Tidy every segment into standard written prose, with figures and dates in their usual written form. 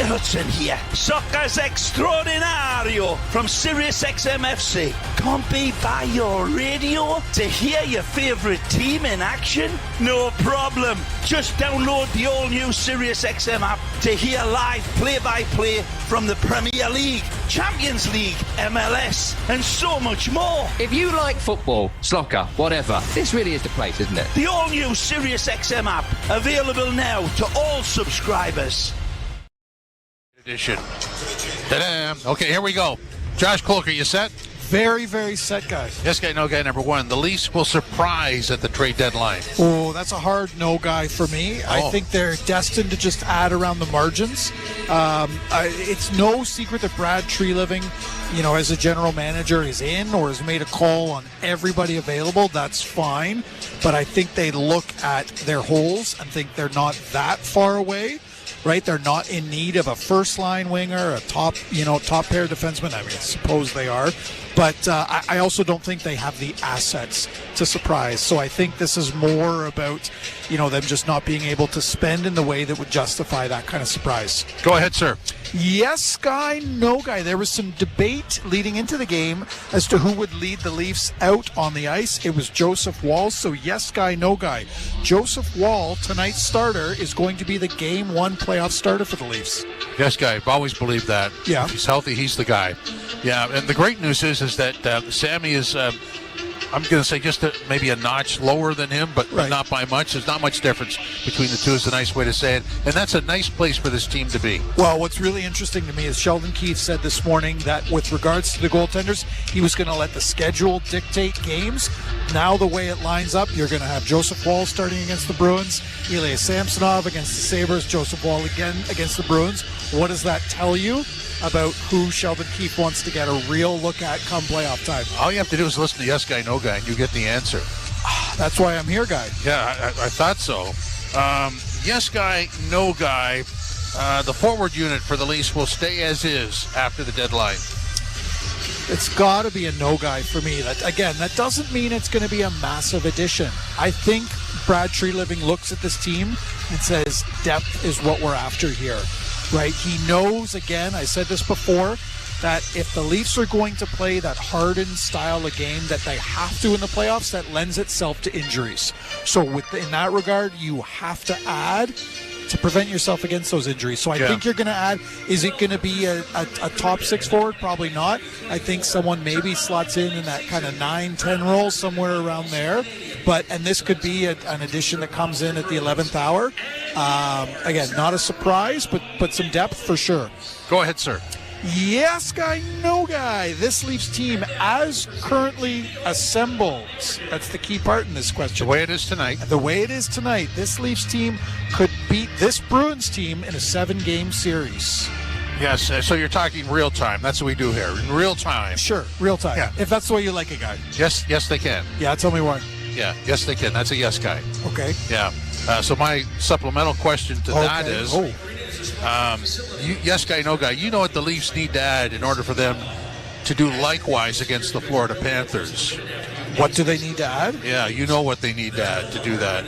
Hudson here. Soccer's Extraordinario from Sirius XMFC. Can't be by your radio to hear your favourite team in action? No problem. Just download the all-new Sirius XM app to hear live play-by-play from the Premier League, Champions League, MLS, and so much more. If you like football, soccer, whatever, this really is the place, isn't it? The all-new Sirius XM app, available now to all subscribers. Edition. Ta-da. Okay, here we go. Josh Colker, you set? Very, very set, guys. Yes guy, no guy number one. The Leafs will surprise at the trade deadline. Oh, that's a hard no guy for me. I think they're destined to just add around the margins. It's no secret that Brad Treliving, as a general manager, is in or has made a call on everybody available. That's fine. But I think they look at their holes and think they're not that far away. Right, they're not in need of a first-line winger, a top pair defenseman. I mean, I suppose they are, but I also don't think they have the assets to surprise. So I think this is more about, them just not being able to spend in the way that would justify that kind of surprise. Go ahead, sir. Yes guy, no guy. There was some debate leading into the game as to who would lead the Leafs out on the ice. It was Joseph Woll, so yes guy, no guy. Joseph Woll, tonight's starter, is going to be the Game 1 playoff starter for the Leafs. Yes guy, I've always believed that. Yeah. If he's healthy, he's the guy. Yeah, and the great news is that Sammy is... I'm going to say just maybe a notch lower than him, but not by much. There's not much difference between the two is a nice way to say it. And that's a nice place for this team to be. Well, what's really interesting to me is Sheldon Keefe said this morning that with regards to the goaltenders, he was going to let the schedule dictate games. Now the way it lines up, you're going to have Joseph Woll starting against the Bruins, Ilya Samsonov against the Sabres, Joseph Woll again against the Bruins. What does that tell you about who Sheldon Keefe wants to get a real look at come playoff time? All you have to do is listen to Yes Guy, No Guy, and you get the answer. That's why I'm here, guy. Yeah, I thought so. Yes Guy, No Guy. The forward unit for the Leafs will stay as is after the deadline. It's got to be a no guy for me. That doesn't mean it's going to be a massive addition. I think Brad Treliving looks at this team and says depth is what we're after here. Right? He knows, again, I said this before, that if the Leafs are going to play that hardened style of game that they have to in the playoffs, that lends itself to injuries. So in that regard, you have to add to prevent yourself against those injuries. So I think you're going to add, is it going to be a top six forward? Probably not. I think someone maybe slots in that kind of 9-10 role, somewhere around there. And this could be an addition that comes in at the 11th hour. Again, not a surprise, but some depth for sure. Go ahead, sir. Yes guy, no guy. This Leafs team as currently assembled. That's the key part in this question. The way it is tonight. The way it is tonight, this Leafs team could beat this Bruins team in a 7-game series. Yes, so you're talking real time. That's what we do here. In real time. Sure, real time. Yeah. If that's the way you like it, guy. Yes, they can. Yeah, tell me why. Yeah, yes, they can. That's a yes guy. Okay. Yeah. So my supplemental question to that is, yes guy, no guy, you know what the Leafs need to add in order for them to do likewise against the Florida Panthers. What do they need to add? Yeah, you know what they need to add to do that.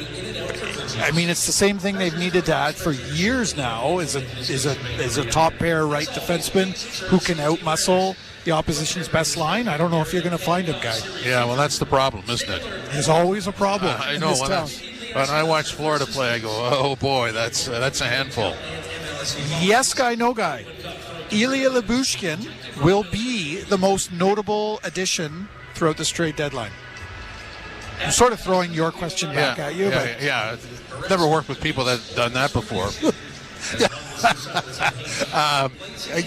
I mean, it's the same thing they've needed to add for years now. Is a top pair right defenseman who can outmuscle the opposition's best line. I don't know if you're going to find him, guy. Yeah, well, that's the problem, isn't it? There's always a problem. I know. When I watch Florida play, I go, oh boy, that's a handful. Yes guy, no guy. Ilya Lyubushkin will be the most notable addition throughout this trade deadline. I'm sort of throwing your question back at you. Yeah. Never worked with people that have done that before.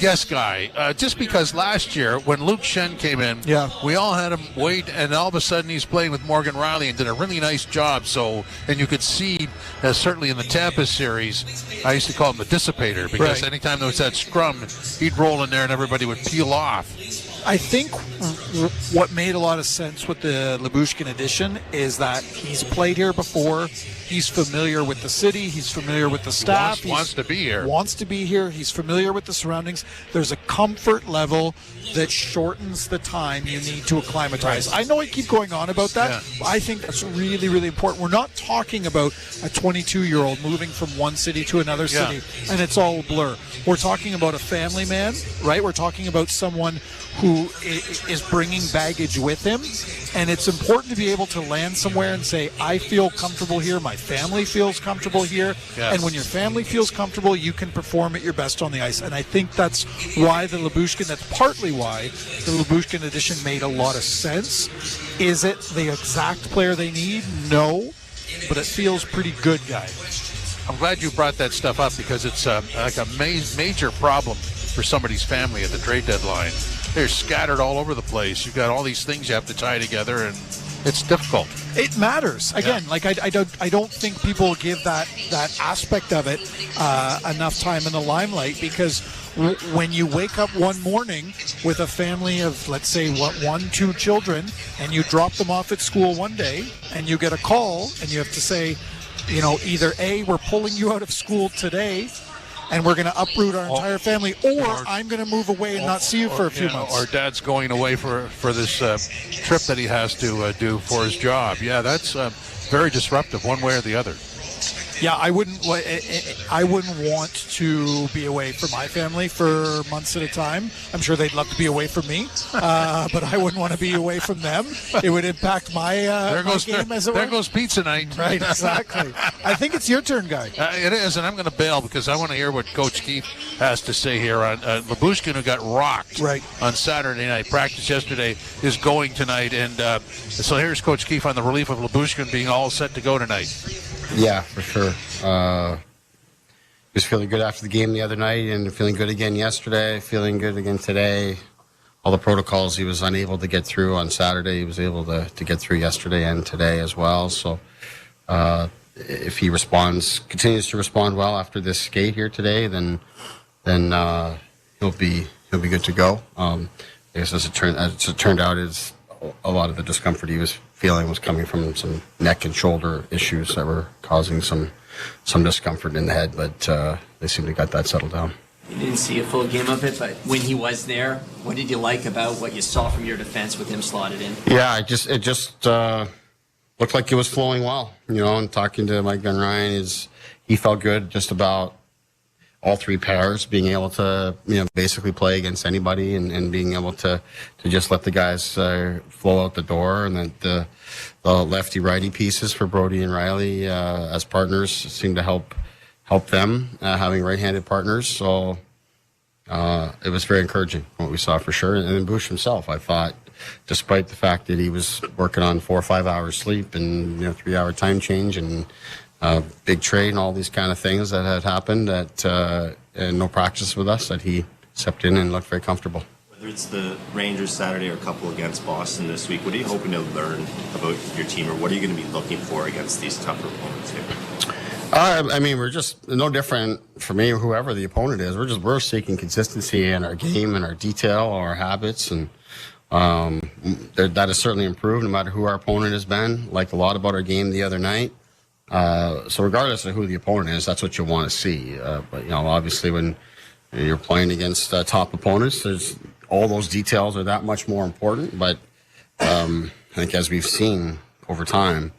Yes, guy. Just because last year when Luke Shen came in, we all had him wait, and all of a sudden he's playing with Morgan Riley and did a really nice job. So, and you could see, certainly in the Tampa series, I used to call him the dissipator because anytime there was that scrum, he'd roll in there and everybody would peel off. I think what made a lot of sense with the Lyubushkin addition is that he's played here before. He's familiar with the city. He's familiar with the staff. He wants to be here. Wants to be here. He's familiar with the surroundings. There's a comfort level that shortens the time you need to acclimatize. I know I keep going on about that. But I think that's really, really important. We're not talking about a 22-year-old moving from one city to another city, and it's all a blur. We're talking about a family man, right? We're talking about someone who is bringing baggage with him, and it's important to be able to land somewhere and say, I feel comfortable here, my family feels comfortable here, and when your family feels comfortable, you can perform at your best on the ice. And I think that's why that's partly why the Lyubushkin addition made a lot of sense. Is it the exact player they need? No, but it feels pretty good, guy. I'm glad you brought that stuff up because it's like a major problem for somebody's family at the trade deadline. They're scattered all over the place. You've got all these things you have to tie together, and it's difficult. It matters. Again, like I don't think people give that aspect of it enough time in the limelight, because when you wake up one morning with a family of, let's say, 1-2 children, and you drop them off at school one day, and you get a call, and you have to say, either A, we're pulling you out of school today, and we're going to uproot our entire family, or I'm going to move away and not see you for a few months. Or Dad's going away for this trip that he has to do for his job. Yeah, that's very disruptive, one way or the other. Yeah, I wouldn't want to be away from my family for months at a time. I'm sure they'd love to be away from me, but I wouldn't want to be away from them. It would impact my game, as it were. There goes pizza night. Right, exactly. I think it's your turn, Guy. It is, and I'm going to bail because I want to hear what Coach Keefe has to say here on Lyubushkin, who got rocked on Saturday night. Practice yesterday is going tonight, and so here's Coach Keefe on the relief of Lyubushkin being all set to go tonight. Yeah, for sure. He was feeling good after the game the other night and feeling good again yesterday, feeling good again today. All the protocols he was unable to get through on Saturday, he was able to get through yesterday and today as well. So if he continues to respond well after this skate here today, then he'll be good to go. I guess as it turned out, is a lot of the discomfort he was feeling was coming from some neck and shoulder issues that were causing some discomfort in the head, but they seem to got that settled down. You didn't see a full game of it, but when he was there, what did you like about what you saw from your defense with him slotted in? Yeah, it just looked like it was flowing well. And talking to Mike Van Ryn, he felt good just about all three pairs being able to, basically play against anybody and being able to just let the guys flow out the door, and then the lefty-righty pieces for Brody and Riley as partners seemed to help them, having right-handed partners. So it was very encouraging what we saw for sure. And then Bush himself, I thought, despite the fact that he was working on 4 or 5 hours sleep and 3-hour time change and big trade and all these kind of things that had happened, and no practice with us, that he stepped in and looked very comfortable. Whether it's the Rangers Saturday or a couple against Boston this week, what are you hoping to learn about your team, or what are you going to be looking for against these tougher opponents here? We're just no different for me or whoever the opponent is. We're seeking consistency in our game and our detail, our habits, and that has certainly improved no matter who our opponent has been. Liked a lot about our game the other night. So regardless of who the opponent is, that's what you want to see. But obviously when you're playing against top opponents, there's all those details are that much more important. But I think as we've seen over time,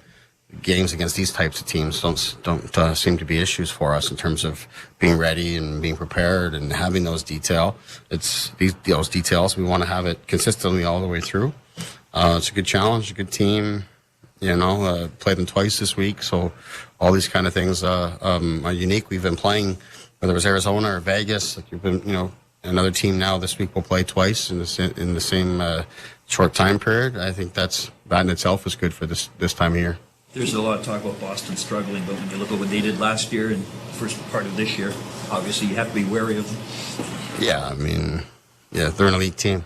games against these types of teams don't seem to be issues for us in terms of being ready and being prepared and having those details. It's those details, we want to have it consistently all the way through. It's a good challenge, a good team. Played them twice this week, so all these kind of things are unique. We've been playing, whether it was Arizona or Vegas, like you've been, another team now this week will play twice in the same short time period. I think that in itself is good for this time of year. There's a lot of talk about Boston struggling, but when you look at what they did last year and first part of this year, obviously you have to be wary of them. Yeah, they're an elite team.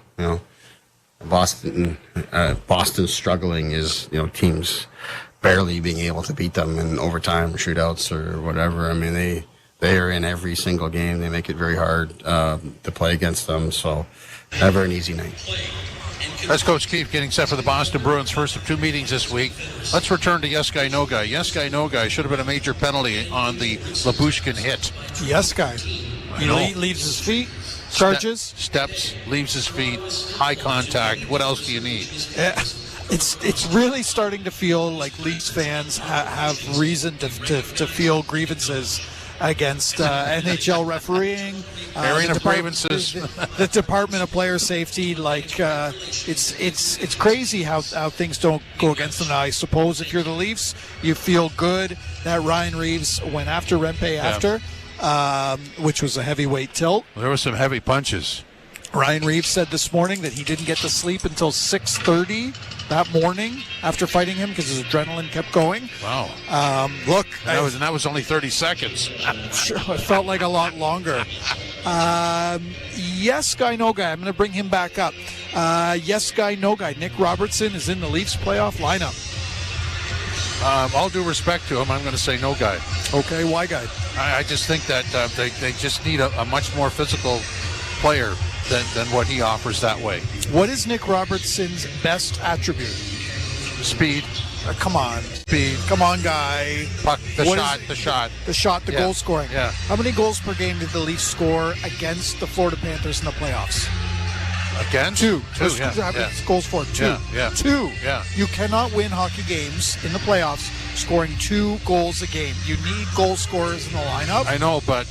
Boston struggling is teams barely being able to beat them in overtime or shootouts or whatever. They are in every single game. They make it very hard to play against them. So never an easy night. That's Coach Keefe getting set for the Boston Bruins' first of two meetings this week. Let's return to Yes Guy, No Guy. Yes Guy, No Guy should have been a major penalty on the Labushkin hit. Yes Guy. He leaves his feet, charges. Steps, leaves his feet, high contact. What else do you need? It's really starting to feel like Leafs fans have reason to feel grievances against NHL refereeing, airing of grievances, the Department of Player Safety. Like it's crazy how things don't go against them. Now, I suppose if you're the Leafs, you feel good that Ryan Reeves went after Rempe after, which was a heavyweight tilt. Well, there were some heavy punches. Ryan Reeves said this morning that he didn't get to sleep until 6:30 that morning after fighting him because his adrenaline kept going. Wow. Look. That was only 30 seconds. Sure, it felt like a lot longer. Yes Guy, No Guy. I'm going to bring him back up. Yes Guy, No Guy. Nick Robertson is in the Leafs playoff lineup. All due respect to him, I'm going to say No Guy. Okay, why Guy? I just think that they just need a much more physical player than what he offers that way. What is Nick Robertson's best attribute? Speed. Come on. Speed. Come on, Guy. Puck, the shot, goal scoring. Yeah. How many goals per game did the Leafs score against the Florida Panthers in the playoffs? Again? Two. Yeah. Goals for 2. Yeah. 2. Yeah. You cannot win hockey games in the playoffs scoring 2 goals a game. You need goal scorers in the lineup. I know, but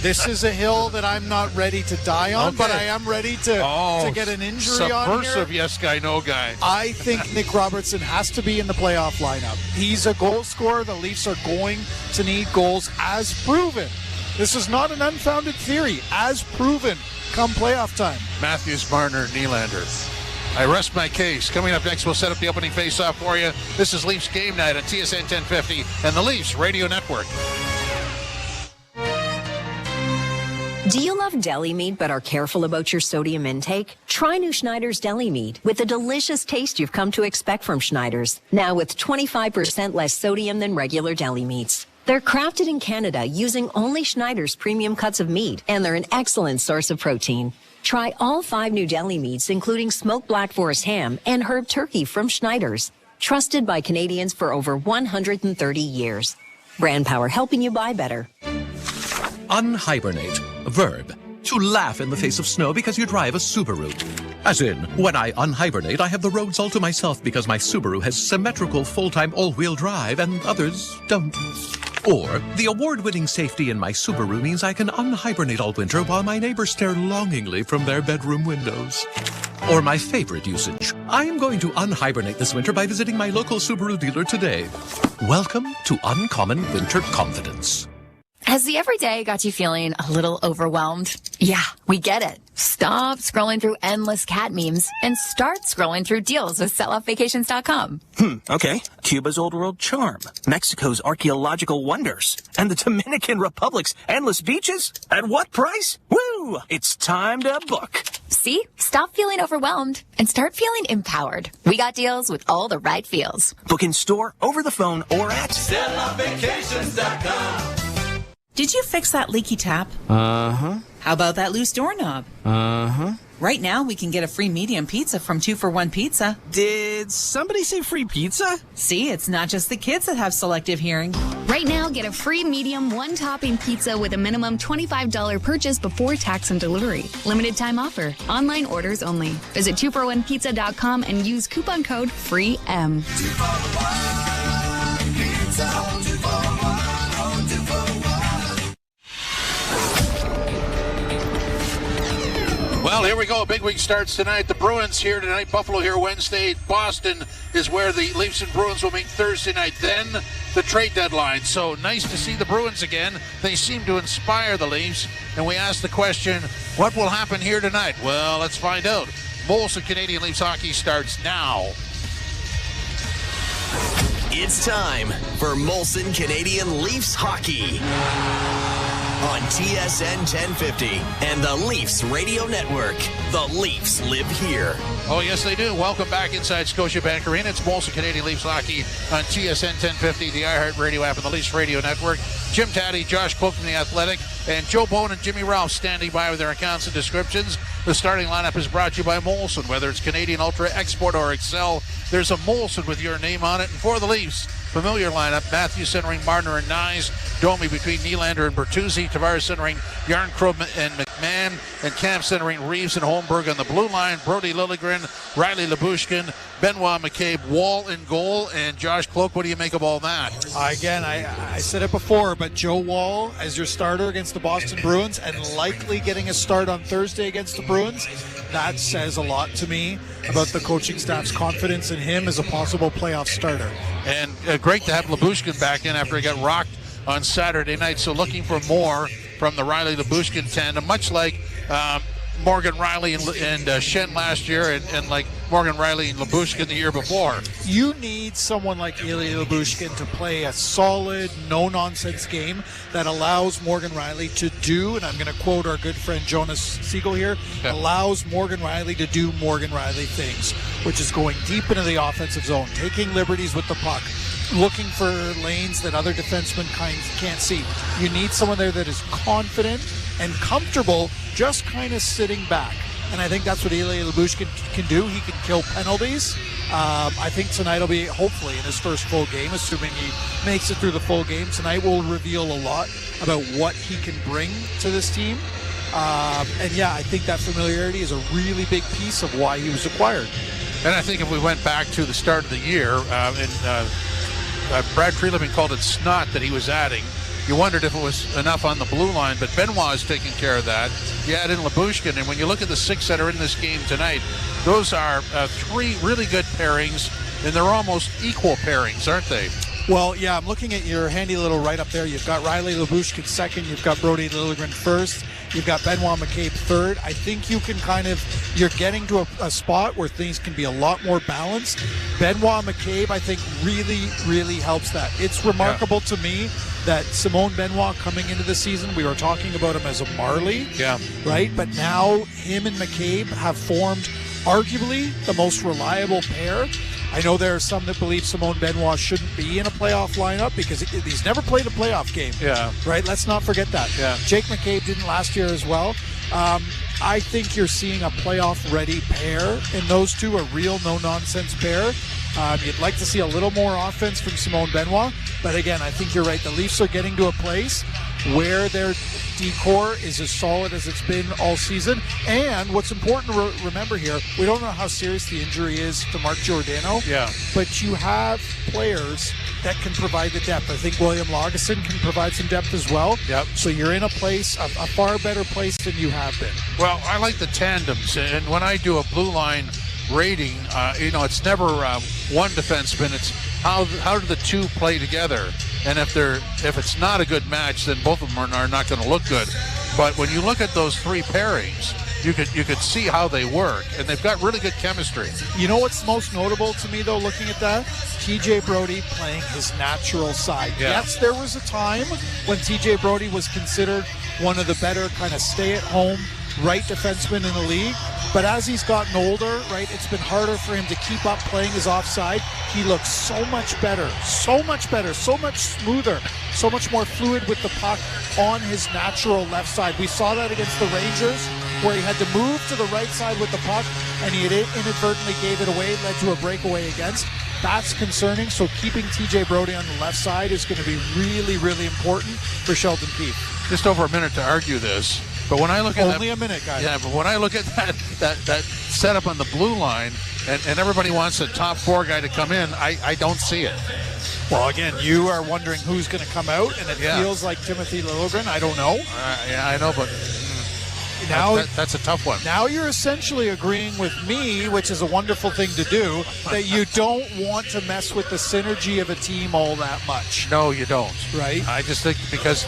this is a hill that I'm not ready to die on, but I am ready to get an injury on here. Subversive Yes Guy, No Guy. I think Nick Robertson has to be in the playoff lineup. He's a goal scorer. The Leafs are going to need goals as proven. This is not an unfounded theory. As proven come playoff time. Matthews, Marner, Nylander. I rest my case. Coming up next, we'll set up the opening face-off for you. This is Leafs Game Night on TSN 1050 and the Leafs Radio Network. Do you love deli meat but are careful about your sodium intake? Try new Schneider's Deli Meat with the delicious taste you've come to expect from Schneider's. Now with 25% less sodium than regular deli meats. They're crafted in Canada using only Schneider's premium cuts of meat, and they're an excellent source of protein. Try all 5 new deli meats, including smoked Black Forest ham and herb turkey from Schneider's. Trusted by Canadians for over 130 years. Brand power helping you buy better. Unhibernate. Verb. To laugh in the face of snow because you drive a Subaru. As in, when I unhibernate, I have the roads all to myself because my Subaru has symmetrical full-time all-wheel drive and others don't. Or, the award-winning safety in my Subaru means I can unhibernate all winter while my neighbors stare longingly from their bedroom windows. Or my favorite usage. I am going to unhibernate this winter by visiting my local Subaru dealer today. Welcome to Uncommon Winter Confidence. Has the everyday got you feeling a little overwhelmed? Yeah, we get it. Stop scrolling through endless cat memes and start scrolling through deals with selloutvacations.com. Okay. Cuba's old world charm, Mexico's archaeological wonders, and the Dominican Republic's endless beaches? At what price? Woo! It's time to book. See? Stop feeling overwhelmed and start feeling empowered. We got deals with all the right feels. Book in store, over the phone, or at selloutvacations.com. Did you fix that leaky tap? Uh-huh. How about that loose doorknob? Uh-huh. Right now, we can get a free medium pizza from 2-for-1 Pizza. Did somebody say free pizza? See, it's not just the kids that have selective hearing. Right now, get a free medium one-topping pizza with a minimum $25 purchase before tax and delivery. Limited time offer. Online orders only. Visit 2for1pizza.com and use coupon code FREEM. 2-for-1 pizza, 2-for-1. Well, here we go. Big week starts tonight. The Bruins here tonight. Buffalo here Wednesday. Boston is where the Leafs and Bruins will meet Thursday night. Then the trade deadline. So nice to see the Bruins again. They seem to inspire the Leafs. And we ask the question, what will happen here tonight? Well, let's find out. Molson Canadian Leafs hockey starts now. It's time for Molson Canadian Leafs hockey on on TSN 1050 and the Leafs Radio Network. The Leafs live here. Oh, yes, they do. Welcome back inside Scotiabank Arena. It's Molson Canadian Leafs Hockey on TSN 1050, the iHeartRadio app, and the Leafs Radio Network. Jim Taddy, Josh Cloak from The Athletic, and Joe Bowen and Jimmy Ralph standing by with their accounts and descriptions. The starting lineup is brought to you by Molson. Whether it's Canadian Ultra, Export, or Excel, there's a Molson with your name on it. And for the Leafs, familiar lineup: Matthews centering Marner and Nyes, Domi between Nylander and Bertuzzi, Tavares centering Yarncrow and McMahon, and Cam centering Reeves and Holmberg on the blue line, Brody Liljegren, Riley Lyubushkin, Benoit McCabe, Wall in goal. And Josh Cloak, what do you make of all that? Again, I said it before, but Joe Wall as your starter against the Boston Bruins and likely getting a start on Thursday against the Bruins, that says a lot to me about the coaching staff's confidence in him as a possible playoff starter. And great to have Lyubushkin back in after he got rocked on Saturday night. So looking for more from the Riley Lyubushkin tandem, much like Morgan Riley and Schenn last year, and like Morgan Riley and Lyubushkin the year before. You need someone like Ilya Lyubushkin to play a solid, no-nonsense game that allows Morgan Riley to do, and I'm going to quote our good friend Jonas Siegel here, allows Morgan Riley to do Morgan Riley things, which is going deep into the offensive zone, taking liberties with the puck, looking for lanes that other defensemen can't see. You need someone there that is confident and comfortable just kind of sitting back. And I think that's what Ilya Lyubushkin can do. He can kill penalties. I think tonight will be, hopefully, in his first full game, assuming he makes it through the full game. Tonight will reveal a lot about what he can bring to this team. And yeah, I think that familiarity is a really big piece of why he was acquired. And I think if we went back to the start of the year, Brad Treliving called it snot that he was adding. You wondered if it was enough on the blue line, but Benoit is taking care of that. You add in Lyubushkin, and when you look at the six that are in this game tonight, those are three really good pairings, and they're almost equal pairings, aren't they? Well, yeah, I'm looking at your handy little write-up there. You've got Riley Lyubushkin second. You've got Brody Liljegren first. You've got Benoit McCabe third. I think you can you're getting to a spot where things can be a lot more balanced. Benoit McCabe, I think, really, really helps that. It's remarkable to me that Simone Benoit coming into the season, we were talking about him as a Marley, right? But now him and McCabe have formed arguably the most reliable pair. I know there are some that believe Simone Benoit shouldn't be in a playoff lineup because he's never played a playoff game. Yeah. Right? Let's not forget that. Yeah. Jake McCabe didn't last year as well. I think you're seeing a playoff-ready pair in those two, a real no-nonsense pair. You'd like to see a little more offense from Simone Benoit, but again, I think you're right. The Leafs are getting to a place where their decor is as solid as it's been all season. And what's important to remember here, we don't know how serious the injury is to Mark Giordano, but you have players that can provide the depth. I think William Lagesson can provide some depth as well. So you're in a place, a far better place than you have been. Well, I like the tandems, and when I do a blue line rating, it's never one defenseman. It's how do the two play together, and if it's not a good match, then both of them are not going to look good. But when you look at those three pairings, you could see how they work, and they've got really good chemistry. You know what's most notable to me, though, looking at that? TJ Brodie playing his natural side. Yes, there was a time when TJ Brodie was considered one of the better kind of stay-at-home right defensemen in the league. But as he's gotten older, right, it's been harder for him to keep up playing his offside. He looks so much better, so much smoother, so much more fluid with the puck on his natural left side. We saw that against the Rangers, where he had to move to the right side with the puck, and he inadvertently gave it away, led to a breakaway against. That's concerning, so keeping TJ Brodie on the left side is going to be really, really important for Sheldon Keefe. Just over a minute to argue this. But when I look at a minute, guys. Yeah, but when I look at that setup on the blue line, and everybody wants the top four guy to come in, I don't see it. Well, again, you are wondering who's going to come out, and it feels like Timothy Liljegren. I don't know. Yeah, I know, but now that's a tough one. Now you're essentially agreeing with me, which is a wonderful thing to do, that you don't want to mess with the synergy of a team all that much. No, you don't. Right? I just think because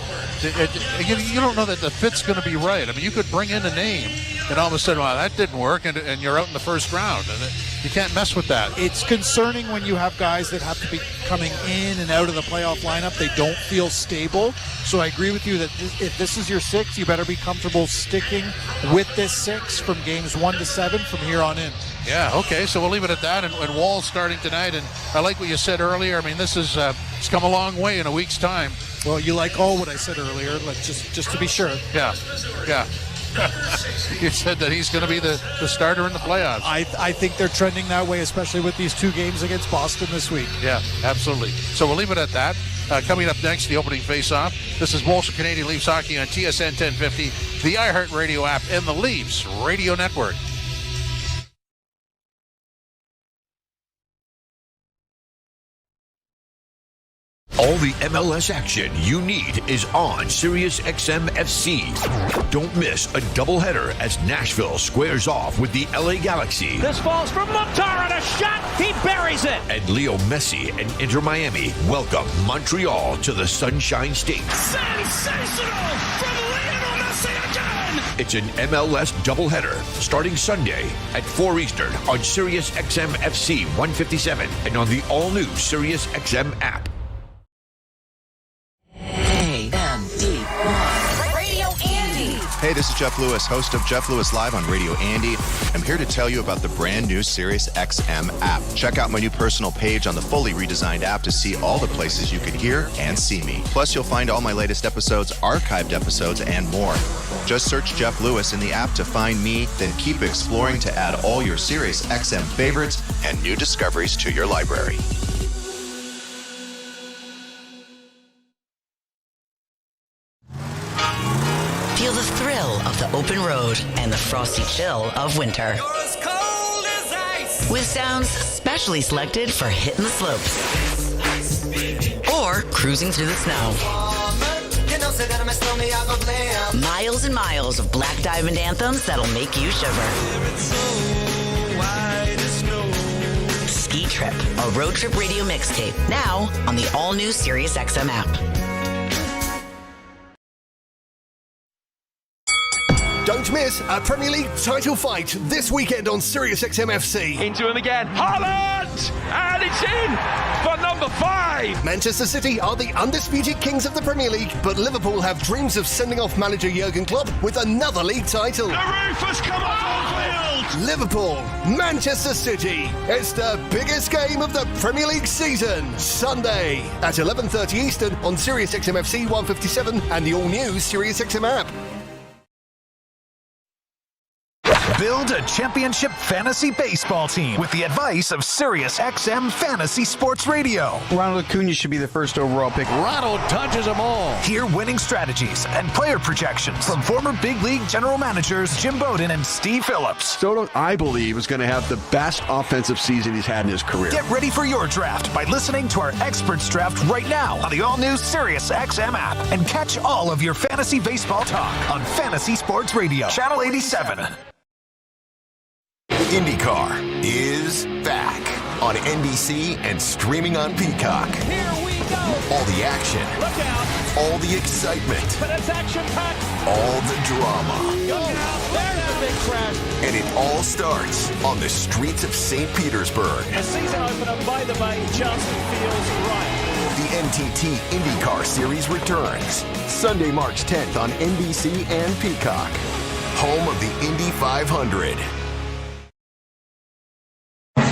you don't know that the fit's going to be right. I mean, you could bring in a name and all of a sudden, wow, that didn't work, and you're out in the first round. And you can't mess with that. It's concerning when you have guys that have to be coming in and out of the playoff lineup. They don't feel stable. So I agree with you that if this is your 6, you better be comfortable sticking with this 6 from games 1 to 7 from here on in. Yeah, okay, so we'll leave it at that. And Wall's starting tonight, and I like what you said earlier. I mean, this is it's come a long way in a week's time. Well, you like all what I said earlier, like just to be sure. Yeah. You said that he's going to be the starter in the playoffs. I think they're trending that way, especially with these 2 games against Boston this week. Yeah, absolutely. So we'll leave it at that. Coming up next, the opening face-off. This is Walsh Canadian Leafs Hockey on TSN 1050, the iHeartRadio app, and the Leafs Radio Network. All the MLS action you need is on SiriusXM FC. Don't miss a doubleheader as Nashville squares off with the LA Galaxy. This ball's from Mukhtar and a shot. He buries it. And Leo Messi and Inter Miami welcome Montreal to the Sunshine State. Sensational from Lionel Messi again. It's an MLS doubleheader starting Sunday at 4 Eastern on SiriusXM FC 157 and on the all-new SiriusXM app. Radio Andy. Hey, this is Jeff Lewis, host of Jeff Lewis Live on Radio Andy. I'm here to tell you about the brand new SiriusXM app. Check out my new personal page on the fully redesigned app to see all the places you can hear and see me. Plus, you'll find all my latest episodes, archived episodes, and more. Just search Jeff Lewis in the app to find me, then keep exploring to add all your SiriusXM favorites and new discoveries to your library. Feel the thrill of the open road and the frosty chill of winter. With sounds specially selected for hitting the slopes or cruising through the snow. Miles and miles of Black Diamond anthems that'll make you shiver. Ski Trip, a road trip radio mixtape, now on the all-new SiriusXM app. Don't miss a Premier League title fight this weekend on SiriusXM FC. Into him again. Haaland! And it's in for number 5. Manchester City are the undisputed kings of the Premier League, but Liverpool have dreams of sending off manager Jurgen Klopp with another league title. The roof has come off on field. Liverpool, Manchester City. It's the biggest game of the Premier League season. Sunday at 11:30 Eastern on SiriusXM FC 157 and the all-new SiriusXM app. Build a championship fantasy baseball team with the advice of SiriusXM Fantasy Sports Radio. Ronald Acuna should be the first overall pick. Ronald touches them all. Hear winning strategies and player projections from former big league general managers Jim Bowden and Steve Phillips. Soto, I believe, is going to have the best offensive season he's had in his career. Get ready for your draft by listening to our experts draft right now on the all-new SiriusXM app. And catch all of your fantasy baseball talk on Fantasy Sports Radio, Channel 87. IndyCar is back on NBC and streaming on Peacock. Here we go. All the action. Look out. All the excitement. But it's action-packed. All the drama. Look out. There's the big crash. And it all starts on the streets of St. Petersburg. A season opener, by the way, just feels right. The NTT IndyCar Series returns Sunday, March 10th on NBC and Peacock. Home of the Indy 500.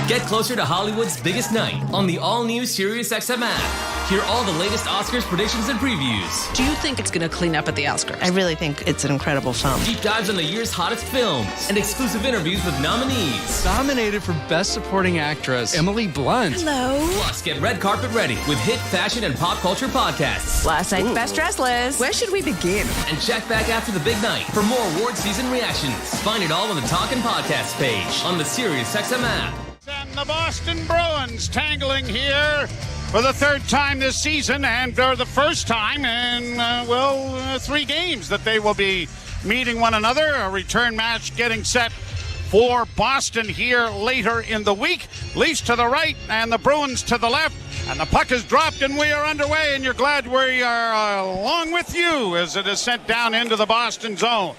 Get closer to Hollywood's biggest night on the all-new SiriusXM app. Hear all the latest Oscars predictions and previews. Do you think it's going to clean up at the Oscars? I really think it's an incredible film. Deep dives on the year's hottest films and exclusive interviews with nominees. Nominated for Best Supporting Actress, Emily Blunt. Hello. Plus, get red carpet ready with hit fashion and pop culture podcasts. Last night's Best Dressed list. Where should we begin? And check back after the big night for more award season reactions. Find it all on the Talkin' Podcast page on the SiriusXM app. And the Boston Bruins tangling here for the third time this season and for the first time in, 3 games that they will be meeting one another. A return match getting set for Boston here later in the week. Leafs to the right and the Bruins to the left. And the puck is dropped and we are underway, and you're glad we are along with you as it is sent down into the Boston zone.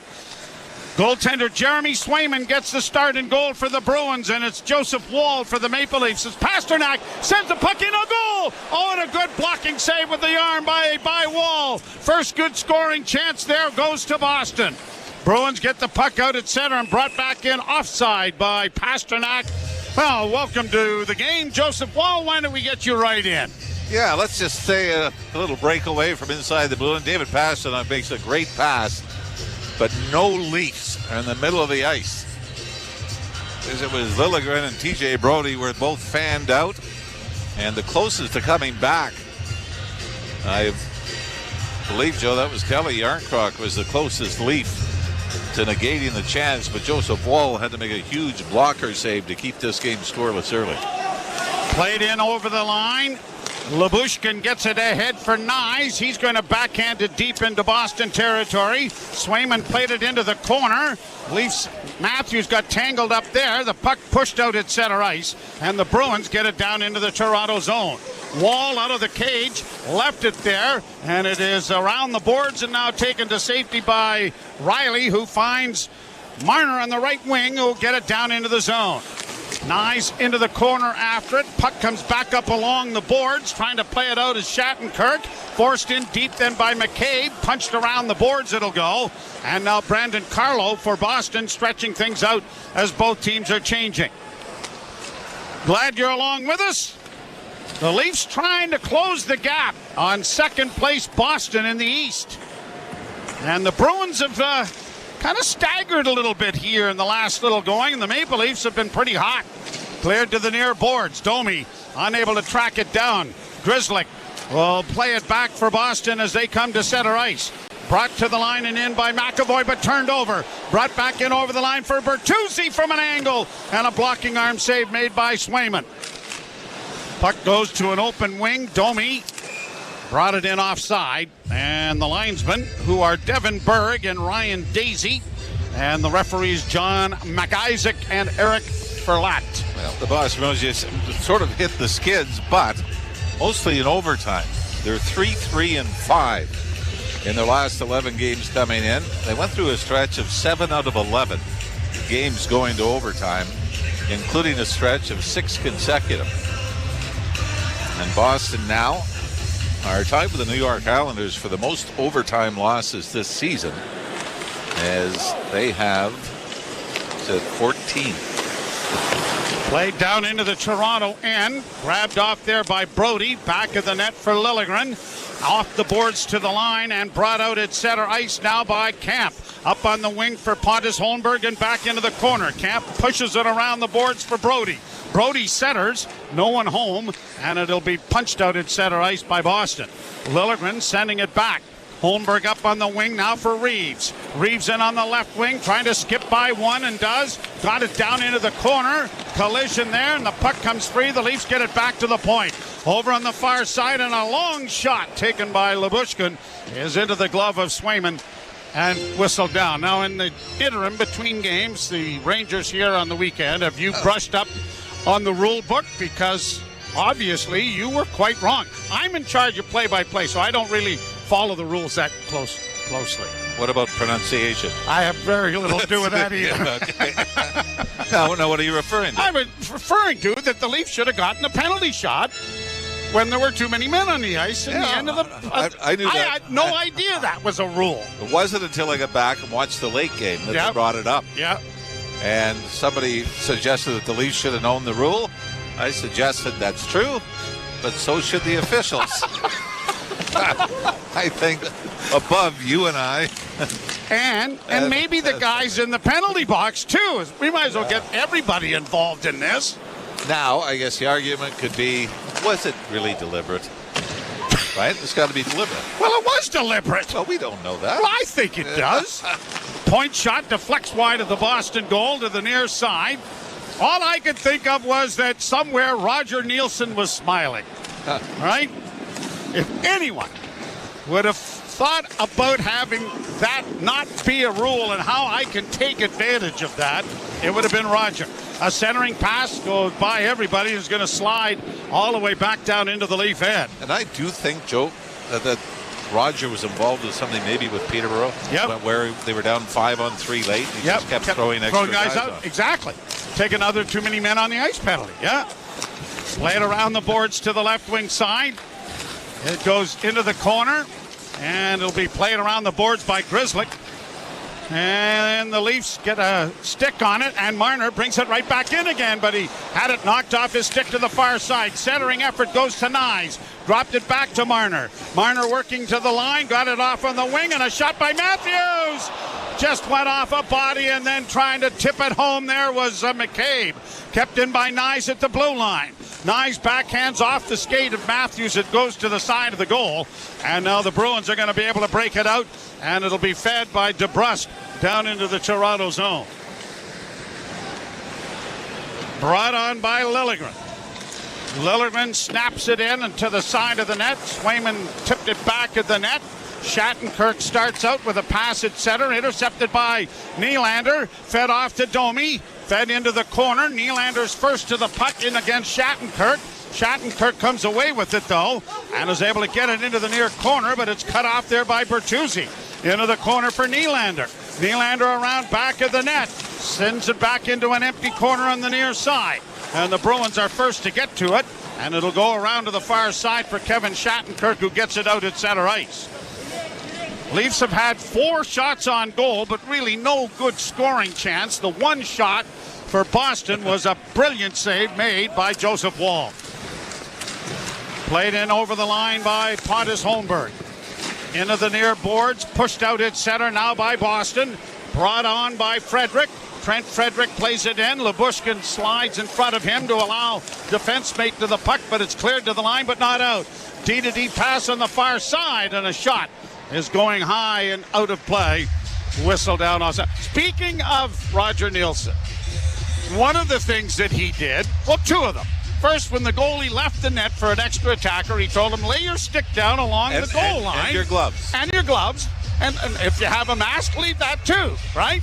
Goaltender Jeremy Swayman gets the start in goal for the Bruins, and it's Joseph Woll for the Maple Leafs as Pasternak sends the puck in, a goal! Oh, and a good blocking save with the arm by Woll. First good scoring chance there goes to Boston. Bruins get the puck out at center and brought back in offside by Pasternak. Well, welcome to the game, Joseph Woll. Why don't we get you right in? Yeah, let's just say a little breakaway from inside the blue, and David Pasternak makes a great pass, but no Leafs are in the middle of the ice. As it was Liljegren and TJ Brodie were both fanned out, and the closest to coming back, I believe, Joe, that was Kelly Yarncroc was the closest Leaf to negating the chance, but Joseph Woll had to make a huge blocker save to keep this game scoreless early. Played in over the line. Lyubushkin gets it ahead for Nyes. He's going to backhand it deep into Boston territory. Swayman played it into the corner. Leafs Matthews got tangled up there. The puck pushed out at center ice, and the Bruins get it down into the Toronto zone. Woll out of the cage, left it there, and it is around the boards and now taken to safety by Riley, who finds Marner on the right wing, who will get it down into the zone. Nyes into the corner after it. Puck comes back up along the boards. Trying to play it out as Shattenkirk. Forced in deep then by McCabe. Punched around the boards it'll go. And now Brandon Carlo for Boston, stretching things out as both teams are changing. Glad you're along with us. The Leafs trying to close the gap on second place Boston in the East. And the Bruins have kind of staggered a little bit here in the last little going, and the Maple Leafs have been pretty hot. Cleared to the near boards. Domi unable to track it down. Grzelcyk will play it back for Boston as they come to center ice. Brought to the line and in by McAvoy, but turned over. Brought back in over the line for Bertuzzi from an angle, and a blocking arm save made by Swayman. Puck goes to an open wing. Domi brought it in offside, and the linesmen, who are Devin Berg and Ryan Daisy, and the referees John McIsaac and Eric Ferlat. Well, the Boston Bruins just sort of hit the skids, but mostly in overtime. They're 3-3-5 in their last 11 games coming in. They went through a stretch of 7 out of 11 games going to overtime, including a stretch of 6 consecutive. And Boston now are tied with the New York Islanders for the most overtime losses this season, as they have 14. Played down into the Toronto end. Grabbed off there by Brodie. Back of the net for Liljegren. Off the boards to the line and brought out at center ice now by Camp. Up on the wing for Pontus Holmberg and back into the corner. Camp pushes it around the boards for Brodie. Brodie centers, no one home, and it'll be punched out at center ice by Boston. Liljegren sending it back. Holmberg up on the wing now for Reeves. Reeves in on the left wing, trying to skip by one and does. Got it down into the corner. Collision there, and the puck comes free. The Leafs get it back to the point. Over on the far side, and a long shot taken by Lyubushkin is into the glove of Swayman and whistled down. Now in the interim between games, the Rangers here on the weekend, have you brushed up on the rule book? Because obviously you were quite wrong. I'm in charge of play-by-play, so I don't really follow the rules that closely. What about pronunciation? I have very little to do with that either. Okay. Now, what are you referring to? I'm referring to that the Leafs should have gotten a penalty shot when there were too many men on the ice in the end of the... I knew that. I had no idea that was a rule. It wasn't until I got back and watched the late game that they brought it up. Yeah. And somebody suggested that the Leafs should have known the rule. I suggested that's true, but so should the officials. I think above you and I. And maybe the guys in the penalty box, too. We might as well get everybody involved in this. Now, I guess the argument could be, was it really deliberate? Right? It's got to be deliberate. Well, it was deliberate. Well, we don't know that. Well, I think it does. Point shot deflects wide of the Boston goal to the near side. All I could think of was that somewhere Roger Nielsen was smiling. Right? If anyone would have thought about having that not be a rule and how I can take advantage of that, it would have been Roger. A centering pass goes by everybody, is going to slide all the way back down into the Leaf end. And I do think, Joe, that Roger was involved with something maybe with Peterborough. Where they were down 5-on-3 late. He just kept throwing extra guys out. On. Exactly. Take another too many men on the ice penalty. Yeah. Play it around the boards to the left wing side. It goes into the corner, and it'll be played around the boards by Grizzlick. And the Leafs get a stick on it, and Marner brings it right back in again, but he had it knocked off his stick to the far side. Centering effort goes to Nyes. Dropped it back to Marner. Marner working to the line, got it off on the wing, and a shot by Matthews. Just went off a body, and then trying to tip it home there was McCabe. Kept in by Nyes at the blue line. Nyes backhands off the skate of Matthews. It goes to the side of the goal. And now the Bruins are going to be able to break it out. And it'll be fed by DeBrusque down into the Toronto zone. Brought on by Liljegren. Liljegren snaps it in and to the side of the net. Swayman tipped it back at the net. Shattenkirk starts out with a pass at center, intercepted by Nylander, fed off to Domi, fed into the corner. Nylander's first to the puck in against Shattenkirk. Shattenkirk comes away with it, though, and is able to get it into the near corner, but it's cut off there by Bertuzzi. Into the corner for Nylander. Nylander around back of the net, sends it back into an empty corner on the near side. And the Bruins are first to get to it, and it'll go around to the far side for Kevin Shattenkirk, who gets it out at center ice. Leafs have had 4 shots on goal, but really no good scoring chance. The one shot for Boston was a brilliant save made by Joseph Woll. Played in over the line by Pontus Holmberg. Into the near boards, pushed out at center now by Boston. Brought on by Frederick. Trent Frederick plays it in. Lyubushkin slides in front of him to allow defense mate to the puck, but it's cleared to the line, but not out. D-to-D pass on the far side, and a shot is going high and out of play. Whistle down on. Speaking of Roger Nielsen, one of the things that he did, well, 2 of them. First, when the goalie left the net for an extra attacker, he told him, lay your stick down along the goal line. And your gloves. And your gloves. And if you have a mask, leave that too, right?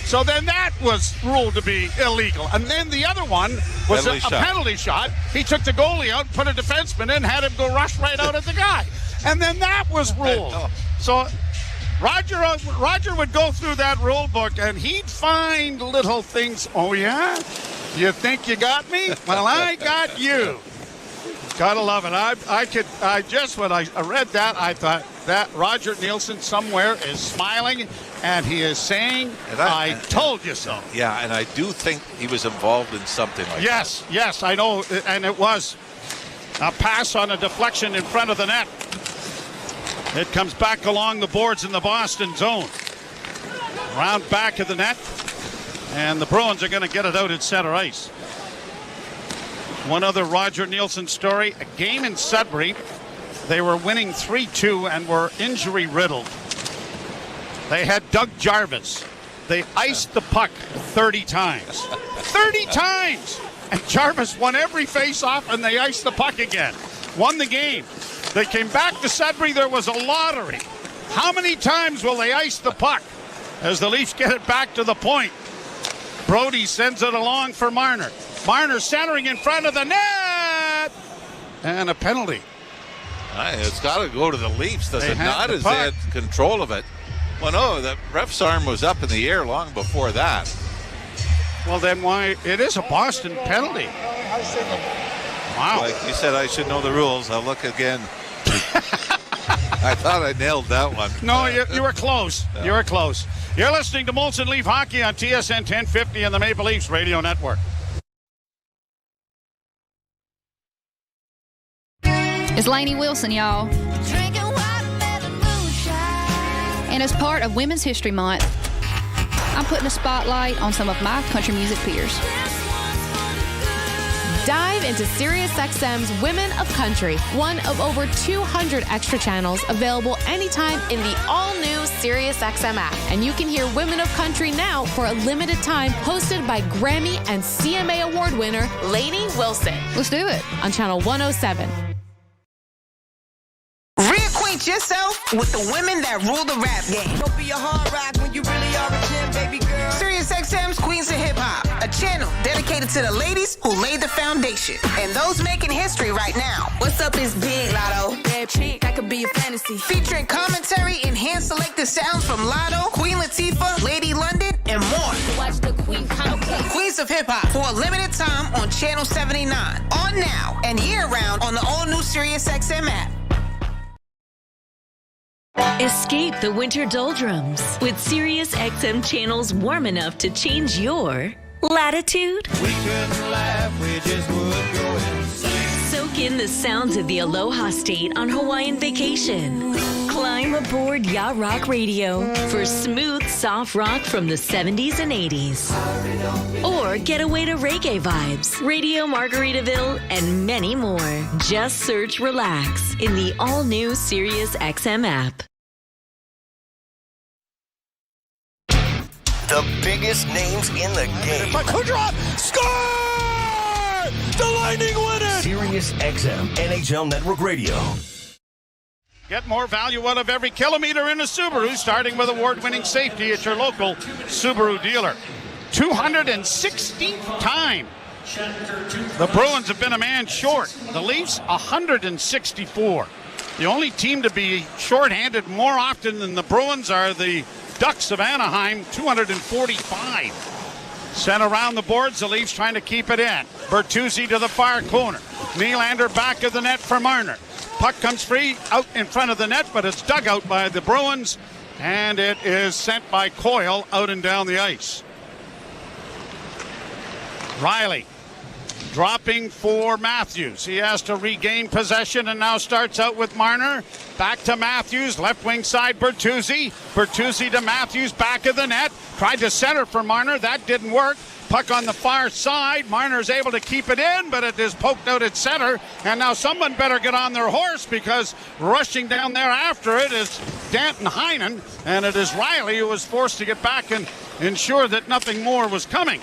So then that was ruled to be illegal. And then the other one was a penalty shot. He took the goalie out, put a defenseman in, had him go rush right out at the guy. And then that was ruled. So Roger would go through that rule book, and he'd find little things. Oh, yeah? You think you got me? Well, I got you. Gotta love it. When I read that, I thought that Roger Nielsen somewhere is smiling, and he is saying, I told you so. Yeah, and I do think he was involved in something like that. Yes, I know. And it was a pass on a deflection in front of the net. It comes back along the boards in the Boston zone. Round back of the net. And the Bruins are going to get it out at center ice. One other Roger Nielsen story. A game in Sudbury. They were winning 3-2 and were injury riddled. They had Doug Jarvis. They iced the puck 30 times. 30 times! And Jarvis won every face-off, and they iced the puck again. Won the game. They came back to Sudbury. There was a lottery. How many times will they ice the puck as the Leafs get it back to the point? Brody sends it along for Marner. Marner centering in front of the net. And a penalty. It's got to go to the Leafs, does it not? As they had control of it. Well, no, the ref's arm was up in the air long before that. Well, then why? It is a Boston penalty. Wow. Like you said, I should know the rules. I'll look again. I thought I nailed that one. No, you were close. Yeah. You were close. You're listening to Molson Leaf Hockey on TSN 1050 and the Maple Leafs Radio Network. It's Lainey Wilson, y'all. And as part of Women's History Month, I'm putting a spotlight on some of my country music peers. Dive into SiriusXM's Women of Country, one of over 200 extra channels available anytime in the all-new SiriusXM app. And you can hear Women of Country now for a limited time, hosted by Grammy and CMA Award winner Lainey Wilson. Let's do it on Channel 107. Reacquaint yourself with the women that rule the rap game. Don't be a hard rock when you really are a gem, baby girl. SiriusXM's Queens of Hip Hop, a channel dedicated to the ladies who laid the foundation and those making history right now. What's up is big, Lotto. chick, I could be a fantasy. Featuring commentary, enhanced selected sounds from Lotto, Queen Latifah, Lady London, and more. Watch the Queen Countess. Queens of Hip Hop for a limited time on Channel 79. On now and year-round on the all-new SiriusXM app. Escape the winter doldrums with SiriusXM channels warm enough to change your latitude. We couldn't laugh, we just would go insane. Soak in the sounds of the Aloha State on Hawaiian vacation. Climb aboard Yacht Rock Radio for smooth, soft rock from the 70s and 80s. Or get away to reggae vibes, Radio Margaritaville, and many more. Just search Relax in the all-new SiriusXM app. The biggest names in the game. Kudrow, score! The Lightning win it! SiriusXM NHL Network Radio. Get more value out of every kilometer in a Subaru, starting with award-winning safety at your local Subaru dealer. 216th time the Bruins have been a man short. The Leafs, 164. The only team to be shorthanded more often than the Bruins are the Ducks of Anaheim, 245. Sent around the boards, the Leafs trying to keep it in. Bertuzzi to the far corner. Nylander back of the net for Marner. Puck comes free out in front of the net, but it's dug out by the Bruins, and it is sent by Coyle out and down the ice. Riley dropping for Matthews. He has to regain possession and now starts out with Marner. Back to Matthews, left wing side Bertuzzi. Bertuzzi to Matthews, back of the net. Tried to center for Marner. That didn't work. Puck on the far side. Marner's able to keep it in, but it is poked out at center. And now someone better get on their horse, because rushing down there after it is Danton Heinen, and it is Riley who was forced to get back and ensure that nothing more was coming.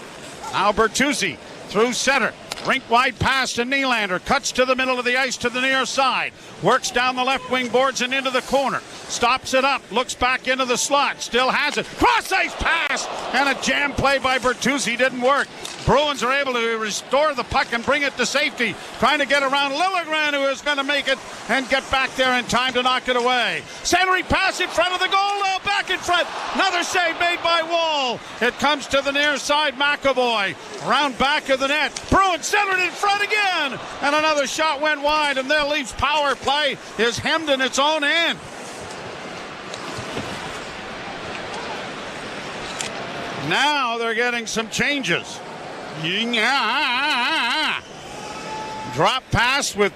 Now Bertuzzi through center. Rink wide pass to Nylander. Cuts to the middle of the ice to the near side. Works down the left wing boards and into the corner. Stops it up. Looks back into the slot. Still has it. Cross ice pass. And a jam play by Bertuzzi didn't work. Bruins are able to restore the puck and bring it to safety. Trying to get around Liljegren, who is going to make it and get back there in time to knock it away. Centering pass in front of the goal. Now back in front. Another save made by Wall. It comes to the near side. McAvoy. Round back of the net. Bruins centered in front again. And another shot went wide. And their Leafs power play is hemmed in its own end. Now they're getting some changes. Drop pass with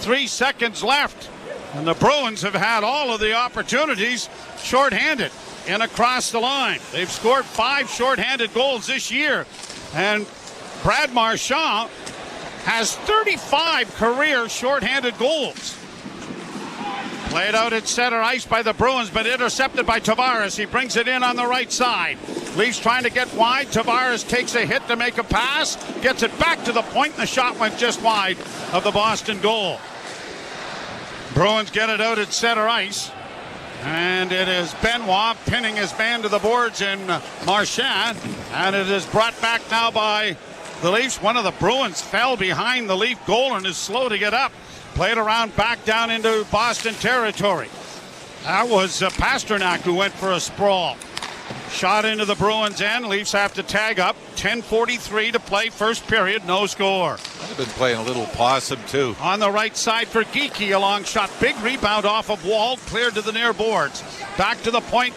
3 seconds left. And the Bruins have had all of the opportunities shorthanded and across the line. They've scored 5 shorthanded goals this year. And Brad Marchand has 35 career shorthanded goals. Played out at center ice by the Bruins, but intercepted by Tavares. He brings it in on the right side. Leafs trying to get wide. Tavares takes a hit to make a pass. Gets it back to the point, and the shot went just wide of the Boston goal. Bruins get it out at center ice. And it is Benoit pinning his man to the boards in Marchand. And it is brought back now by the Leafs. One of the Bruins fell behind the Leaf goal and is slow to get up. Played around back down into Boston territory. That was Pasternak who went for a sprawl. Shot into the Bruins end. Leafs have to tag up. 10:43 to play, first period, no score. I've been playing a little possum too. On the right side for Geekie, a long shot. Big rebound off of Wall, cleared to the near boards. Back to the point.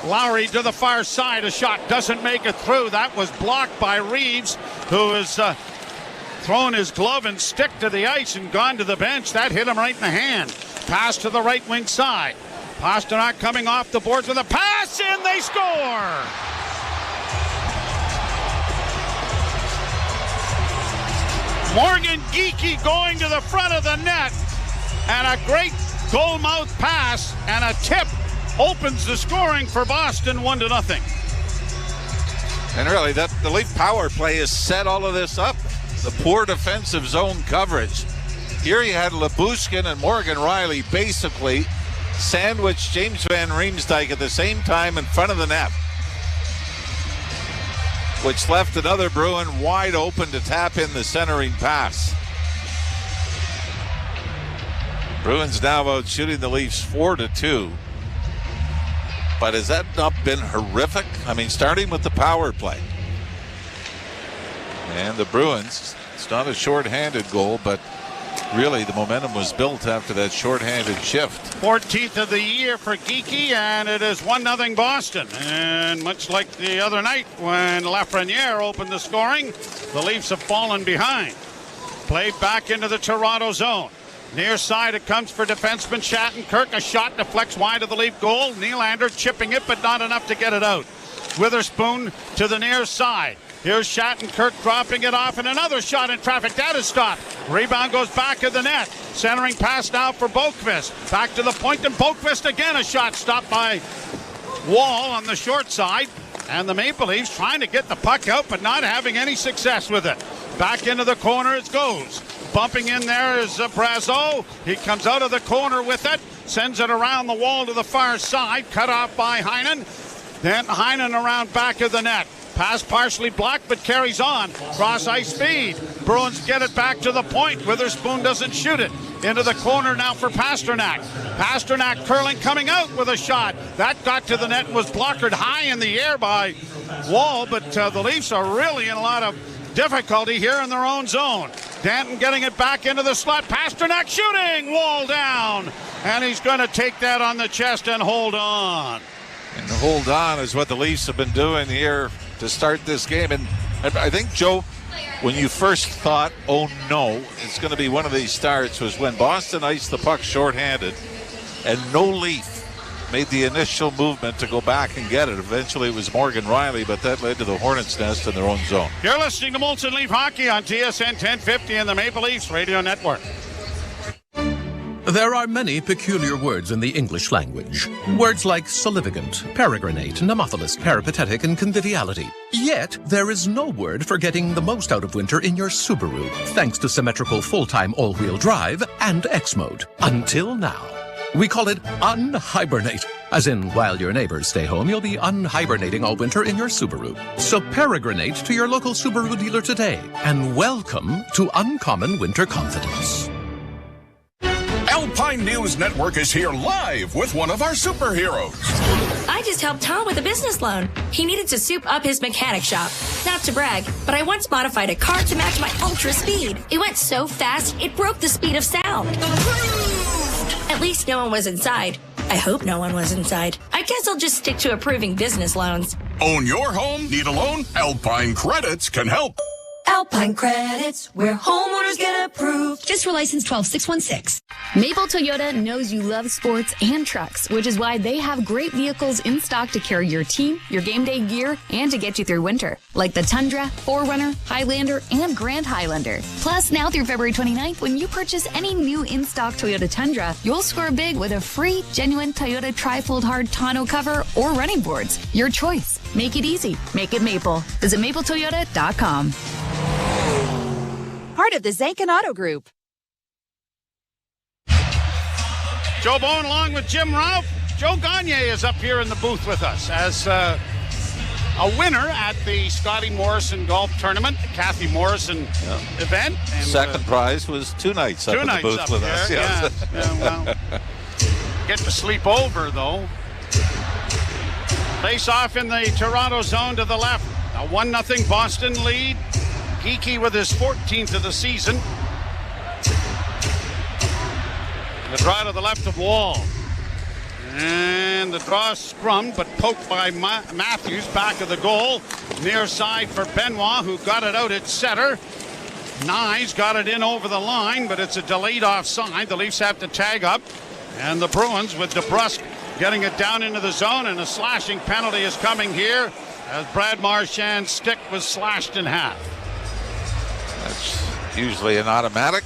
Lowry to the far side. A shot doesn't make it through. That was blocked by Reeves, who has thrown his glove and stick to the ice and gone to the bench. That hit him right in the hand. Pass to the right wing side. Pasternak coming off the boards with a pass, and they score! Morgan Geekie going to the front of the net, and a great goal mouth pass and a tip opens the scoring for Boston 1-0. And really, the Leaf power play has set all of this up. The poor defensive zone coverage. Here you had Lyubushkin and Morgan Riley basically sandwich James Van Riemsdyk at the same time in front of the net, which left another Bruin wide open to tap in the centering pass. Bruins now out shooting the Leafs 4-2. But has that not been horrific? I mean, starting with the power play. And the Bruins, it's not a shorthanded goal, but really the momentum was built after that shorthanded shift. 14th of the year for Geekie, and it is 1-0 Boston. And much like the other night when Lafreniere opened the scoring, the Leafs have fallen behind. Played back into the Toronto zone. Near side, it comes for defenseman Shattenkirk. A shot deflects wide of the Leaf goal. Nylander chipping it, but not enough to get it out. Witherspoon to the near side. Here's Shattenkirk dropping it off, and another shot in traffic. That is stopped. Rebound goes back of the net. Centering pass now for Boqvist. Back to the point, and Boqvist again. A shot stopped by Wall on the short side. And the Maple Leafs trying to get the puck out, but not having any success with it. Back into the corner it goes. Bumping in there is Brazeau. He comes out of the corner with it. Sends it around the wall to the far side. Cut off by Heinen. Then Heinen around back of the net. Pass partially blocked, but carries on. Cross ice speed. Bruins get it back to the point. Witherspoon doesn't shoot it. Into the corner now for Pasternak. Pasternak curling, coming out with a shot. That got to the net and was blockered high in the air by Wall, but the Leafs are really in a lot of difficulty here in their own zone. Danton getting it back into the slot. Pasternak shooting. Wall down. And he's going to take that on the chest and hold on. And the hold on is what the Leafs have been doing here to start this game. And I think, Joe, when you first thought, oh no, it's going to be one of these starts, was when Boston iced the puck shorthanded and no Leaf made the initial movement to go back and get it. Eventually it was Morgan Riley, but that led to the Hornets' nest in their own zone. You're listening to Molson Leaf Hockey on TSN 1050 and the Maple Leafs Radio Network. There are many peculiar words in the English language. Words like salivigant, peregrinate, nemophilus, peripatetic, and conviviality. Yet, there is no word for getting the most out of winter in your Subaru, thanks to symmetrical full-time all-wheel drive and X-Mode. Until now. We call it unhibernate. As in, while your neighbors stay home, you'll be unhibernating all winter in your Subaru. So peregrinate to your local Subaru dealer today, and welcome to Uncommon Winter Confidence. Alpine News Network is here live with one of our superheroes. I just helped Tom with a business loan. He needed to soup up his mechanic shop. Not to brag, but I once modified a car to match my ultra speed. It went so fast, it broke the speed of sound. At least no one was inside. I hope no one was inside. I guess I'll just stick to approving business loans. Own your home? Need a loan? Alpine Credits can help. Alpine Credits, where homeowners get approved. Just for license 12616. Maple Toyota knows you love sports and trucks, which is why they have great vehicles in stock to carry your team, your game day gear, and to get you through winter. Like the Tundra, 4Runner, Highlander, and Grand Highlander. Plus, now through February 29th, when you purchase any new in-stock Toyota Tundra, you'll score big with a free, genuine Toyota Tri-Fold Hard tonneau cover or running boards. Your choice. Make it easy. Make it Maple. Visit mapletoyota.com. Part of the Zankin Auto Group. Joe Bone along with Jim Ralph. Joe Gagne is up here in the booth with us as a winner at the Scotty Morrison Golf Tournament, the Kathy Morrison event. And, second prize was two nights up in the booth with us. Yes. Well, get to sleep over, though. Face off in the Toronto zone to the left. A 1-0 Boston lead. Geekie with his 14th of the season. The draw to the left of Wall. And the draw scrummed, but poked by Matthews back of the goal. Near side for Benoit, who got it out at center. Nyes got it in over the line, but it's a delayed offside. The Leafs have to tag up. And the Bruins with DeBrusque getting it down into the zone, and a slashing penalty is coming here as Brad Marchand's stick was slashed in half. That's usually an automatic.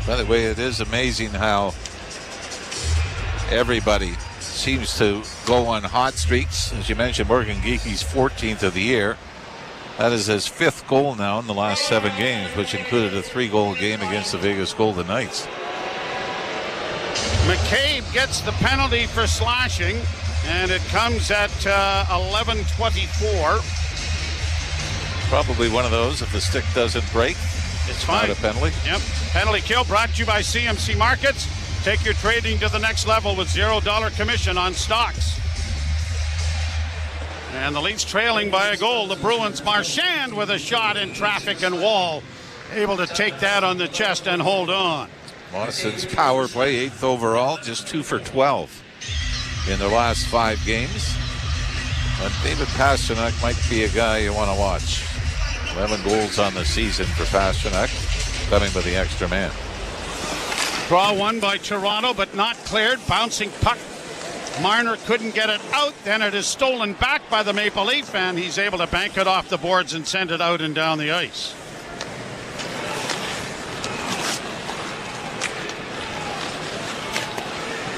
By the way, it is amazing how everybody seems to go on hot streaks. As you mentioned, Morgan Geekie's 14th of the year. That is his 5th goal now in the last 7 games, which included a 3-goal game against the Vegas Golden Knights. McCabe gets the penalty for slashing, and it comes at 11:24. Probably one of those, if the stick doesn't break, it's fine. Not a penalty. Yep. Penalty kill brought to you by CMC Markets. Take your trading to the next level with $0 commission on stocks. And the Leafs trailing by a goal. The Bruins, Marchand with a shot in traffic, and Wall able to take that on the chest and hold on. Boston's power play, 8th overall, just 2 for 12 in their last 5 games. But David Pastrnak might be a guy you want to watch. 11 goals on the season for Pastrnak, coming with the extra man. Draw one by Toronto, but not cleared. Bouncing puck. Marner couldn't get it out. Then it is stolen back by the Maple Leaf, and he's able to bank it off the boards and send it out and down the ice.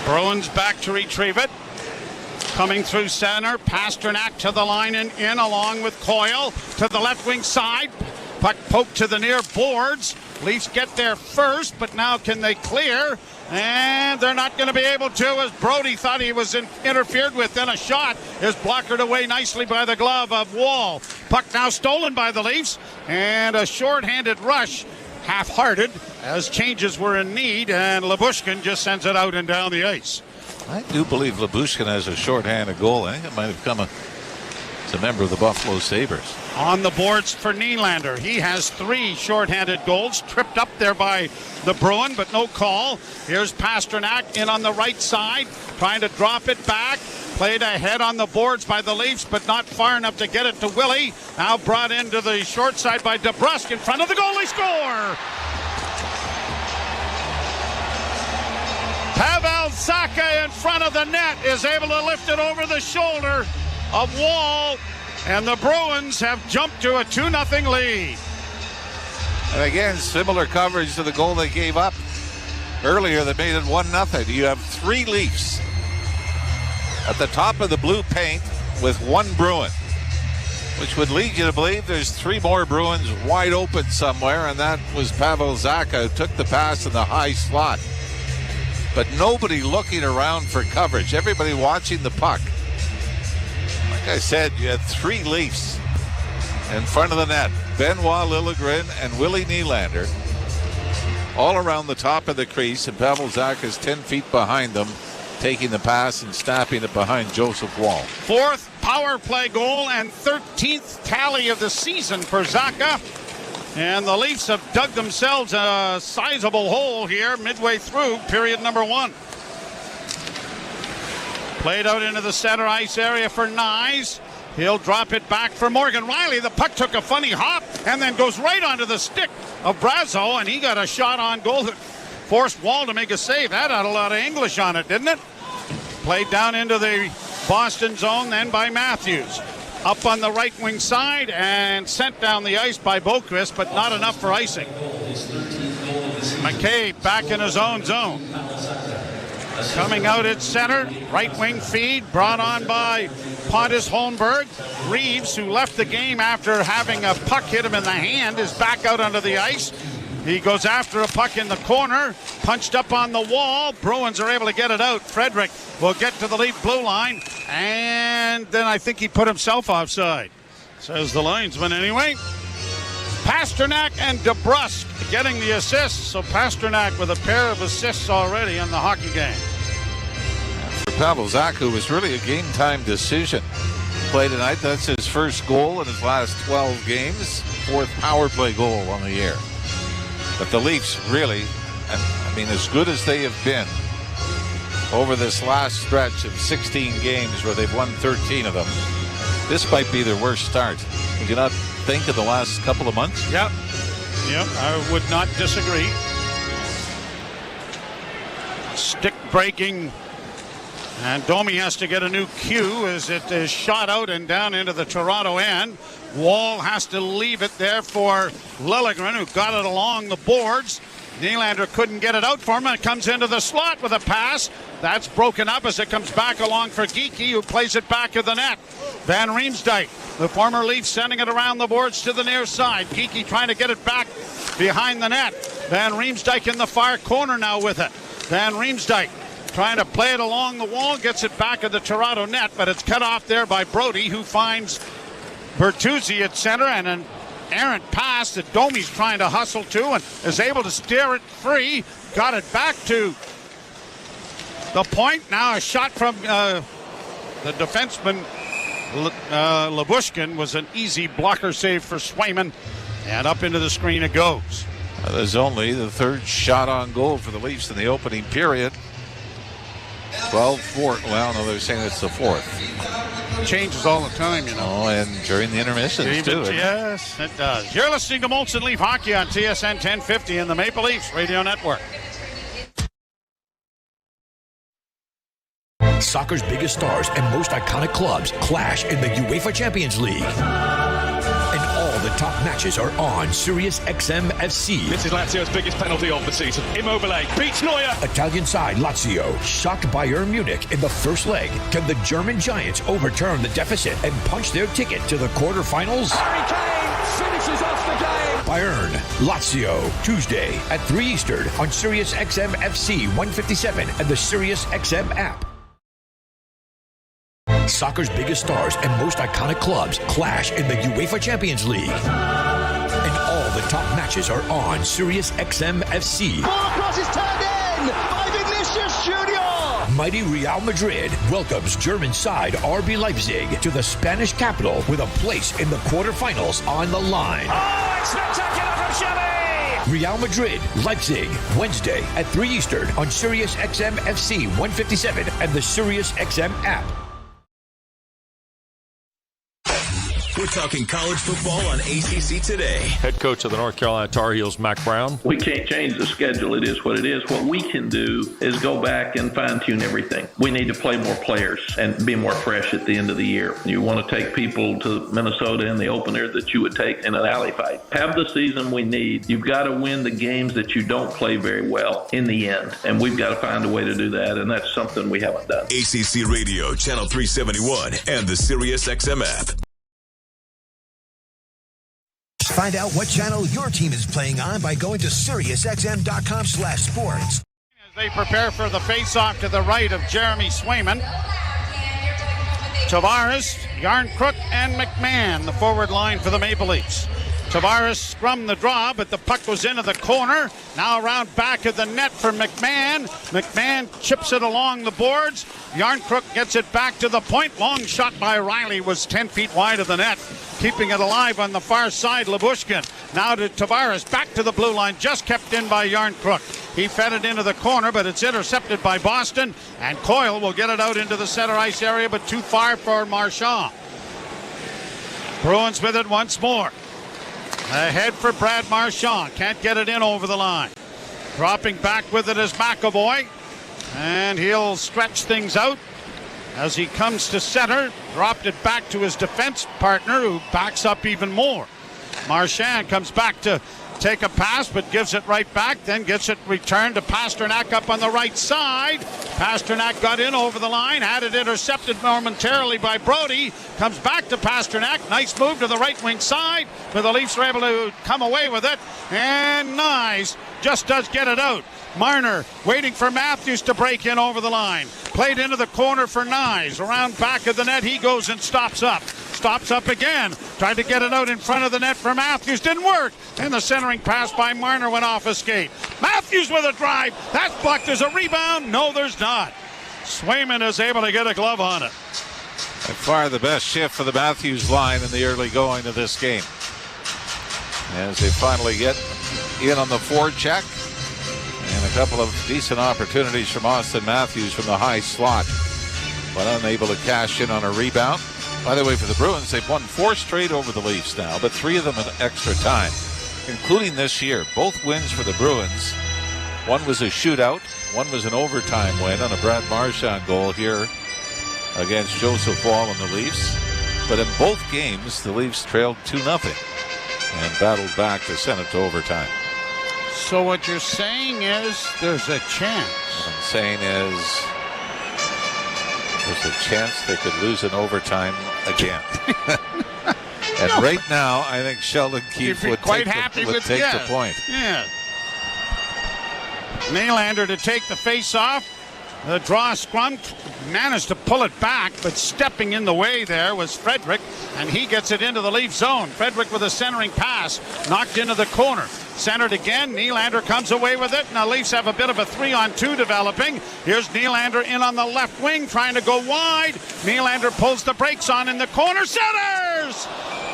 Bruins back to retrieve it. Coming through center. Pastrnak to the line and in along with Coyle to the left wing side. Puck poked to the near boards. Leafs get there first, but now can they clear? And they're not going to be able to, as Brody thought he was interfered with. Then a shot is blockered away nicely by the glove of Wall. Puck now stolen by the Leafs, and a short-handed rush, half-hearted, as changes were in need, and Lyubushkin just sends it out and down the ice. I do believe Lyubushkin has a short-handed goal. I think it might have come as a member of the Buffalo Sabres. On the boards for Nylander. He has 3 short-handed goals. Tripped up there by the Bruin, but no call. Here's Pastrnak in on the right side, trying to drop it back. Played ahead on the boards by the Leafs, but not far enough to get it to Willie. Now brought into the short side by DeBrusk in front of the goalie. Score! Pavel Zacha in front of the net is able to lift it over the shoulder of Wall. And the Bruins have jumped to a 2-0 lead. And again, similar coverage to the goal they gave up earlier that made it 1-0. You have 3 Leafs at the top of the blue paint with 1 Bruin, which would lead you to believe there's 3 more Bruins wide open somewhere, and that was Pavel Zacha, who took the pass in the high slot. But nobody looking around for coverage. Everybody watching the puck. Like I said, you had 3 Leafs in front of the net. Benoit Liljegren and Willie Nylander all around the top of the crease, and Pavel Zacha's 10 feet behind them, taking the pass and snapping it behind Joseph Wall. 4th power play goal and 13th tally of the season for Zacha. And the Leafs have dug themselves a sizable hole here midway through period number 1. Played out into the center ice area for Nyes. He'll drop it back for Morgan Rielly. The puck took a funny hop and then goes right onto the stick of Brazeau, and he got a shot on goal that forced Wall to make a save. That had a lot of English on it, didn't it? Played down into the Boston zone then by Matthews. Up on the right wing side and sent down the ice by Boquist, but not enough for icing. McCabe back in his own zone. Coming out at center, right wing feed brought on by Pontus Holmberg. Reeves, who left the game after having a puck hit him in the hand, is back out onto the ice. He goes after a puck in the corner, punched up on the wall. Bruins are able to get it out. Frederick will get to the Leaf blue line, and then I think he put himself offside, says the linesman anyway. Pastrnak and DeBrusk getting the assists, so Pastrnak with a pair of assists already in the hockey game. For Pavel Zacha, it was really a game-time decision. Play tonight, that's his first goal in his last 12 games, 4th power play goal on the year. But the Leafs really, and I mean, as good as they have been over this last stretch of 16 games where they've won 13 of them, this might be their worst start. Would you not think of the last couple of months? Yep, I would not disagree. Stick breaking, and Domi has to get a new cue as it is shot out and down into the Toronto end. Wall has to leave it there for Liljegren, who got it along the boards. Nylander couldn't get it out for him, and it comes into the slot with a pass. That's broken up as it comes back along for Geekie, who plays it back of the net. Van Riemsdyk, the former Leaf, sending it around the boards to the near side. Geekie trying to get it back behind the net. Van Riemsdyk in the far corner now with it. Van Riemsdyk trying to play it along the wall, gets it back of the Toronto net, but it's cut off there by Brody, who finds Bertuzzi at center, and an errant pass that Domi's trying to hustle to and is able to steer it free. Got it back to the point. Now a shot from the defenseman Lyubushkin was an easy blocker save for Swayman, and up into the screen it goes. There's only the third shot on goal for the Leafs in the opening period. 12-4. Well, no, they're saying it's the fourth. Changes all the time, you know. Oh, and during the intermissions, too. Yes, it does. You're listening to Molson Leaf Hockey on TSN 1050 and the Maple Leafs Radio Network. Soccer's biggest stars and most iconic clubs clash in the UEFA Champions League. And all the top matches are on Sirius XM FC. This is Lazio's biggest penalty of the season. Immobile beats Neuer. Italian side Lazio shocked Bayern Munich in the first leg. Can the German Giants overturn the deficit and punch their ticket to the quarterfinals? Harry Kane finishes off the game. Bayern, Lazio, Tuesday at 3 Eastern on Sirius XM FC 157 and the Sirius XM app. Soccer's biggest stars and most iconic clubs clash in the UEFA Champions League. And all the top matches are on Sirius XM FC. Ball across is turned in by Vinicius Junior. Mighty Real Madrid welcomes German side RB Leipzig to the Spanish capital with a place in the quarterfinals on the line. Oh, it's spectacular from Xavi! Real Madrid, Leipzig, Wednesday at 3 Eastern on Sirius XM FC 157 and the Sirius XM app. We're talking college football on ACC Today. Head coach of the North Carolina Tar Heels, Mac Brown. We can't change the schedule. It is what it is. What we can do is go back and fine-tune everything. We need to play more players and be more fresh at the end of the year. You want to take people to Minnesota in the opener that you would take in an alley fight. Have the season we need. You've got to win the games that you don't play very well in the end. And we've got to find a way to do that, and that's something we haven't done. ACC Radio, Channel 371, and the Sirius XM app. Find out what channel your team is playing on by going to SiriusXM.com/sports. As they prepare for the face-off to the right of Jeremy Swayman, Tavares, Yarncrook, and McMahon, the forward line for the Maple Leafs. Tavares scrummed the draw, but the puck goes into the corner. Now around back of the net for McMahon. McMahon chips it along the boards. Yarncrook gets it back to the point. Long shot by Riley was 10 feet wide of the net. Keeping it alive on the far side, Lyubushkin. Now to Tavares, back to the blue line, just kept in by Yarncrook. He fed it into the corner, but it's intercepted by Boston, and Coyle will get it out into the center ice area, but too far for Marchand. Bruins with it once more. Ahead for Brad Marchand. Can't get it in over the line. Dropping back with it is McAvoy, and he'll stretch things out. As he comes to center, dropped it back to his defense partner, who backs up even more. Marchand comes back to take a pass, but gives it right back, then gets it returned to Pasternak up on the right side. Pasternak got in over the line, had it intercepted momentarily by Brody. Comes back to Pasternak. Nice move to the right wing side, but the Leafs are able to come away with it. And Nyes just does get it out. Marner waiting for Matthews to break in over the line. Played into the corner for Nyes. Around back of the net, he goes and stops up. Stops up again. Tried to get it out in front of the net for Matthews. Didn't work. And the centering pass by Marner went off his skate. Matthews with a drive. That's blocked. There's a rebound. No, there's not. Swayman is able to get a glove on it. By far the best shift for the Matthews line in the early going of this game. As they finally get in on the forecheck. And a couple of decent opportunities from Austin Matthews from the high slot, but unable to cash in on a rebound. By the way, for the Bruins, they've won 4 straight over the Leafs now, but 3 of them in extra time, including this year. Both wins for the Bruins. One was a shootout, one was an overtime win on a Brad Marchand goal here against Joseph Wall and the Leafs. But in both games, the Leafs trailed 2-0 and battled back to send it to overtime. So what you're saying is there's a chance. What I'm saying is there's a chance they could lose in overtime again. And right now, I think Sheldon Keefe would take the point. Yeah. Nylander to take the face-off. The draw scrum, managed to pull it back, but stepping in the way there was Frederick, and he gets it into the Leaf zone. Frederick with a centering pass, knocked into the corner. Centered again. Nylander comes away with it, and the Leafs have a bit of a 3-on-2 developing. Here's Nylander in on the left wing, trying to go wide. Nylander pulls the brakes on in the corner. Centers!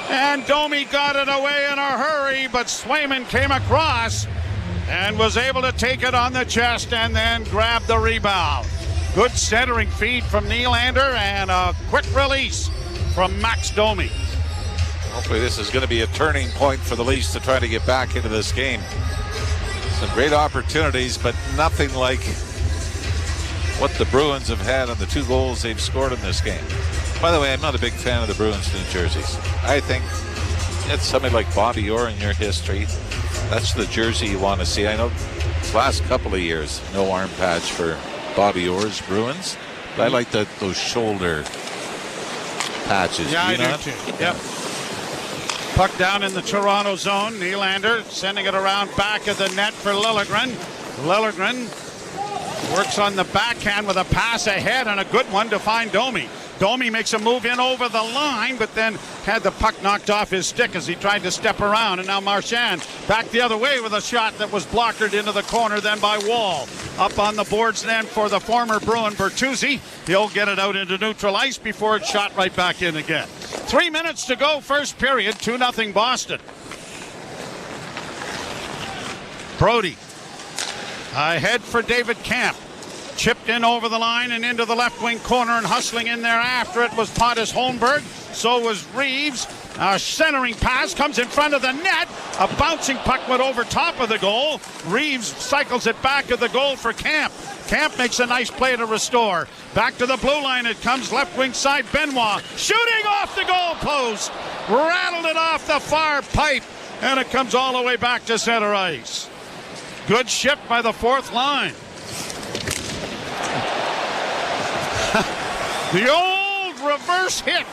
And Domi got it away in a hurry, but Swayman came across and was able to take it on the chest and then grab the rebound. Good centering feed from Nylander and a quick release from Max Domi. Hopefully this is going to be a turning point for the Leafs to try to get back into this game. Some great opportunities, but nothing like what the Bruins have had on the 2 goals they've scored in this game. By the way, I'm not a big fan of the Bruins New Jerseys. I think it's somebody like Bobby Orr in your history. That's the jersey you want to see. I know this last couple of years, no arm patch for Bobby Orr's Bruins. But I like those shoulder patches. Yeah, I do too. Yep. Puck down in the Toronto zone. Nylander sending it around back of the net for Liljegren. Liljegren works on the backhand with a pass ahead and a good one to find Domi. Domi makes a move in over the line, but then had the puck knocked off his stick as he tried to step around. And now Marchand back the other way with a shot that was blockered into the corner then by Wall. Up on the boards then for the former Bruin Bertuzzi. He'll get it out into neutral ice before it's shot right back in again. 3 minutes to go, first period, 2-0 Boston. Brody ahead for David Kampf. Chipped in over the line and into the left wing corner, and hustling in there after it was Pontus Holmberg. So was Reeves. A centering pass comes in front of the net. A bouncing puck went over top of the goal. Reeves cycles it back of the goal for Kampf. Kampf makes a nice play to restore. Back to the blue line it comes, left wing side. Benoit shooting off the goal post. Rattled it off the far pipe, and it comes all the way back to center ice. Good shift by the fourth line. The old reverse hit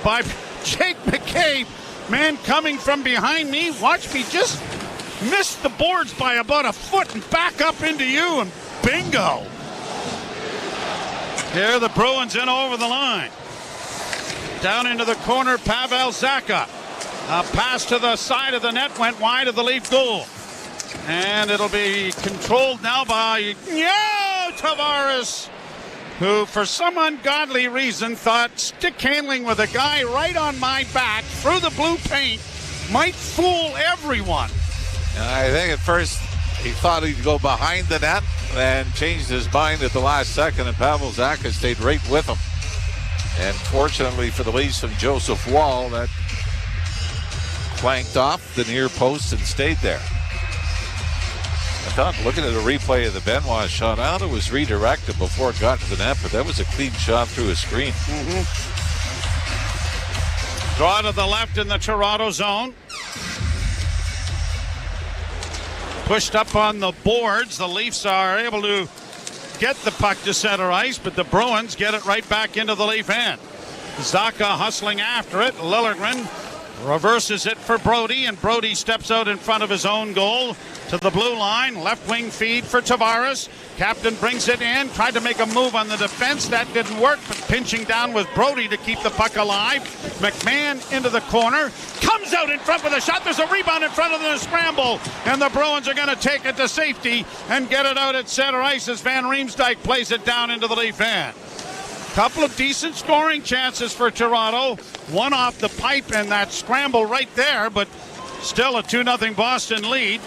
by Jake McCabe. Man coming from behind me. Watch me just miss the boards by about a foot and back up into you, and bingo. Here the Bruins in over the line. Down into the corner, Pavel Zacha. A pass to the side of the net went wide of the Leaf goal. And it'll be controlled now by Tavares, who for some ungodly reason thought stick handling with a guy right on my back through the blue paint might fool everyone. I think at first he thought he'd go behind the net and changed his mind at the last second, and Pavel Zacha stayed right with him. And fortunately for the Leafs and Joseph Wall, that clanked off the near post and stayed there. I thought, looking at a replay of the Benoit shot, I thought it was redirected before it got to the net, but that was a clean shot through a screen. Draw to the left in the Toronto zone. Pushed up on the boards. The Leafs are able to get the puck to center ice, but the Bruins get it right back into the Leaf end. Zacha hustling after it. Liljegren reverses it for Brody, and Brody steps out in front of his own goal to the blue line. Left wing feed for Tavares. Captain brings it in, tried to make a move on the defense. That didn't work, but pinching down was Brody to keep the puck alive. McMahon into the corner. Comes out in front with a shot. There's a rebound in front of the scramble, and the Bruins are going to take it to safety and get it out at center ice as Van Riemsdyk plays it down into the Leaf end. Couple of decent scoring chances for Toronto. One off the pipe and that scramble right there, but still a 2-0 Boston lead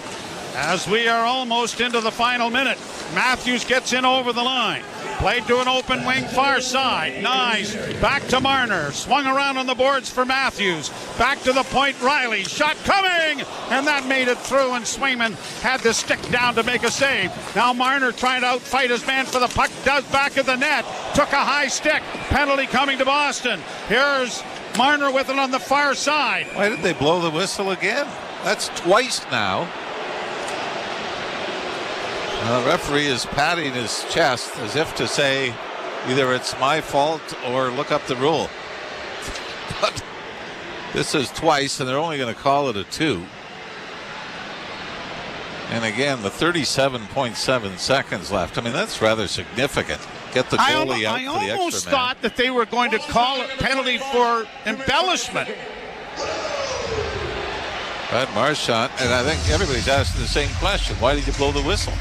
as we are almost into the final minute. Matthews gets in over the line. Played to an open wing far side. Nice. Back to Marner. Swung around on the boards for Matthews. Back to the point. Riley. Shot coming. And that made it through, and Swayman had the stick down to make a save. Now Marner trying to outfight his man for the puck. Does back of the net. Took a high stick. Penalty coming to Boston. Here's Marner with it on the far side. Why did they blow the whistle again? That's twice now. The referee is patting his chest as if to say either it's my fault or look up the rule. But this is twice, and they're only going to call it a 2. And again, the 37.7 seconds left. I mean, that's rather significant. Get the goalie out for the extra man. I almost thought that they were going to call a penalty for embellishment. Brad Marchand, and I think everybody's asking the same question. Why did you blow the whistle?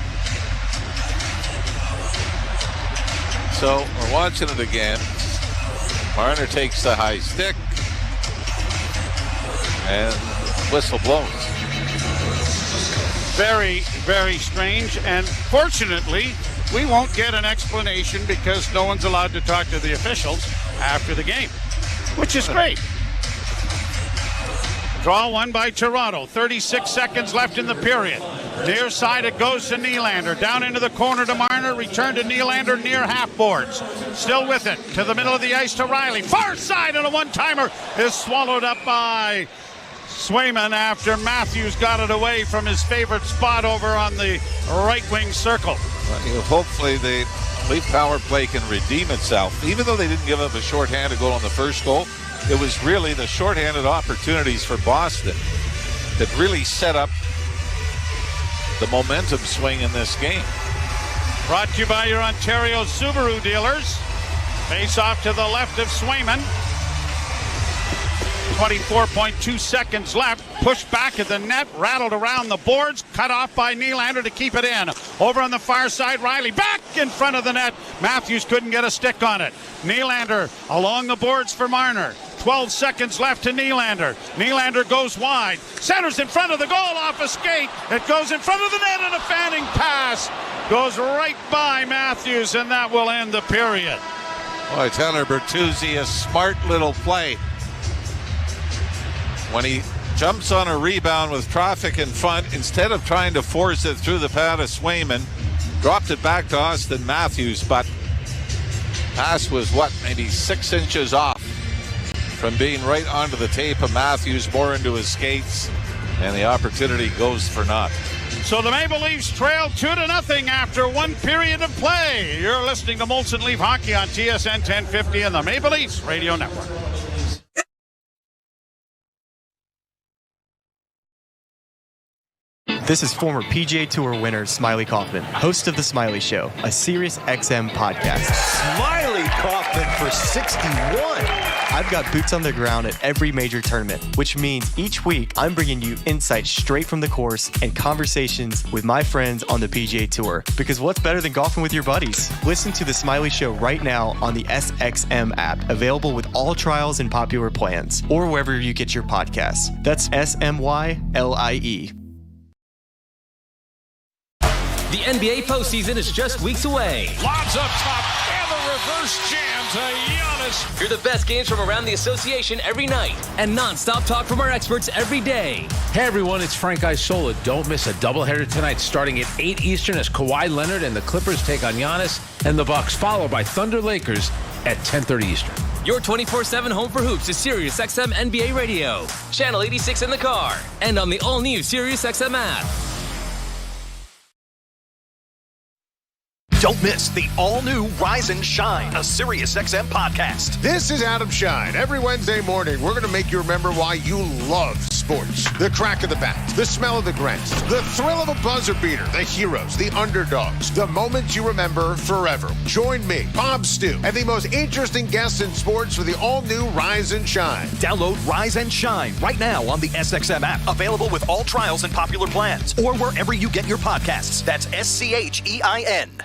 So we're watching it again. Marner takes the high stick, and whistle blows. Very, very strange, and fortunately, we won't get an explanation because no one's allowed to talk to the officials after the game, which is great. Draw one by Toronto. 36 seconds left in the period. Near side, it goes to Nylander. Down into the corner to Marner. Return to Nylander near half boards. Still with it. To the middle of the ice to Riley. Far side, and a one-timer is swallowed up by Swayman after Matthews got it away from his favorite spot over on the right wing circle. Well, hopefully the Leaf power play can redeem itself. Even though they didn't give up a shorthanded goal on the first goal, it was really the shorthanded opportunities for Boston that really set up the momentum swing in this game. Brought to you by your Ontario Subaru dealers. Face off to the left of Swayman. 24.2 seconds left. Pushed back at the net, rattled around the boards, cut off by Nylander to keep it in. Over on the far side, Riley back in front of the net. Matthews couldn't get a stick on it. Nylander along the boards for Marner. 12 seconds left to Nylander. Nylander goes wide. Centers in front of the goal off a skate. It goes in front of the net, and a fanning pass goes right by Matthews, and that will end the period. Boy, Tyler Bertuzzi, a smart little play. When he jumps on a rebound with traffic in front, instead of trying to force it through the pad of Swayman, dropped it back to Austin Matthews, but pass was maybe 6 inches off from being right onto the tape of Matthews, more into his skates, and the opportunity goes for naught. So the Maple Leafs trail 2-0 after one period of play. You're listening to Molson Leaf Hockey on TSN 1050 and the Maple Leafs Radio Network. This is former PGA Tour winner Smiley Kaufman, host of The Smiley Show, a Sirius XM podcast. Smiley Kaufman for 61. I've got boots on the ground at every major tournament, which means each week I'm bringing you insights straight from the course and conversations with my friends on the PGA Tour. Because what's better than golfing with your buddies? Listen to The Smiley Show right now on the SXM app, available with all trials and popular plans, or wherever you get your podcasts. That's SMYLIE. The NBA postseason is just weeks away. Lobs up top and the reverse jam to Giannis. Hear the best games from around the association every night and non-stop talk from our experts every day. Hey everyone, it's Frank Isola. Don't miss a doubleheader tonight starting at 8 Eastern as Kawhi Leonard and the Clippers take on Giannis and the Bucks, followed by Thunder Lakers at 10:30 Eastern. Your 24/7 home for hoops is Sirius XM NBA Radio, channel 86 in the car, and on the all-new Sirius XM app. Don't miss the all-new Rise and Shine, a SiriusXM podcast. This is Adam Shine. Every Wednesday morning, we're going to make you remember why you love sports. The crack of the bat, the smell of the grass, the thrill of a buzzer beater, the heroes, the underdogs, the moments you remember forever. Join me, Bob Stu, and the most interesting guests in sports for the all-new Rise and Shine. Download Rise and Shine right now on the SXM app, available with all trials and popular plans, or wherever you get your podcasts. That's SCHEIN.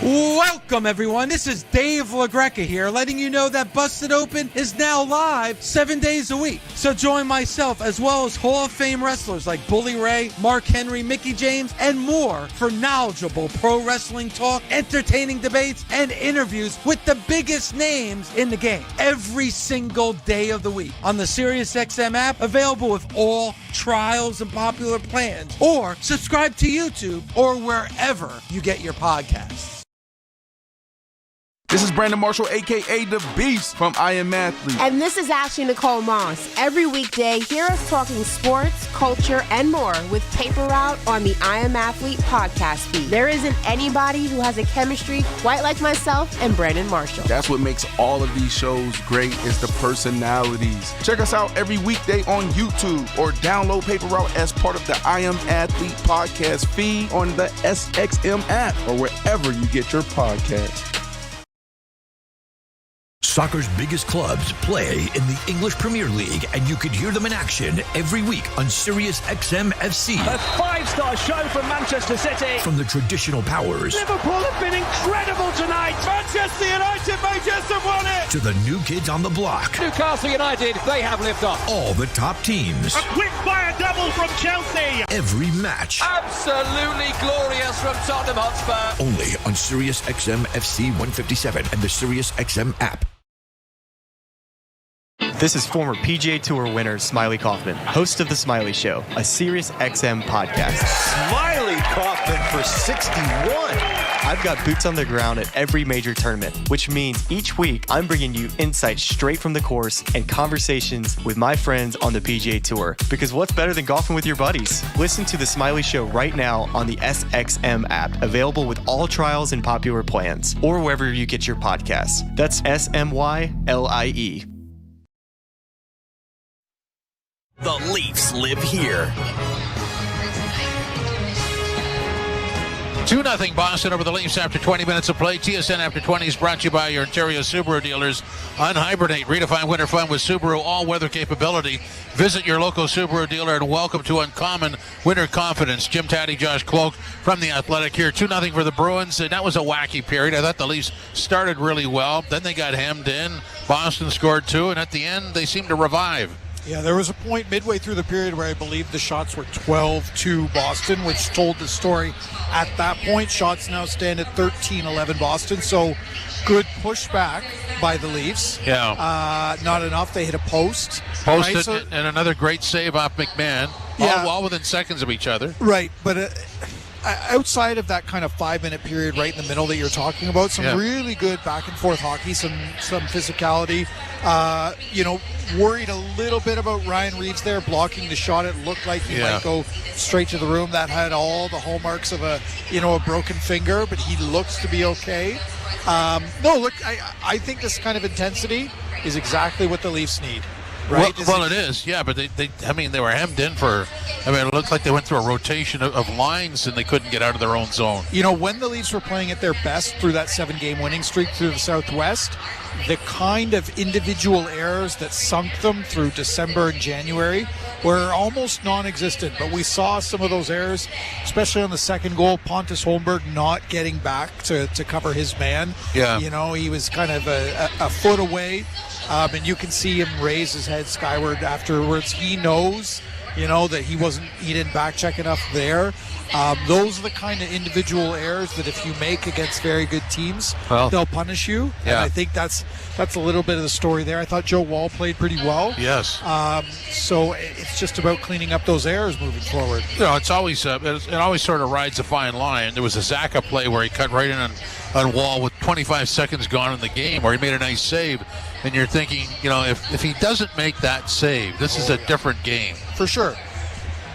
Welcome, everyone. This is Dave LaGreca here, letting you know that Busted Open is now live 7 days a week. So join myself as well as Hall of Fame wrestlers like Bully Ray, Mark Henry, Mickey James, and more for knowledgeable pro wrestling talk, entertaining debates, and interviews with the biggest names in the game every single day of the week on the SiriusXM app, available with all trials and popular plans, or subscribe to YouTube or wherever you get your podcasts. This is Brandon Marshall, a.k.a. The Beast from I Am Athlete. And this is Ashley Nicole Moss. Every weekday, hear us talking sports, culture, and more with Paper Route on the I Am Athlete podcast feed. There isn't anybody who has a chemistry quite like myself and Brandon Marshall. That's what makes all of these shows great, is the personalities. Check us out every weekday on YouTube or download Paper Route as part of the I Am Athlete podcast feed on the SXM app or wherever you get your podcasts. Soccer's biggest clubs play in the English Premier League, and you could hear them in action every week on Sirius XM FC. A 5-star show from Manchester City. From the traditional powers Liverpool have been incredible tonight. Manchester United may just have won it. to the new kids on the block. Newcastle United, they have lived off. All the top teams. A quick fire double from Chelsea. Every match. Absolutely glorious from Tottenham Hotspur. Only on Sirius XM FC 157 and the Sirius XM app. This is former PGA Tour winner Smiley Kaufman, host of The Smiley Show, a Sirius XM podcast. Smiley Kaufman for 61. I've got boots on the ground at every major tournament, which means each week I'm bringing you insights straight from the course and conversations with my friends on the PGA Tour. Because what's better than golfing with your buddies? Listen to The Smiley Show right now on the SXM app, available with all trials and popular plans, or wherever you get your podcasts. That's SMYLIE. The Leafs live here. 2-0 Boston over the Leafs after 20 minutes of play. TSN After 20 is brought to you by your Ontario Subaru dealers. Unhibernate. Redefine winter fun with Subaru all-weather capability. Visit your local Subaru dealer and welcome to uncommon winter confidence. Jim Taddy, Josh Cloak from The Athletic here. 2-0 for the Bruins. That was a wacky period. I thought the Leafs started really well. Then they got hemmed in. Boston scored 2, and at the end, they seemed to revive. Yeah, there was a point midway through the period where I believe the shots were 12-2 Boston, which told the story at that point. Shots now stand at 13-11 Boston, so good pushback by the Leafs. Yeah. Not enough. They hit a post. Posted, right? So, and another great save off McMahon. Yeah. All within seconds of each other. Right, but outside of that kind of 5-minute period right in the middle that you're talking about, some really good back and forth hockey, some physicality. Worried a little bit about Ryan Reeves there blocking the shot. It looked like he might go straight to the room. That had all the hallmarks of a broken finger, but he looks to be okay. I think this kind of intensity is exactly what the Leafs need. Right? Well, it is, yeah, but they were hemmed in for, it looked like they went through a rotation of lines and they couldn't get out of their own zone. When the Leafs were playing at their best through that 7-game winning streak through the Southwest, the kind of individual errors that sunk them through December and January were almost non-existent. But we saw some of those errors, especially on the second goal. Pontus Holmberg not getting back to cover his man. Yeah. He was kind of a foot away. And you can see him raise his head skyward afterwards. He knows, that he didn't back check enough there. Those are the kind of individual errors that if you make against very good teams, they'll punish you. Yeah. And I think that's a little bit of the story there. I thought Joe Wall played pretty well. Yes. So it's just about cleaning up those errors moving forward. It's always it always sort of rides a fine line. There was a Zaka play where he cut right in on Wall with 25 seconds gone in the game, where he made a nice save. And you're thinking, if he doesn't make that save, this is a different game. For sure.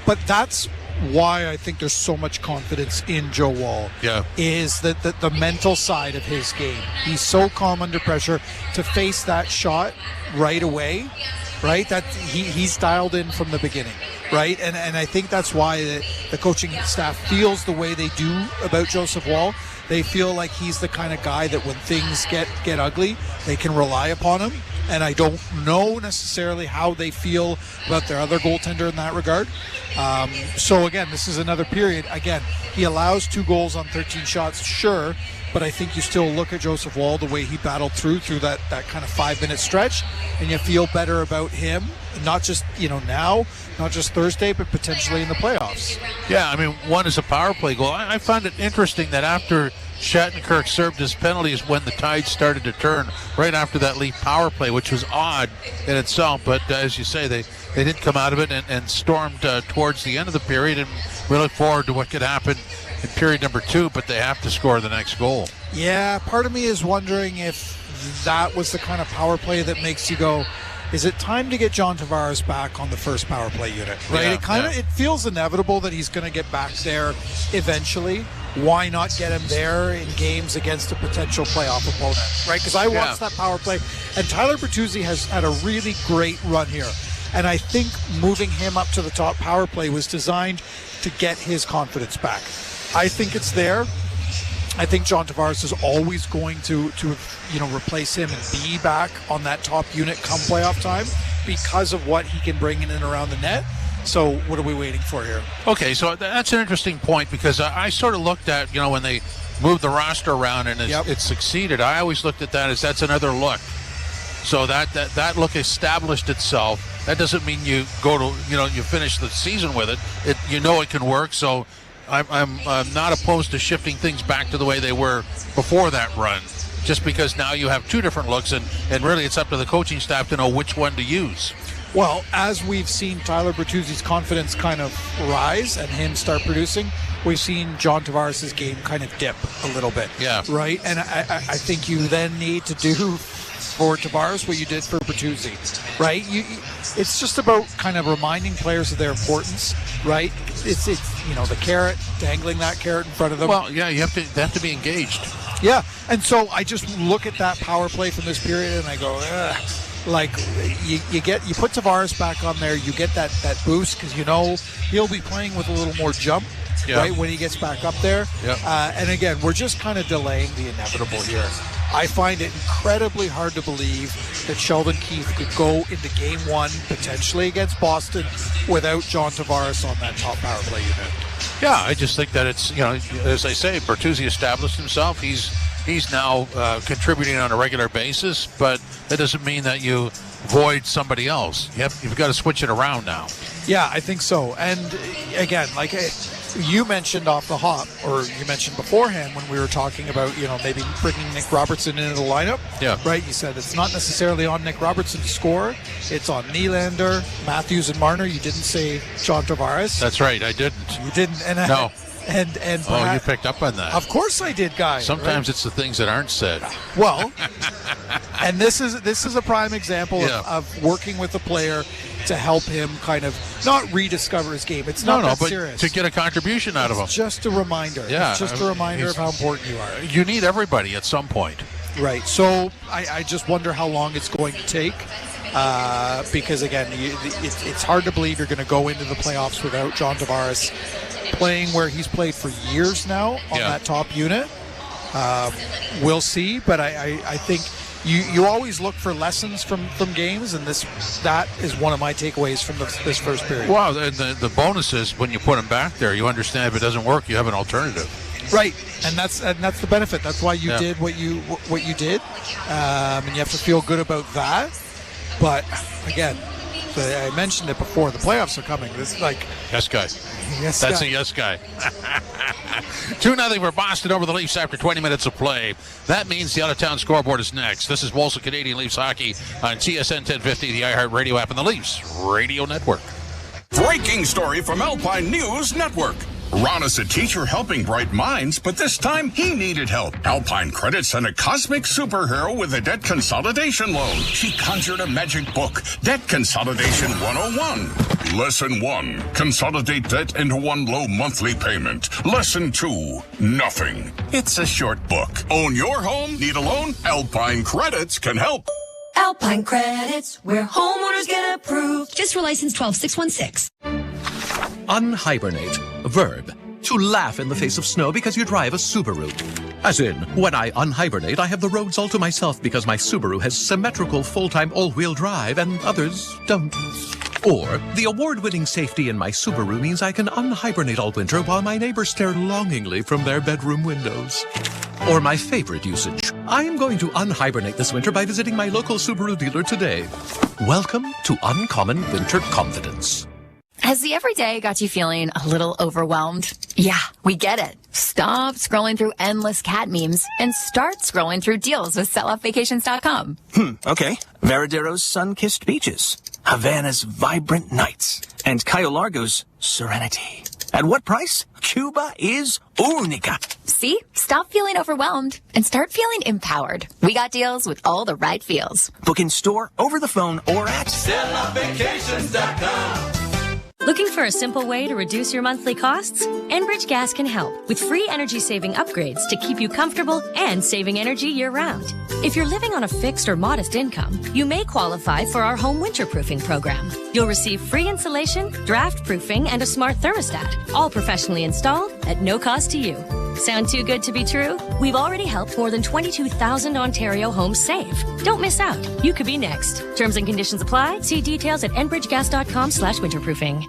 But that's why I think there's so much confidence in Joe Wall. Yeah. Is that the mental side of his game. He's so calm under pressure to face that shot right away, right? That he's dialed in from the beginning, right? And I think that's why the coaching staff feels the way they do about Joseph Wall. They feel like he's the kind of guy that when things get ugly, they can rely upon him. And I don't know necessarily how they feel about their other goaltender in that regard. So again, this is another period. Again, he allows 2 goals on 13 shots, sure. But I think you still look at Joseph Wall, the way he battled through that kind of 5-minute stretch, and you feel better about him, not just, now, not just Thursday, but potentially in the playoffs. Yeah, one is a power play goal. I found it interesting that after Shattenkirk served his penalties when the tide started to turn, right after that Leaf power play, which was odd in itself. But as you say, they did come out of it and stormed towards the end of the period, and we look forward to what could happen in period number 2, but they have to score the next goal. Yeah, part of me is wondering if that was the kind of power play that makes you go, is it time to get John Tavares back on the first power play unit? Right? Yeah, it feels inevitable that he's going to get back there eventually. Why not get him there in games against a potential playoff opponent? Right? Because I watched that power play, and Tyler Bertuzzi has had a really great run here. And I think moving him up to the top power play was designed to get his confidence back. I think it's there. I think John Tavares is always going to replace him and be back on that top unit come playoff time because of what he can bring in and around the net. So what are we waiting for here? Okay, so that's an interesting point because I sort of looked at, when they moved the roster around and it succeeded, I always looked at that as that's another look. So that look established itself. That doesn't mean you go to, you finish the season with it. It can work. So I'm not opposed to shifting things back to the way they were before that run, just because now you have two different looks, and really it's up to the coaching staff to know which one to use. Well, as we've seen Tyler Bertuzzi's confidence kind of rise and him start producing, we've seen John Tavares' game kind of dip a little bit. Yeah. Right? And I think you then need to do for Tavares what you did for Bertuzzi, right? It's just about kind of reminding players of their importance, right? It's the carrot, dangling that carrot in front of them. Well, yeah, they have to be engaged. Yeah, and so I just look at that power play from this period and I go, ugh. Like you put Tavares back on there, you get that boost because he'll be playing with a little more jump, right, when he gets back up there. Yeah. And again, we're just kind of delaying the inevitable here. I find it incredibly hard to believe that Sheldon Keefe could go into Game 1 potentially against Boston without John Tavares on that top power play unit. Yeah, I just think that it's as I say, Bertuzzi established himself. He's now contributing on a regular basis, but that doesn't mean that you void somebody else. You've got to switch it around now. Yeah, I think so. And again, like you mentioned off the hop, or you mentioned beforehand when we were talking about, maybe bringing Nick Robertson into the lineup. Yeah. Right? You said it's not necessarily on Nick Robertson to score. It's on Nylander, Matthews, and Marner. You didn't say John Tavares. That's right. I didn't. You didn't. And no. And perhaps, you picked up on that. Of course I did, guy. Sometimes it's the things that aren't said. Well, and this is a prime example of working with a player to help him kind of not rediscover his game. It's not that serious. To get a contribution out of him. It's just a reminder. Yeah, it's just a reminder of how important you are. You need everybody at some point. Right. So I just wonder how long it's going to take. Because again, it's hard to believe you're going to go into the playoffs without John Tavares playing where he's played for years now on that top unit. We'll see, but I think you always look for lessons from games, and that is one of my takeaways from this first period. Wow, and the bonus is when you put him back there, you understand if it doesn't work, you have an alternative. Right, and that's the benefit. That's why you did what you did, and you have to feel good about that. But again, I mentioned it before. The playoffs are coming. This is like yes, guy. Yes, that's guy. A yes, guy. 2-0 for Boston over the Leafs after 20 minutes of play. That means the out-of-town scoreboard is next. This is Wolfson Canadian Leafs Hockey on TSN 1050, the iHeartRadio app, and the Leafs Radio Network. Breaking story from Alpine News Network. Ron is a teacher helping bright minds, but this time he needed help. Alpine Credit sent a cosmic superhero with a debt consolidation loan. She conjured a magic book, Debt Consolidation 101. Lesson 1, consolidate debt into one low monthly payment. Lesson 2, nothing. It's a short book. Own your home? Need a loan? Alpine Credits can help. Alpine Credits, where homeowners get approved. Just for license 12616. Unhibernate. Verb. To laugh in the face of snow because you drive a Subaru. As in, when I unhibernate, I have the roads all to myself because my Subaru has symmetrical full-time all-wheel drive and others don't. Or, the award-winning safety in my Subaru means I can unhibernate all winter while my neighbors stare longingly from their bedroom windows. Or my favorite usage. I am going to unhibernate this winter by visiting my local Subaru dealer today. Welcome to Uncommon Winter Confidence. Has the everyday got you feeling a little overwhelmed? Yeah, we get it. Stop scrolling through endless cat memes and start scrolling through deals with selloffvacations.com. Okay. Veradero's sun-kissed beaches, Havana's vibrant nights, and Cayo Largo's serenity. At what price? Cuba is única. See? Stop feeling overwhelmed and start feeling empowered. We got deals with all the right feels. Book in store, over the phone, or at selloffvacations.com. Looking for a simple way to reduce your monthly costs? Enbridge Gas can help with free energy-saving upgrades to keep you comfortable and saving energy year-round. If you're living on a fixed or modest income, you may qualify for our home winter-proofing program. You'll receive free insulation, draft-proofing, and a smart thermostat, all professionally installed at no cost to you. Sound too good to be true? We've already helped more than 22,000 Ontario homes save. Don't miss out. You could be next. Terms and conditions apply. See details at enbridgegas.com/winterproofing.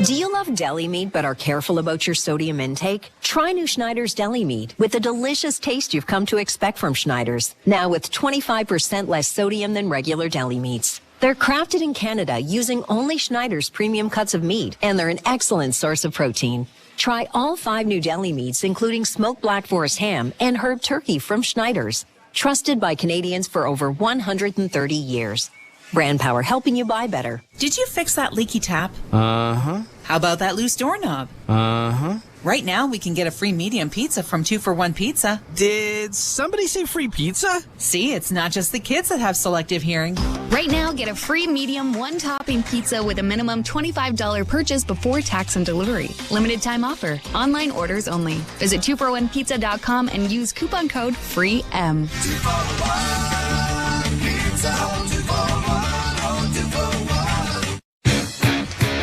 Do you love deli meat but are careful about your sodium intake? Try new Schneider's Deli Meat with the delicious taste you've come to expect from Schneider's. Now with 25% less sodium than regular deli meats. They're crafted in Canada using only Schneider's premium cuts of meat, and they're an excellent source of protein. Try all 5 new deli meats, including smoked Black Forest ham and herb turkey from Schneider's. Trusted by Canadians for over 130 years. Brand power helping you buy better. Did you fix that leaky tap? Uh-huh. How about that loose doorknob? Uh-huh. Right now, we can get a free medium pizza from 2 for $1 Pizza. Did somebody say free pizza? See, it's not just the kids that have selective hearing. Right now, get a free medium 1-topping pizza with a minimum $25 purchase before tax and delivery. Limited time offer. Online orders only. Visit 2for1pizza.com and use coupon code FREEM. 2 for 1 pizza. 2 for 1.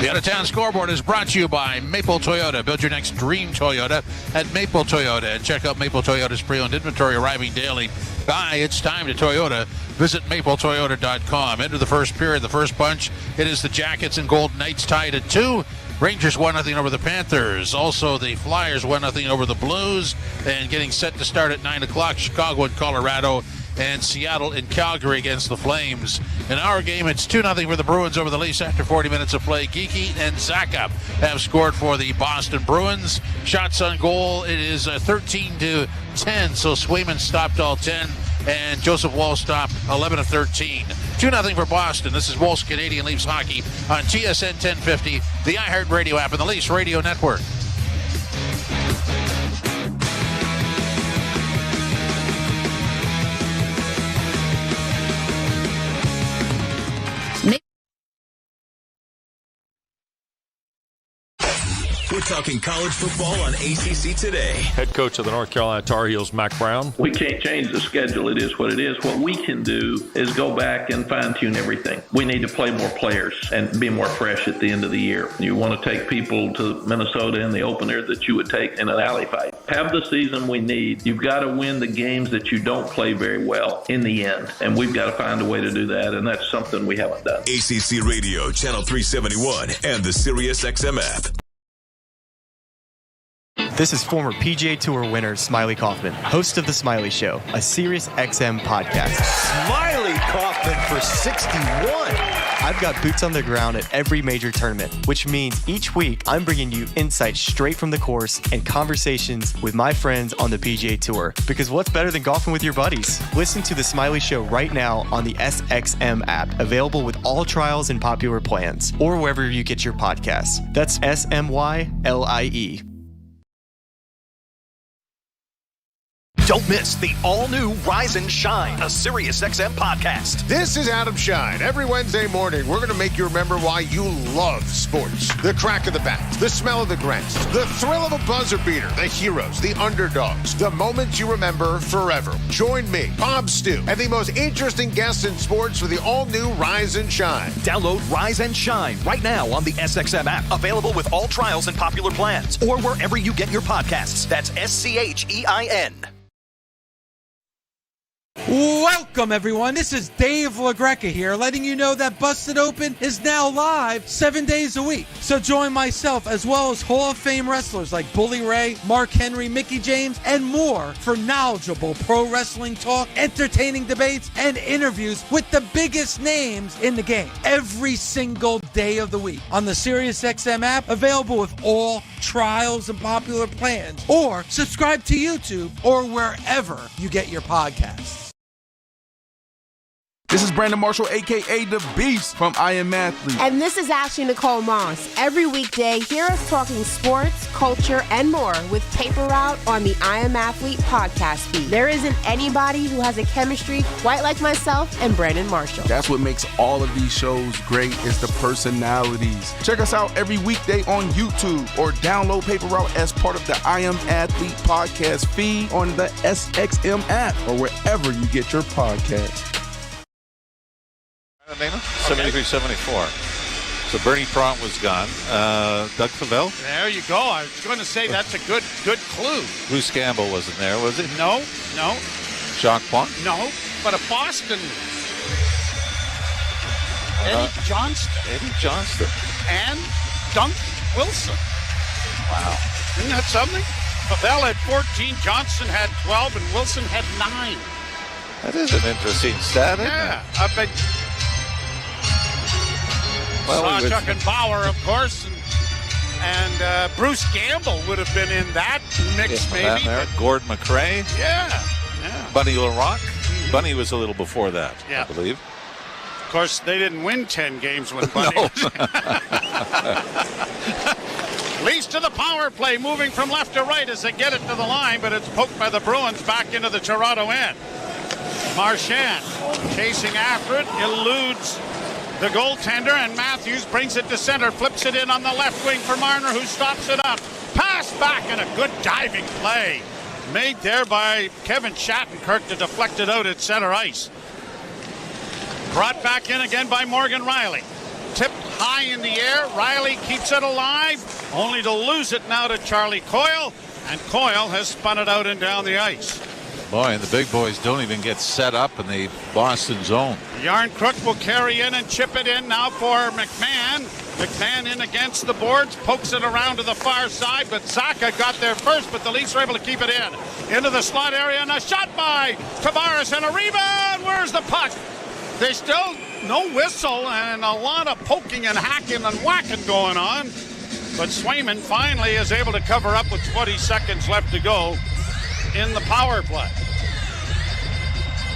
The out-of-town scoreboard is brought to you by Maple Toyota. Build your next dream Toyota at Maple Toyota. And check out Maple Toyota's pre-owned inventory arriving daily. It's time to Toyota. Visit mapletoyota.com. Enter the first period, the first punch. It is the Jackets and Golden Knights tied at 2. Rangers 1-0 over the Panthers. Also, the Flyers 1-0 over the Blues. And getting set to start at 9 o'clock, Chicago and Colorado. And Seattle and Calgary against the Flames. In our game, it's 2-0 for the Bruins over the Leafs after 40 minutes of play. Geeky and Zaka have scored for the Boston Bruins. Shots on goal, it is 13-10, so Swayman stopped all 10, and Joseph Wall stopped 11 of 13. 2-0 for Boston. This is Wolf's Canadian Leafs Hockey on TSN 1050, the iHeartRadio app, and the Leafs Radio Network. We're talking college football on ACC Today. Head coach of the North Carolina Tar Heels, Mack Brown. We can't change the schedule. It is what it is. What we can do is go back and fine-tune everything. We need to play more players and be more fresh at the end of the year. You want to take people to Minnesota in the opener that you would take in an alley fight. Have the season we need. You've got to win the games that you don't play very well in the end. And we've got to find a way to do that, and that's something we haven't done. ACC Radio, Channel 371, and the Sirius XM app. This is former PGA Tour winner Smiley Kaufman, host of The Smiley Show, a Sirius XM podcast. Smiley Kaufman for 61. I've got boots on the ground at every major tournament, which means each week I'm bringing you insights straight from the course and conversations with my friends on the PGA Tour. Because what's better than golfing with your buddies? Listen to The Smiley Show right now on the SXM app, available with all trials and popular plans, or wherever you get your podcasts. That's SMYLIE. Don't miss the all-new Rise and Shine, a SiriusXM podcast. This is Adam Shine. Every Wednesday morning, we're going to make you remember why you love sports. The crack of the bat, the smell of the grass, the thrill of a buzzer beater, the heroes, the underdogs, the moments you remember forever. Join me, Bob Stu, and the most interesting guests in sports for the all-new Rise and Shine. Download Rise and Shine right now on the SXM app, available with all trials and popular plans, or wherever you get your podcasts. That's SCHEIN. Welcome, everyone. This is Dave LaGreca here, letting you know that Busted Open is now live 7 days a week. So join myself as well as Hall of Fame wrestlers like Bully Ray, Mark Henry, Mickey James, and more for knowledgeable pro wrestling talk, entertaining debates, and interviews with the biggest names in the game every single day of the week on the SiriusXM app, available with all trials and popular plans, or subscribe to YouTube or wherever you get your podcasts. This is Brandon Marshall, a.k.a. The Beast from I Am Athlete. And this is Ashley Nicole Moss. Every weekday, hear us talking sports, culture, and more with Paper Route on the I Am Athlete podcast feed. There isn't anybody who has a chemistry quite like myself and Brandon Marshall. That's what makes all of these shows great, is the personalities. Check us out every weekday on YouTube or download Paper Route as part of the I Am Athlete podcast feed on the SXM app or wherever you get your podcasts. 73-74. So Bernie Pront was gone. Doug Favell? There you go. I was going to say that's a good clue. Bruce Campbell wasn't there, was he? No. Jacques Plante? No, but a Boston. Eddie Johnston. And Dunk Wilson. Wow. Isn't that something? Favell had 14, Johnston had 12, and Wilson had 9. That is an interesting stat, isn't it? I bet. Sawchuk and Bauer, of course, and Bruce Campbell would have been in that mix, maybe. Gord McRae. Yeah. Bunny LaRock. Bunny was a little before that, I believe. Of course, they didn't win 10 games when Bunny was. Leads to the power play, moving from left to right as they get it to the line, but it's poked by the Bruins back into the Toronto end. Marchand chasing after it, eludes the goaltender, and Matthews brings it to center, flips it in on the left wing for Marner, who stops it up. Pass back, and a good diving play made there by Kevin Shattenkirk to deflect it out at center ice. Brought back in again by Morgan Riley. Tipped high in the air. Riley keeps it alive, only to lose it now to Charlie Coyle, and Coyle has spun it out and down the ice. Boy, and the big boys don't even get set up in the Boston zone. Yarncrook will carry in and chip it in now for McMahon. McMahon in against the boards, pokes it around to the far side, but Zacha got there first, but the Leafs are able to keep it in. Into the slot area, and a shot by Tavares, and a rebound. Where's the puck? They still no whistle, and a lot of poking and hacking and whacking going on. But Swayman finally is able to cover up with 20 seconds left to go in the power play.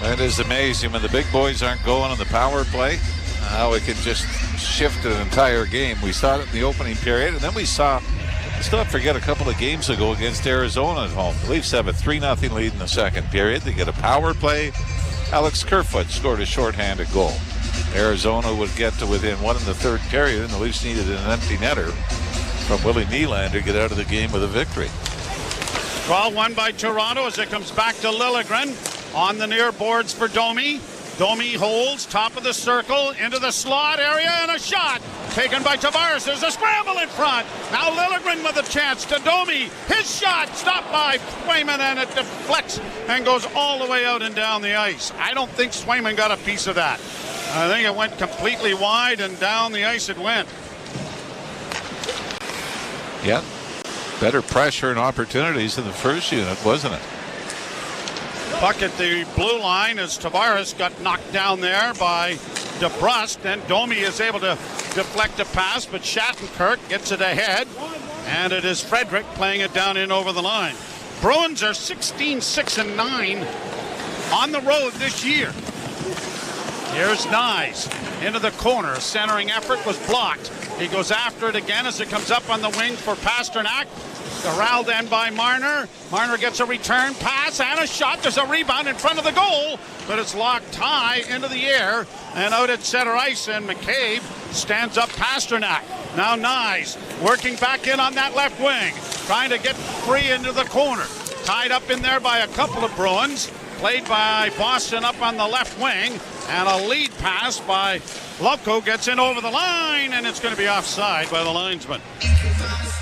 That is amazing when the big boys aren't going on the power play, how it can just shift an entire game. We saw it in the opening period, and then we saw, let's not forget, a couple of games ago against Arizona at home. The Leafs have a 3-0 lead in the second period. They get a power play. Alex Kerfoot scored a shorthanded goal. Arizona would get to within one in the third period, and the Leafs needed an empty netter from Willie Nylander to get out of the game with a victory. Draw won by Toronto as it comes back to Liljegren on the near boards for Domi. Domi holds top of the circle into the slot area, and a shot taken by Tavares. There's a scramble in front. Now Liljegren with a chance to Domi. His shot stopped by Swayman, and it deflects and goes all the way out and down the ice. I don't think Swayman got a piece of that. I think it went completely wide, and down the ice it went. Yeah. Better pressure and opportunities in the first unit, wasn't it? Puck at the blue line as Tavares got knocked down there by DeBrusque. Then Domi is able to deflect a pass, but Shattenkirk gets it ahead, and it is Frederick playing it down in over the line. Bruins are 16-6-9 on the road this year. Here's Nyes into the corner. A centering effort was blocked. He goes after it again as it comes up on the wing for Pasternak. Corralled then by Marner. Marner gets a return pass and a shot. There's a rebound in front of the goal, but it's locked high into the air and out at center ice, and McCabe stands up Pasternak. Now Nyes working back in on that left wing, trying to get free into the corner. Tied up in there by a couple of Bruins. Played by Boston up on the left wing, and a lead pass by Lovko gets in over the line, and it's going to be offside by the linesman.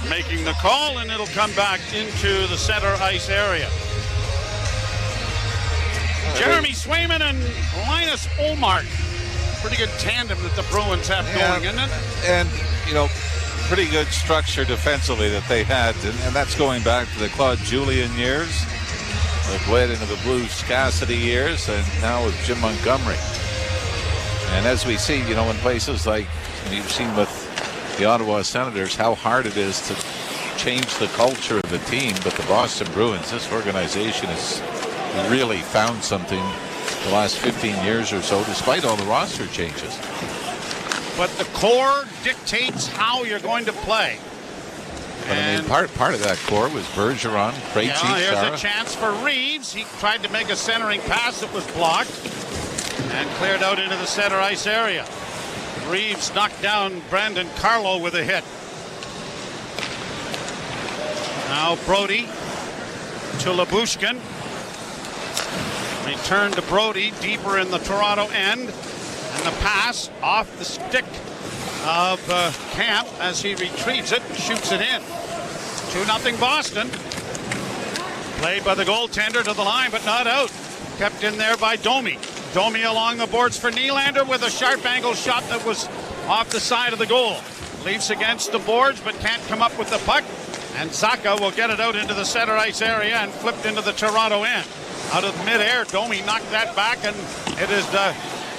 Making the call, and it'll come back into the center ice area. Jeremy Swayman and Linus Ullmark. Pretty good tandem that the Bruins have going, isn't it? And, pretty good structure defensively that they had, and that's going back to the Claude Julien years. They've bled into the Blues Cassidy years, and now with Jim Montgomery. And as we see, in places like you've seen with the Ottawa Senators, how hard it is to change the culture of the team. But the Boston Bruins, this organization has really found something the last 15 years or so, despite all the roster changes. But the core dictates how you're going to play. But part of that core was Bergeron, Krejci, here's Chara. a chance for Reeves. He tried to make a centering pass that was blocked and cleared out into the center ice area. Reeves knocked down Brandon Carlo with a hit. Now Brody to Lyubushkin. Return to Brody deeper in the Toronto end. And the pass off the stick of Camp as he retrieves it and shoots it in. 2-0 Boston. Played by the goaltender to the line, but not out. Kept in there by Domi. Domi along the boards for Nylander with a sharp angle shot that was off the side of the goal. Leafs against the boards, but can't come up with the puck. And Zacha will get it out into the center ice area and flipped into the Toronto end. Out of midair, Domi knocked that back, and it is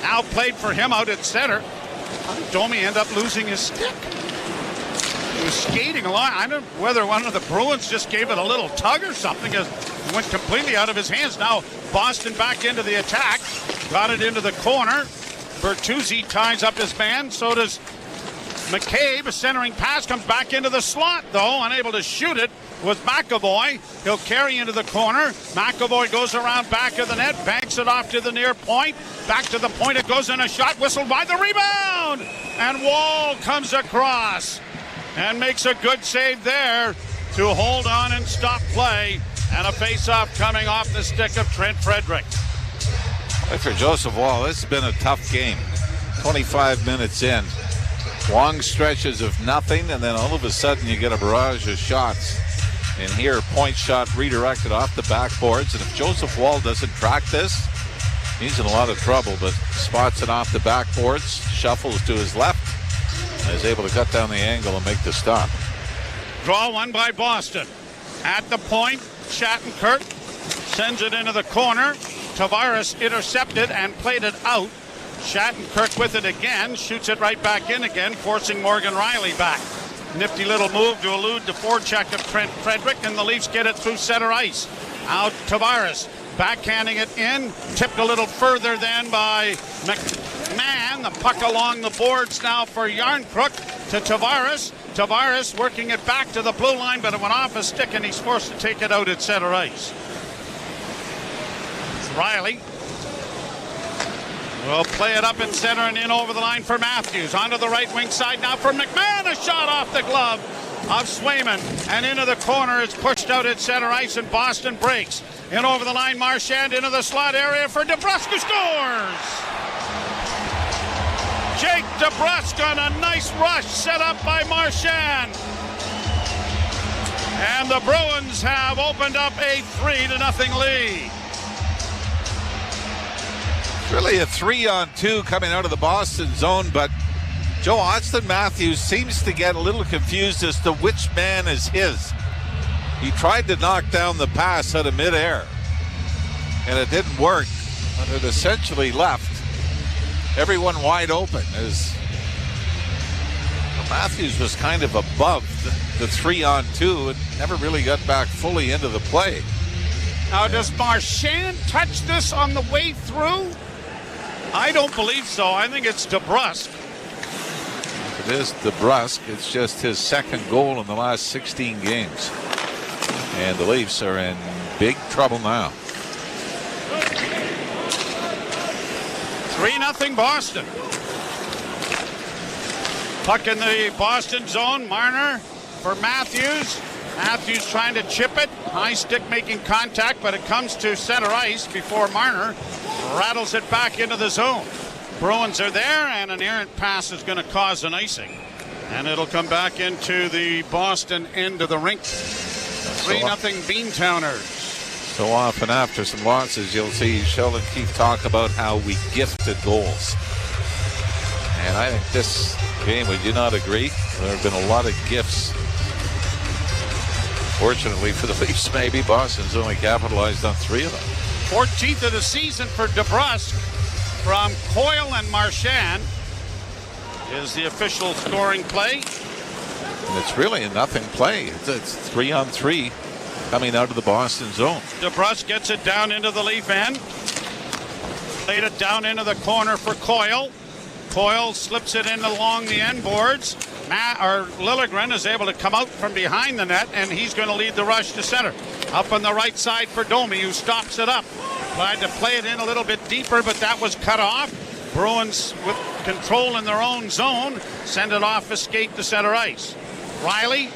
now played for him out at center. How did Domi end up losing his stick? He was skating along. I don't know whether one of the Bruins just gave it a little tug or something. It went completely out of his hands. Now Boston back into the attack. Got it into the corner. Bertuzzi ties up his man. So does McCabe. A centering pass comes back into the slot, though. Unable to shoot it was McAvoy. He'll carry into the corner. McAvoy goes around back of the net. Banks it off to the near point. Back to the point it goes in a shot. Whistled by the rebound. And Wall comes across and makes a good save there to hold on and stop play. And a face-off coming off the stick of Trent Frederick. For Joseph Wall, this has been a tough game. 25 minutes in. Long stretches of nothing, and then all of a sudden you get a barrage of shots. And here, point shot redirected off the backboards. And if Joseph Wall doesn't track this, he's in a lot of trouble. But spots it off the backboards, shuffles to his left, and is able to cut down the angle and make the stop. Draw one by Boston. At the point, Shattenkirk sends it into the corner. Tavares intercepted and played it out. Shattenkirk with it again, shoots it right back in again, forcing Morgan Rielly back. Nifty little move to elude the forecheck of Trent Frederick, and the Leafs get it through center ice. Out Tavares, backhanding it in, tipped a little further then by McMahon. The puck along the boards now for Yarncrook to Tavares. Tavares working it back to the blue line, but it went off a stick and he's forced to take it out at center ice. Rielly will play it up in center and in over the line for Matthews. Onto the right wing side now for McMahon. A shot off the glove of Swayman. And into the corner. It's pushed out at center ice and Boston breaks. In over the line, Marchand into the slot area for DeBrusk, who scores! Jake DeBrusk on a nice rush set up by Marchand. And the Bruins have opened up a 3-0 lead. Really a 3-on-2 coming out of the Boston zone, but Joe Austin Matthews seems to get a little confused as to which man is his. He tried to knock down the pass out of midair, and it didn't work, but it essentially left everyone wide open as Matthews was kind of above the 3-on-2 and never really got back fully into the play. Now, does Marchand touch this on the way through? I don't believe so. I think it's DeBrusk. It is DeBrusk. It's just his second goal in the last 16 games. And the Leafs are in big trouble now. 3-0 Boston. Puck in the Boston zone. Marner for Matthews. Matthews trying to chip it. High stick making contact, but it comes to center ice before Marner rattles it back into the zone. Bruins are there, and an errant pass is going to cause an icing. And it'll come back into the Boston end of the rink. 3-0 Beantowners. So often after some losses, you'll see Sheldon Keefe talk about how we gifted goals. And I think this game, would you not agree? There have been a lot of gifts. Fortunately for the Leafs, maybe Boston's only capitalized on 3 of them. 14th of the season for DeBrusk from Coyle and Marchand is the official scoring play. And it's really a nothing play. It's 3-on-3 coming out of the Boston zone. DeBrusk gets it down into the Leaf end. Played it down into the corner for Coyle. Coyle slips it in along the end boards. Liljegren is able to come out from behind the net, and he's going to lead the rush to center. Up on the right side for Domi, who stops it up. Tried to play it in a little bit deeper, but that was cut off. Bruins with control in their own zone send it off a skate to center ice. Rielly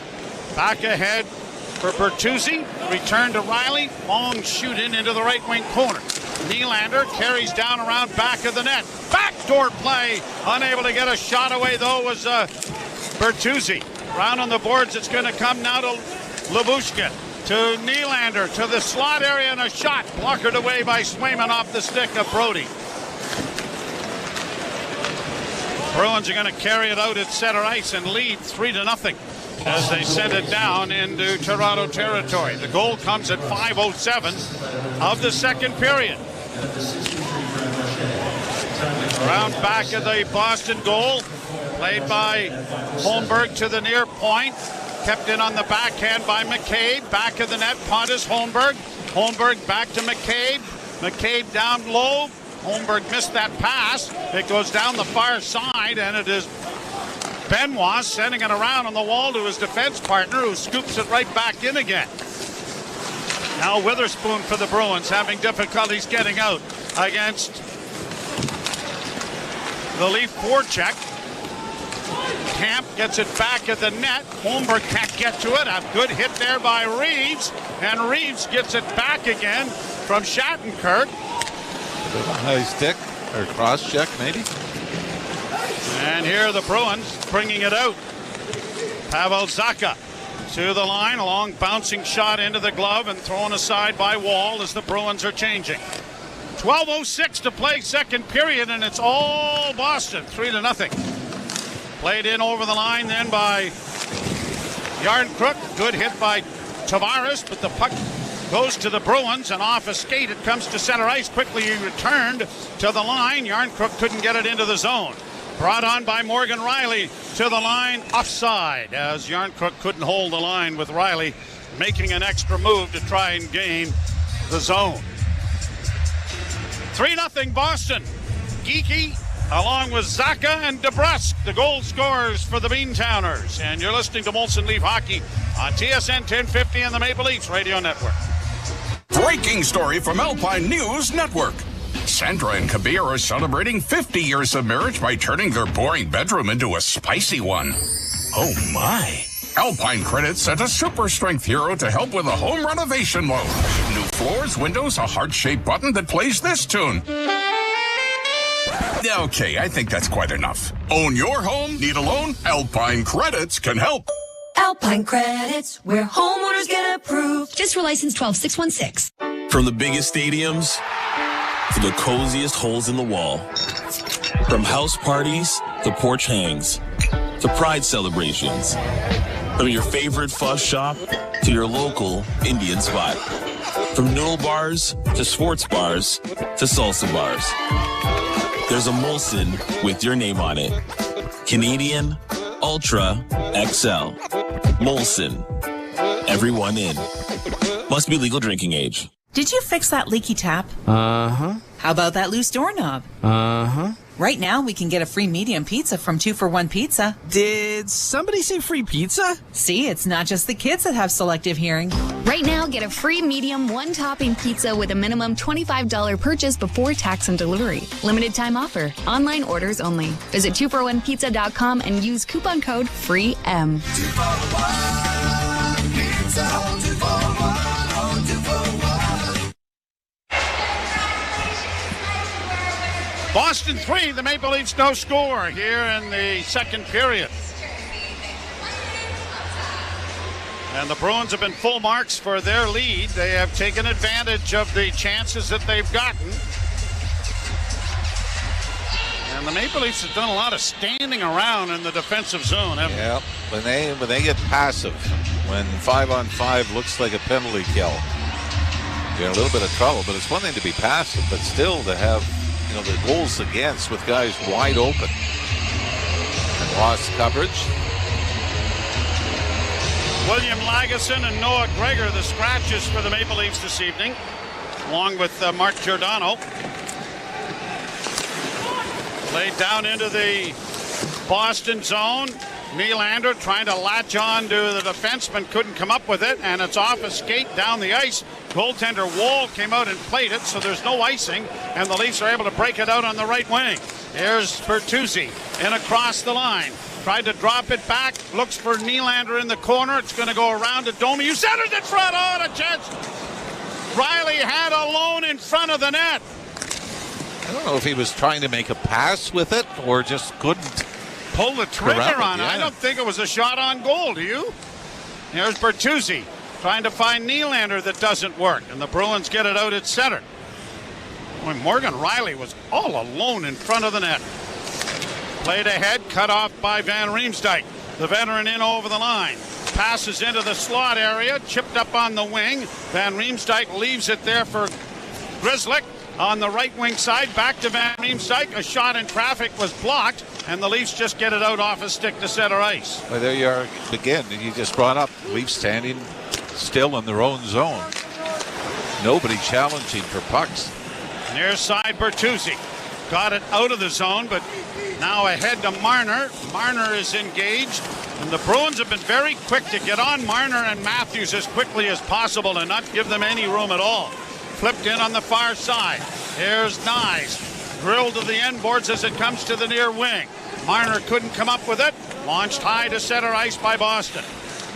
back ahead for Bertuzzi. Return to Rielly. Long shoot into the right wing corner. Nylander carries down around back of the net. Back backdoor play. Unable to get a shot away, though, was Bertuzzi. Round on the boards, it's going to come now to Labushkin. To Nylander, to the slot area, and a shot blockered away by Swayman off the stick of Brody. Bruins are going to carry it out at center ice and lead 3-0 as they send it down into Toronto territory. The goal comes at 5:07 of the second period. Around back of the Boston goal, played by Holmberg to the near point. Kept in on the backhand by McCabe. Back of the net, Pontus Holmberg. Holmberg back to McCabe. McCabe down low. Holmberg missed that pass. It goes down the far side, and it is Benoit sending it around on the wall to his defense partner, who scoops it right back in again. Now Witherspoon for the Bruins, having difficulties getting out against the Leaf forecheck. Camp gets it back at the net. Holmberg can't get to it. A good hit there by Reeves, and Reeves gets it back again from Shattenkirk. A bit of a high stick or cross check, maybe. And here are the Bruins bringing it out. Pavel Zacha to the line. A long bouncing shot into the glove and thrown aside by Wall as the Bruins are changing. 12:06 to play second period, and it's all Boston. 3-0. Played in over the line then by Yarncrook. Good hit by Tavares, but the puck goes to the Bruins, and off a skate it comes to center ice. Quickly returned to the line. Yarncrook couldn't get it into the zone. Brought on by Morgan Riley to the line, offside, as Yarncrook couldn't hold the line with Riley making an extra move to try and gain the zone. 3-0 Boston. Geekie along with Zacha and DeBrusk, the goal scorers for the Beantowners. And you're listening to Molson Leaf Hockey on TSN 1050 and the Maple Leafs Radio Network. Breaking story from Alpine News Network. Sandra and Kabir are celebrating 50 years of marriage by turning their boring bedroom into a spicy one. Oh my. Alpine Credits sent a super strength hero to help with a home renovation loan. New floors, windows, a heart-shaped button that plays this tune. Okay, I think that's quite enough. Own your home? Need a loan? Alpine Credits can help. Alpine Credits, where homeowners get approved. District license 12616. From the biggest stadiums to the coziest holes in the wall. From house parties to porch hangs to pride celebrations. From your favorite fuss shop to your local Indian spot. From noodle bars to sports bars to salsa bars. There's a Molson with your name on it. Canadian Ultra XL. Molson. Everyone in. Must be legal drinking age. Did you fix that leaky tap? Uh-huh. How about that loose doorknob? Uh-huh. Right now, we can get a free medium pizza from 2-for-1 Pizza. Did somebody say free pizza? See, it's not just the kids that have selective hearing. Right now, get a free medium one-topping pizza with a minimum $25 purchase before tax and delivery. Limited time offer. Online orders only. Visit 2for1pizza.com and use coupon code FREEM. 2-for-1 pizza, 2-for-1. Boston 3, the Maple Leafs no score here in the second period. And the Bruins have been full marks for their lead. They have taken advantage of the chances that they've gotten. And the Maple Leafs have done a lot of standing around in the defensive zone, haven't they? Yeah, when they get passive, when 5-on-5 looks like a penalty kill, you're in a little bit of trouble. But it's one thing to be passive, but still to have the goals against with guys wide open. And lost coverage. William Lagesson and Noah Gregor, the scratches for the Maple Leafs this evening, along with Mark Giordano. Laid down into the Boston zone. Nylander trying to latch on to the defenseman, couldn't come up with it, and it's off a skate down the ice. Goaltender Wall came out and played it, so there's no icing, and the Leafs are able to break it out on the right wing. Here's Bertuzzi in across the line. Tried to drop it back, looks for Nylander in the corner. It's going to go around to Domi, who centers in front. Oh, and a chance. Riley had a lone in front of the net. I don't know if he was trying to make a pass with it or just couldn't pull the trigger on it. I don't think it was a shot on goal, do you? Here's Bertuzzi trying to find Nylander that doesn't work, and the Bruins get it out at center. When Morgan Riley was all alone in front of the net. Played ahead, cut off by Van Riemsdyk. The veteran in over the line. Passes into the slot area, chipped up on the wing. Van Riemsdyk leaves it there for Grzelcyk on the right wing side. Back to Van Riemsdyk. A shot in traffic was blocked, and the Leafs just get it out off a stick to center ice. Well, there you are again. You just brought up Leafs standing still in their own zone. Nobody challenging for pucks. Near side, Bertuzzi got it out of the zone, but now ahead to Marner. Marner is engaged, and the Bruins have been very quick to get on Marner and Matthews as quickly as possible and not give them any room at all. Flipped in on the far side. Here's Nyes. Drilled to the end boards as it comes to the near wing. Marner couldn't come up with it. Launched high to center ice by Boston.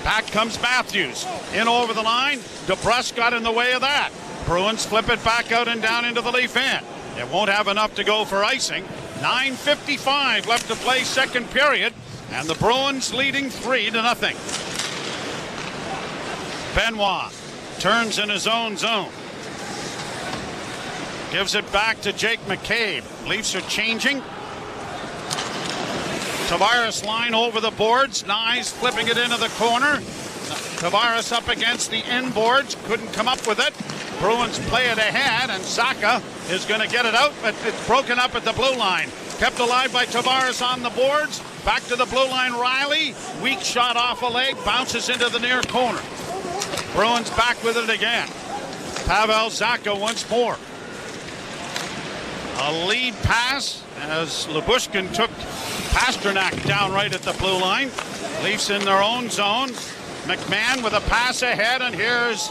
Back comes Matthews. In over the line. DeBrusk got in the way of that. Bruins flip it back out and down into the Leaf end. It won't have enough to go for icing. 9:55 left to play second period, and the Bruins leading 3-0. Benoit turns in his own zone. Gives it back to Jake McCabe. Leafs are changing. Tavares line over the boards. Nyes flipping it into the corner. Tavares up against the end boards. Couldn't come up with it. Bruins play it ahead, and Saka is going to get it out, but it's broken up at the blue line. Kept alive by Tavares on the boards. Back to the blue line, Riley. Weak shot off a leg, bounces into the near corner. Bruins back with it again. Pavel Zacha once more. A lead pass as Lyubushkin took Pasternak down right at the blue line. Leafs in their own zone. McMahon with a pass ahead, and here's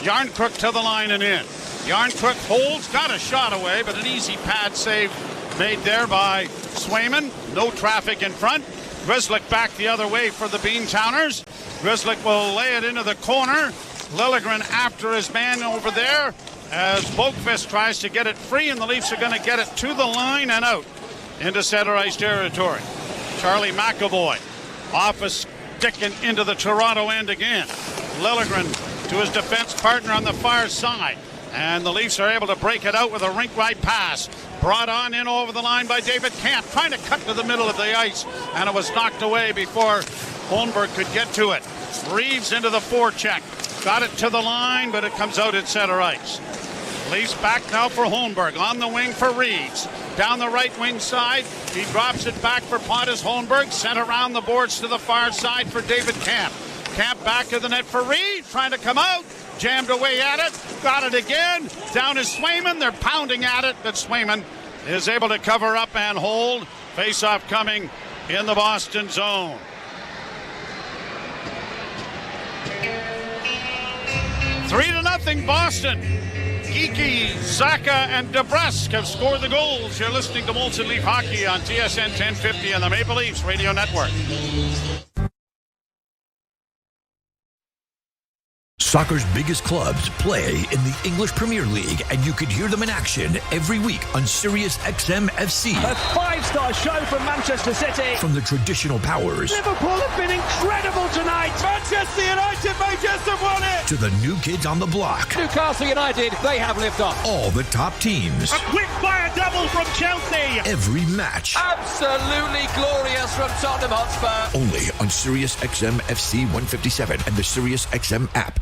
Yarncrook to the line and in. Yarncrook holds, got a shot away, but an easy pad save made there by Swayman. No traffic in front. Grzelcyk back the other way for the Beantowners. Grzelcyk will lay it into the corner. Liljegren after his man over there as Boqvist tries to get it free, and the Leafs are going to get it to the line and out into center ice territory. Charlie McAvoy off a stick and into the Toronto end again. Liljegren to his defense partner on the far side, and the Leafs are able to break it out with a rink right pass. Brought on in over the line by David Kampf, trying to cut to the middle of the ice, and it was knocked away before Holmberg could get to it. Reeves into the forecheck. Got it to the line, but it comes out at center ice. Leafs back now for Holmberg. On the wing for Reeves. Down the right wing side. He drops it back for Pontus Holmberg. Sent around the boards to the far side for David Kampf. Kampf back to the net for Reeves. Trying to come out. Jammed away at it. Got it again. Down is Swayman. They're pounding at it, but Swayman is able to cover up and hold. Face-off coming in the Boston zone. Three to nothing, Boston. Geeky, Zacha, and DeBrusk have scored the goals. You're listening to Molson Leaf Hockey on TSN 1050 and the Maple Leafs Radio Network. Soccer's biggest clubs play in the English Premier League, and you could hear them in action every week on Sirius XM FC. A five-star show from Manchester City. From the traditional powers. Liverpool have been incredible tonight. Manchester United may just have won it. To the new kids on the block. Newcastle United, they have lived up. All the top teams. A quick-fire double from Chelsea. Every match. Absolutely glorious from Tottenham Hotspur. Only on Sirius XM FC 157 and the Sirius XM app.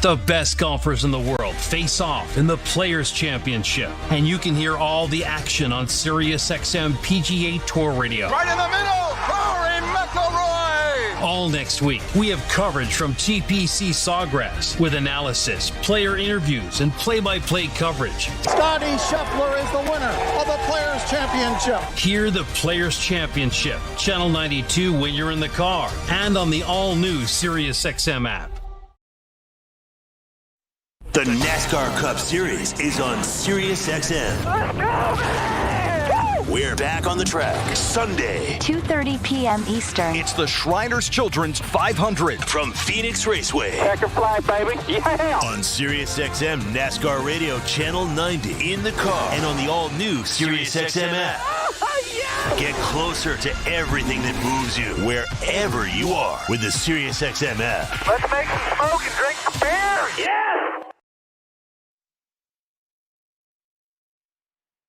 The best golfers in the world face off in the Players' Championship, and you can hear all the action on SiriusXM PGA Tour Radio. Right in the middle, Rory McIlroy! All next week, we have coverage from TPC Sawgrass with analysis, player interviews, and play-by-play coverage. Scotty Scheffler is the winner of the Players' Championship. Hear the Players' Championship, Channel 92 when you're in the car, and on the all-new SiriusXM app. The NASCAR Cup Series is on SiriusXM. we're back on the track. Sunday, 2:30 p.m. Eastern. It's the Shriners Children's 500 from Phoenix Raceway. Checker flag, baby. Yeah! On Sirius XM NASCAR Radio Channel 90. In the car and on the all-new Sirius XM app. Yeah! Get closer to everything that moves you wherever you are with the Sirius XM app. Let's make some smoke and drink some beer. Yeah!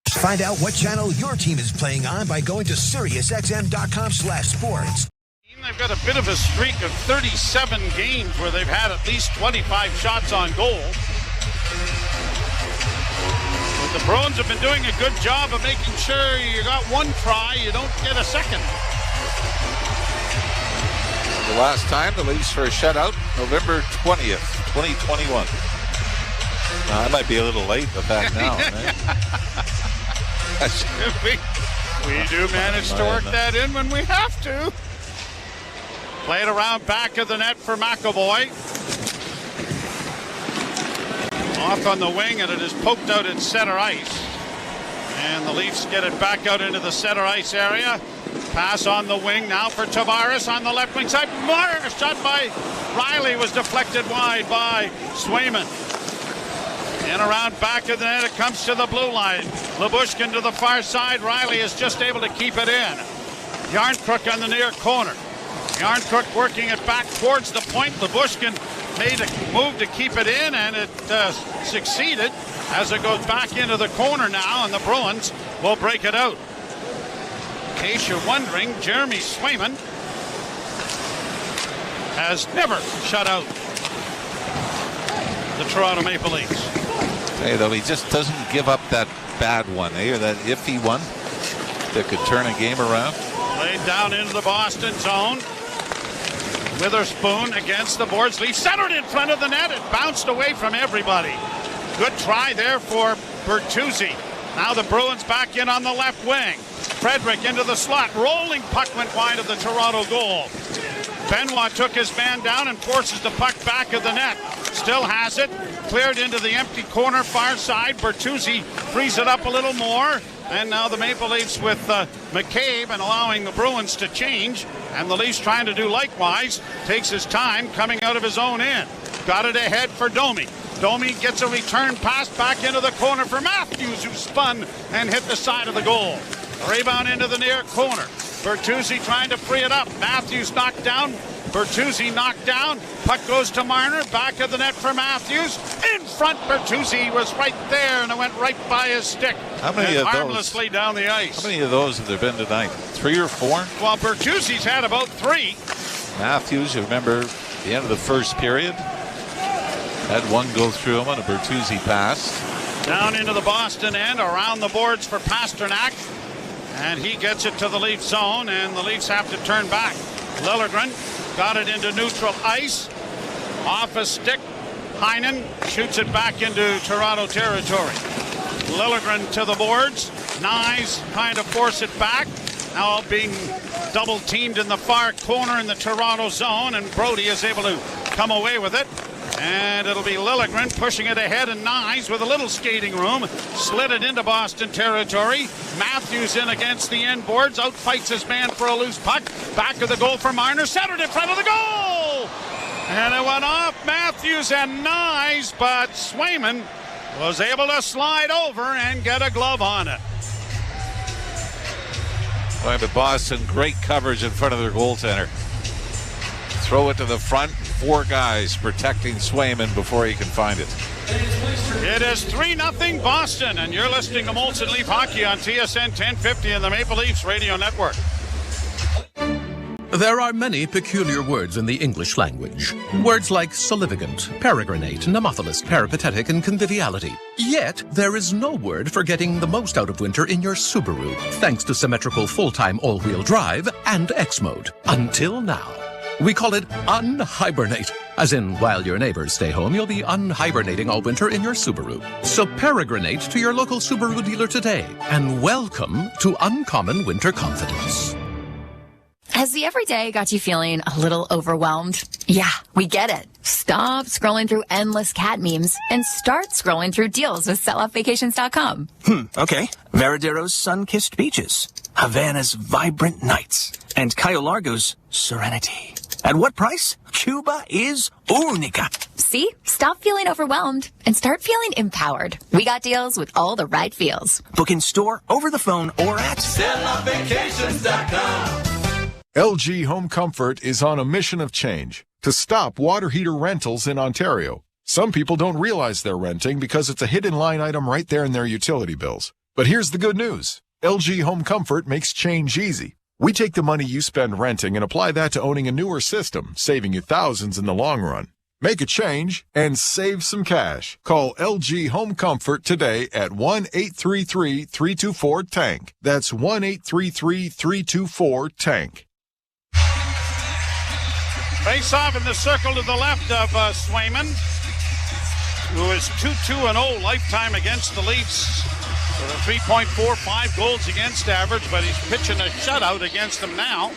Find out what channel your team is playing on by going to SiriusXM.com/sports. They've got a bit of a streak of 37 games where they've had at least 25 shots on goal. But the Bruins have been doing a good job of making sure you got one try, you don't get a second. The last time the Leafs for a shutout, November 20th, 2021. I might be a little late with that now. we do manage to work that in when we have to. Played around back of the net for McAvoy. Off on the wing, and it is poked out in center ice. And the Leafs get it back out into the center ice area. Pass on the wing now for Tavares on the left wing side. Shot by Riley was deflected wide by Swayman. And around back of the net, it comes to the blue line. Lyubushkin to the far side. Riley is just able to keep it in. Yarncrook on the near corner. Yarncrook working it back towards the point. Lyubushkin made a move to keep it in, and it succeeded as it goes back into the corner now, and the Bruins will break it out. In case you're wondering, Jeremy Swayman has never shut out the Toronto Maple Leafs. Hey, though, he just doesn't give up that bad one, or that iffy one that could turn a game around. Laid down into the Boston zone. Witherspoon against the boards. Leafs centered in front of the net. It bounced away from everybody. Good try there for Bertuzzi. Now the Bruins back in on the left wing. Frederick into the slot. Rolling puck went wide of the Toronto goal. Benoit took his man down and forces the puck back of the net. Still has it. Cleared into the empty corner far side. Bertuzzi frees it up a little more. And now the Maple Leafs with McCabe and allowing the Bruins to change. And the Leafs trying to do likewise. Takes his time coming out of his own end. Got it ahead for Domi. Domi gets a return pass back into the corner for Matthews, who spun and hit the side of the goal. Rebound into the near corner. Bertuzzi trying to free it up. Matthews knocked down. Bertuzzi knocked down. Puck goes to Marner. Back of the net for Matthews. In front, Bertuzzi was right there, and it went right by his stick. How many of those? Harmlessly down the ice. How many of those have there been tonight? 3 or 4? Well, Bertuzzi's had about 3. Matthews, you remember the end of the first period, had one go through him on a Bertuzzi pass. Down into the Boston end, around the boards for Pasternak. And he gets it to the Leaf zone, and the Leafs have to turn back. Liljegren got it into neutral ice. Off a stick. Heinen shoots it back into Toronto territory. Liljegren to the boards. Nyes trying to force it back. Now being double teamed in the far corner in the Toronto zone, and Brody is able to come away with it. And it'll be Liljegren pushing it ahead, and Nyes with a little skating room slid it into Boston territory. Matthews in against the end boards, outfights his man for a loose puck. Back of the goal for Marner, centered in front of the goal! And it went off Matthews and Nyes, but Swayman was able to slide over and get a glove on it. Going to Boston, great coverage in front of their goaltender. Throw it to the front. 4 guys protecting Swayman before he can find it. It is 3-0 Boston, and you're listening to Molson Leaf Hockey on TSN 1050 and the Maple Leafs Radio Network. There are many peculiar words in the English language. Words like salivigant, peregrinate, nemophilus, peripatetic, and conviviality. Yet, there is no word for getting the most out of winter in your Subaru, thanks to symmetrical full-time all-wheel drive and X-Mode. Until now. We call it unhibernate, as in while your neighbors stay home, you'll be unhibernating all winter in your Subaru. So peregrinate to your local Subaru dealer today, and welcome to Uncommon Winter Confidence. As busy every day got you feeling a little overwhelmed? Yeah, we get it. Stop scrolling through endless cat memes and start scrolling through deals with selloffvacations.com. Okay. Veradero's sun-kissed beaches, Havana's vibrant nights, and Cayo Largo's serenity. At what price? Cuba is única. See? Stop feeling overwhelmed and start feeling empowered. We got deals with all the right feels. Book in store, over the phone, or at selloffvacations.com. LG Home Comfort is on a mission of change to stop water heater rentals in Ontario. Some people don't realize they're renting because it's a hidden line item right there in their utility bills. But here's the good news. LG Home Comfort makes change easy. We take the money you spend renting and apply that to owning a newer system, saving you thousands in the long run. Make a change and save some cash. Call LG Home Comfort today at 1-833-324-TANK. That's 1-833-324-TANK. Face off in the circle to the left of Swayman, who is 2-2-0 lifetime against the Leafs. With a 3.45 goals against average, but he's pitching a shutout against them now.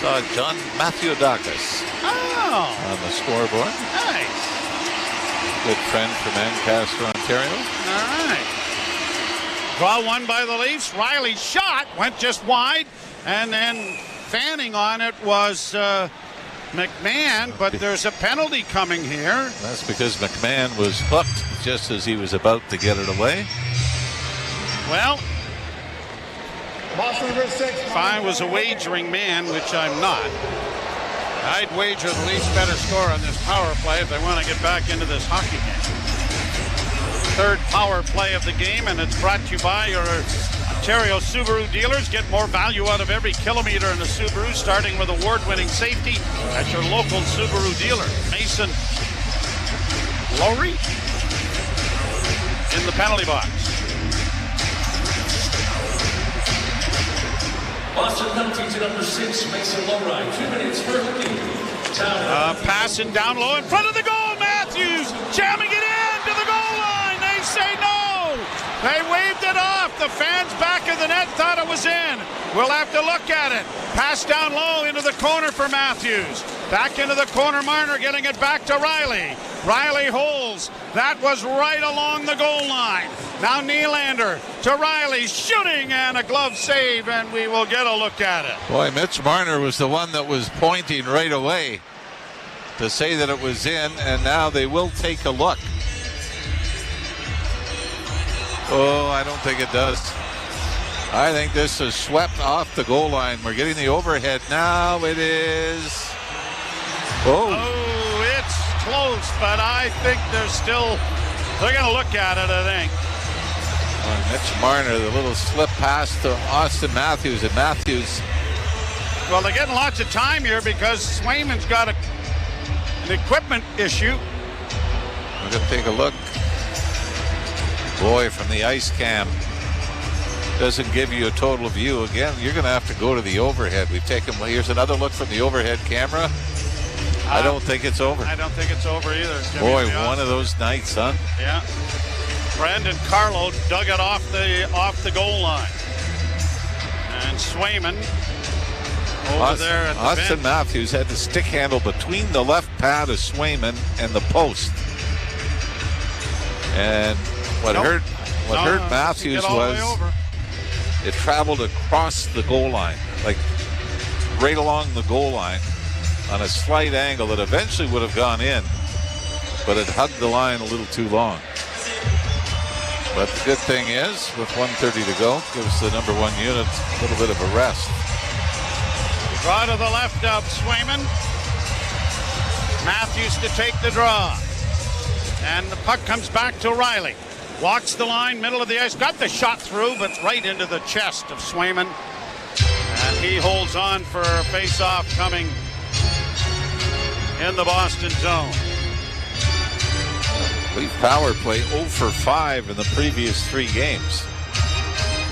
Saw John Mattheodakis on the scoreboard. Nice. Good friend from Lancaster, Ontario. All right. Draw one by the Leafs. Riley's shot went just wide, and then fanning on it was McMahon, but there's a penalty coming here. That's because McMahon was hooked just as he was about to get it away. Well, if I was a wagering man, which I'm not, I'd wager the Leafs better score on this power play if they want to get back into this hockey game. Third power play of the game, and it's brought to you by your Ontario Subaru dealers. Get more value out of every kilometer in a Subaru, starting with award-winning safety at your local Subaru dealer. Mason Lowry in the penalty box. Boston penalty to number 6, Mason Lowry. 2 minutes for hooking. Passing down low in front of the goal. Matthews jamming it in to the goal line. They say no. They waved it off. The fans back of the net thought it was in. We'll have to look at it. Pass down low into the corner for Matthews. Back into the corner, Marner getting it back to Riley. Riley holds. That was right along the goal line. Now Nylander to Riley, shooting, and a glove save, and we will get a look at it. Boy, Mitch Marner was the one that was pointing right away to say that it was in, and now they will take a look. Oh, I don't think it does. I think this is swept off the goal line. We're getting the overhead now. It is. Oh, it's close, but I think they're going to look at it, I think. Mitch Marner, the little slip pass to Austin Matthews, and Matthews. Well, they're getting lots of time here because Swayman's got an equipment issue. We're going to take a look. Boy, from the ice cam. Doesn't give you a total view. Again, you're going to have to go to the overhead. We've taken, here's another look from the overhead camera. I don't think it's over. I don't think it's over either. Boy, one of those nights, huh? Yeah. Brandon Carlo dug it off the goal line. And Swayman over there at the Austin bench. Matthews had the stick handle between the left pad of Swayman and the post. And what hurt Matthews was it traveled across the goal line, like right along the goal line on a slight angle that eventually would have gone in, but it hugged the line a little too long. But the good thing is, with 1:30 to go, gives the number one unit a little bit of a rest. Draw to the left of Swayman. Matthews to take the draw. And the puck comes back to Riley. Walks the line, middle of the ice. Got the shot through, but right into the chest of Swayman. And he holds on for a face-off coming in the Boston zone. Leaf power play 0 for 5 in the previous 3 games.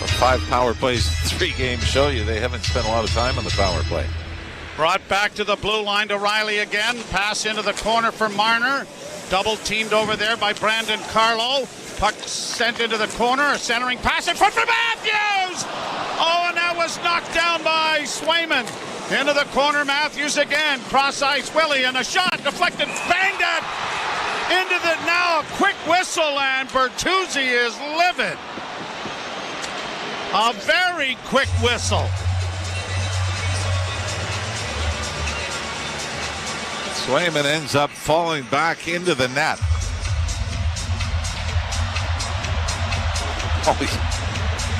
But 5 power plays in 3 games show you they haven't spent a lot of time on the power play. Brought back to the blue line to Riley again. Pass into the corner for Marner. Double teamed over there by Brandon Carlo. Puck sent into the corner. A centering pass in front for Matthews. Oh, and that was knocked down by Swayman. Into the corner, Matthews again. Cross ice, Willie, and a shot deflected, banged it into the now. A quick whistle, and Bertuzzi is livid. A very quick whistle. Swayman ends up falling back into the net. Oh,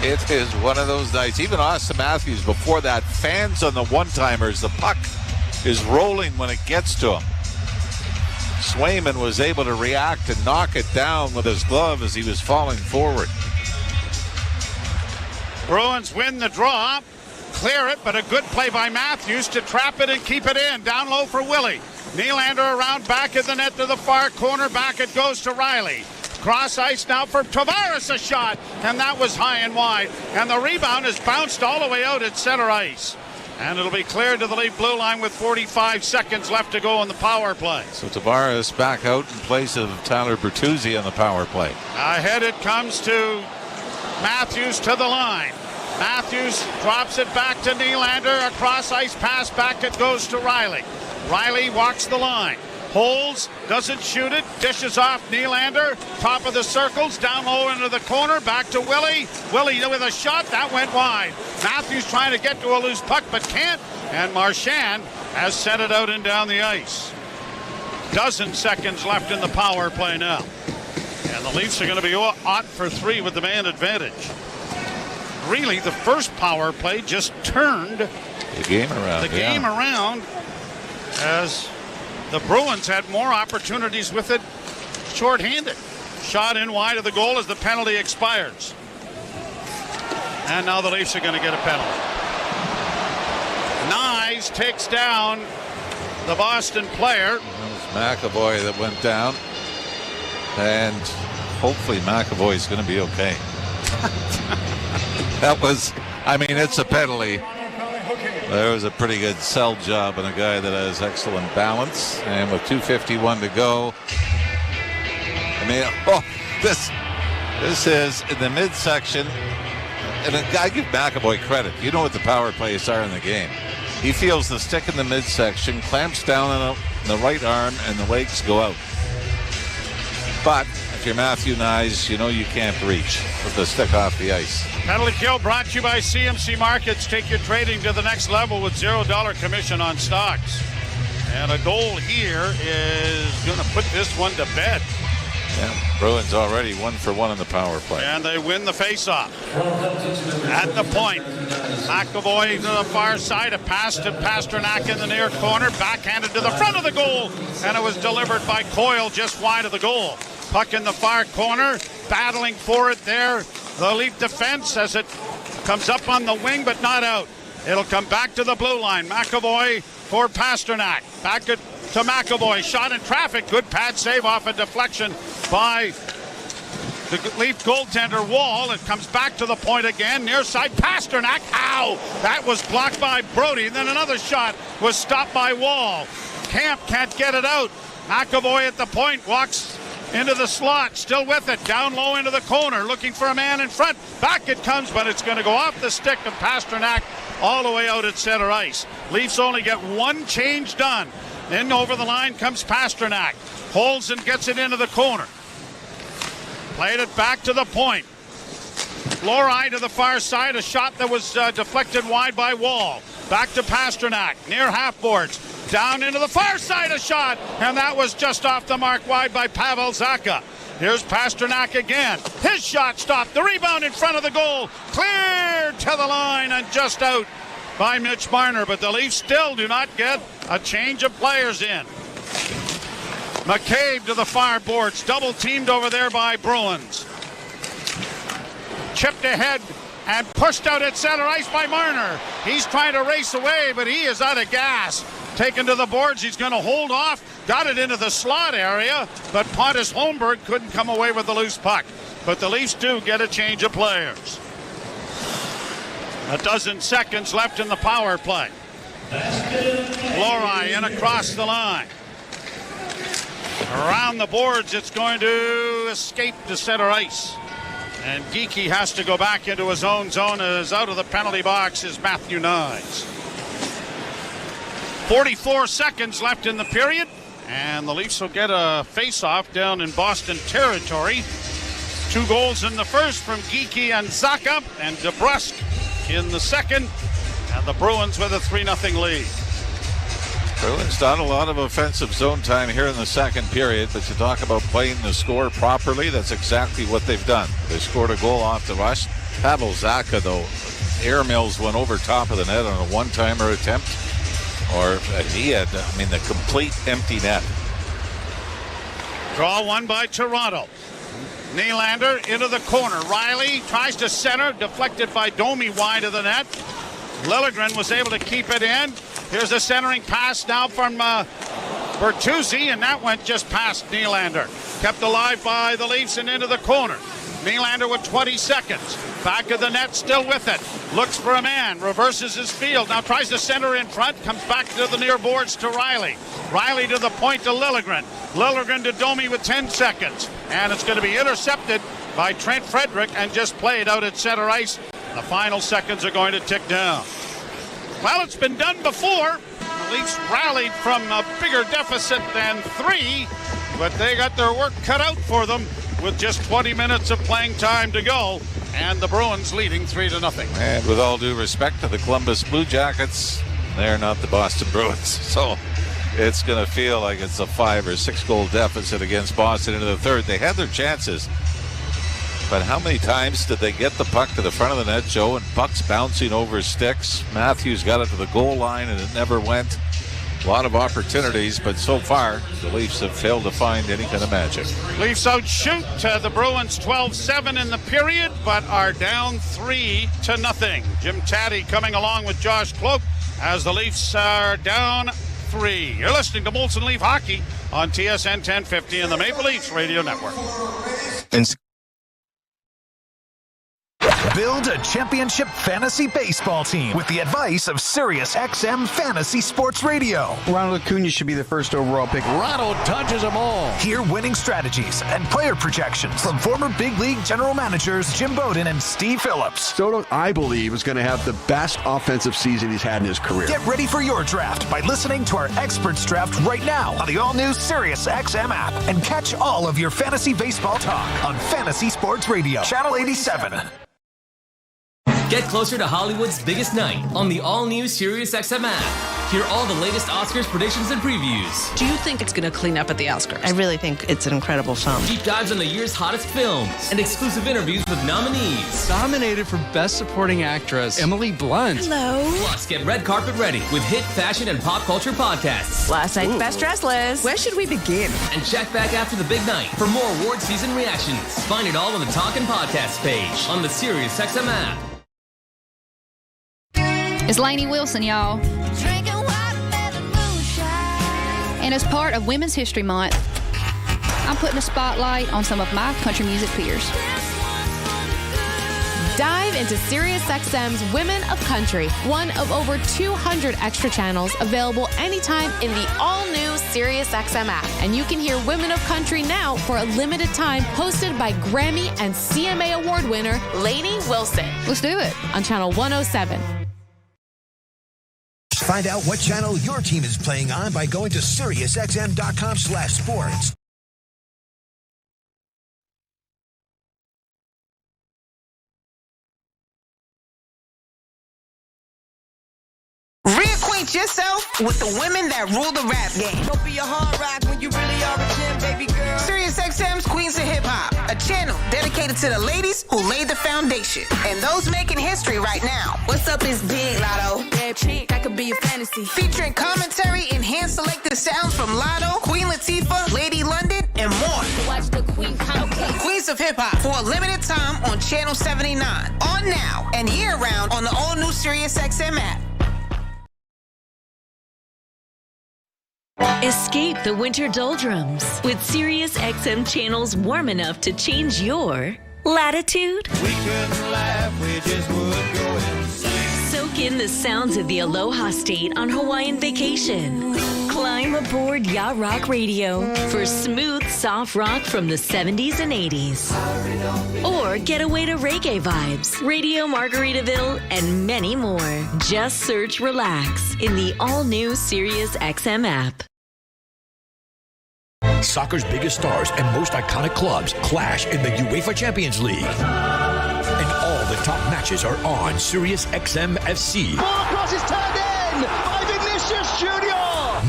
it is one of those nights. Even Austin Matthews, before that, fans on the one-timers. The puck is rolling when it gets to him. Swayman was able to react and knock it down with his glove as he was falling forward. Bruins win the draw. Clear it, but a good play by Matthews to trap it and keep it in. Down low for Willie. Nylander around back of the net to the far corner. Back it goes to Riley. Cross ice now for Tavares, a shot, and that was high and wide. And the rebound is bounced all the way out at center ice. And it'll be cleared to the Leaf blue line with 45 seconds left to go on the power play. So Tavares back out in place of Tyler Bertuzzi on the power play. Ahead it comes to Matthews to the line. Matthews drops it back to Nylander. A cross ice pass back. It goes to Riley. Riley walks the line. Holds, doesn't shoot it, dishes off Nylander, top of the circles, down low into the corner, back to Willie. Willie with a shot, that went wide. Matthews trying to get to a loose puck, but can't, and Marchand has sent it out and down the ice. Dozen seconds left in the power play now. And the Leafs are going to be 0 for 3 with the man advantage. Really, the first power play just turned the game around. As the Bruins had more opportunities with it shorthanded. Shot in wide of the goal as the penalty expires. And now the Leafs are going to get a penalty. Nyes takes down the Boston player. It was McAvoy that went down. And hopefully McAvoy's going to be okay. That was, it's a penalty. There was a pretty good sell job on a guy that has excellent balance. And with 2:51 to go, this is in the midsection. And I give McAvoy credit. You know what the power plays are in the game. He feels the stick in the midsection, clamps down on the right arm, and the legs go out. But if you're Matthew Nyes, you know you can't reach with the stick off the ice. Penalty kill brought to you by CMC Markets. Take your trading to the next level with $0 commission on stocks. And a goal here is going to put this one to bed. Yeah, Bruins already 1 for 1 on the power play. And they win the faceoff. At the point, McAvoy to the far side, a pass to Pasternak in the near corner, backhanded to the front of the goal, and it was delivered by Coyle just wide of the goal. Puck in the far corner, battling for it there. The Leaf defense as it comes up on the wing, but not out. It'll come back to the blue line. McAvoy for Pasternak. Back to McAvoy. Shot in traffic. Good pad save off a deflection by the Leaf goaltender Wall. It comes back to the point again. Near side Pasternak. Ow! That was blocked by Brody. Then another shot was stopped by Wall. Camp can't get it out. McAvoy at the point walks into the slot, still with it, down low into the corner, looking for a man in front. Back it comes, but it's going to go off the stick of Pasternak all the way out at center ice. Leafs only get one change done. Then over the line comes Pasternak. Holds and gets it into the corner. Played it back to the point. Lori to the far side, a shot that was deflected wide by Wall. Back to Pasternak, near half boards. Down into the far side, a shot, and that was just off the mark wide by Pavel Zacha. Here's Pasternak again. His shot stopped. The rebound in front of the goal. Cleared to the line and just out by Mitch Marner, but the Leafs still do not get a change of players in. McCabe to the far boards, double teamed over there by Bruins. Chipped ahead and pushed out at center ice by Marner. He's trying to race away, but he is out of gas. Taken to the boards, he's going to hold off. Got it into the slot area, but Pontus Holmberg couldn't come away with the loose puck. But the Leafs do get a change of players. A dozen seconds left in the power play. Lori in across the line. Around the boards, it's going to escape to center ice. And Geekie has to go back into his own zone. As out of the penalty box is Matthew Nyes. 44 seconds left in the period, and the Leafs will get a face-off down in Boston territory. 2 goals in the first from Geekie and Zacha, and DeBrusk in the second, and the Bruins with a 3-0 lead. Bruins done a lot of offensive zone time here in the second period, but you talk about playing the score properly, that's exactly what they've done. They scored a goal off the rush. Pavel Zacha, though, air mills went over top of the net on a one-timer attempt. Or he had, the complete empty net. Draw one by Toronto. Nylander into the corner. Riley tries to center, deflected by Domi wide of the net. Liljegren was able to keep it in. Here's a centering pass now from Bertuzzi, and that went just past Nylander. Kept alive by the Leafs and into the corner. Nylander with 20 seconds. Back of the net, still with it. Looks for a man, reverses his field. Now tries to center in front, comes back to the near boards to Riley. Riley to the point to Liljegren. Liljegren to Domi with 10 seconds. And it's going to be intercepted by Trent Frederick and just played out at center ice. The final seconds are going to tick down. Well, it's been done before. The Leafs rallied from a bigger deficit than 3, but they got their work cut out for them with just 20 minutes of playing time to go, and the Bruins leading 3-0. And with all due respect to the Columbus Blue Jackets, they're not the Boston Bruins. So it's going to feel like it's a 5 or 6 goal deficit against Boston into the third. They had their chances, but how many times did they get the puck to the front of the net, Joe, and pucks bouncing over sticks? Matthews got it to the goal line and it never went. A lot of opportunities, but so far the Leafs have failed to find any kind of magic. Leafs outshoot the Bruins 12-7 in the period, but are down 3-0. Jim Taddy coming along with Josh Cloak as the Leafs are down 3. You're listening to Molson Leaf Hockey on TSN 1050 and the Maple Leafs Radio Network. Build a championship fantasy baseball team with the advice of SiriusXM Fantasy Sports Radio. Ronald Acuna should be the first overall pick. Ronald touches them all. Hear winning strategies and player projections from former big league general managers Jim Bowden and Steve Phillips. Soto, I believe, is going to have the best offensive season he's had in his career. Get ready for your draft by listening to our Experts Draft right now on the all-new SiriusXM app. And catch all of your fantasy baseball talk on Fantasy Sports Radio, Channel 87. Get closer to Hollywood's biggest night on the all-new SiriusXM app. Hear all the latest Oscars predictions and previews. Do you think it's going to clean up at the Oscars? I really think it's an incredible film. Deep dives on the year's hottest films and exclusive interviews with nominees. Nominated for Best Supporting Actress, Emily Blunt. Hello. Plus, get red carpet ready with hit fashion and pop culture podcasts. Last night's Best Dressed list. Where should we begin? And check back after the big night for more award season reactions. Find it all on the Talkin' Podcast page on the SiriusXM app. It's Lainey Wilson, y'all. And as part of Women's History Month, I'm putting a spotlight on some of my country music peers. Dive into SiriusXM's Women of Country, one of over 200 extra channels available anytime in the all-new SiriusXM app. And you can hear Women of Country now for a limited time, hosted by Grammy and CMA Award winner Lainey Wilson. Let's do it. On Channel 107. Find out what channel your team is playing on by going to SiriusXM.com/sports. Reacquaint yourself with the women that rule the rap game. Don't be a hard rock when you really are a gem, baby girl. SiriusXM's Queens of Hip Hop, a channel dedicated to the ladies who laid the foundation and those making history right now. What's up is big, Lotto. Yeah, chick, that could be a fantasy. Featuring commentary and hand-selected sounds from Lotto, Queen Latifah, Lady London, and more. Watch the Queen count. Queens of Hip Hop for a limited time on Channel 79. On now and year-round on the all-new SiriusXM app. Escape the winter doldrums with SiriusXM channels warm enough to change your latitude. We couldn't laugh, we just would go insane. Soak in the sounds of the Aloha State on Hawaiian vacation. Climb aboard Yacht Rock Radio for smooth, soft rock from the 70s and 80s. Or get away to reggae vibes, Radio Margaritaville, and many more. Just search Relax in the all-new Sirius XM app. Soccer's biggest stars and most iconic clubs clash in the UEFA Champions League. And all the top matches are on Sirius XM FC. Ball cross is turned in by Vinicius Junior.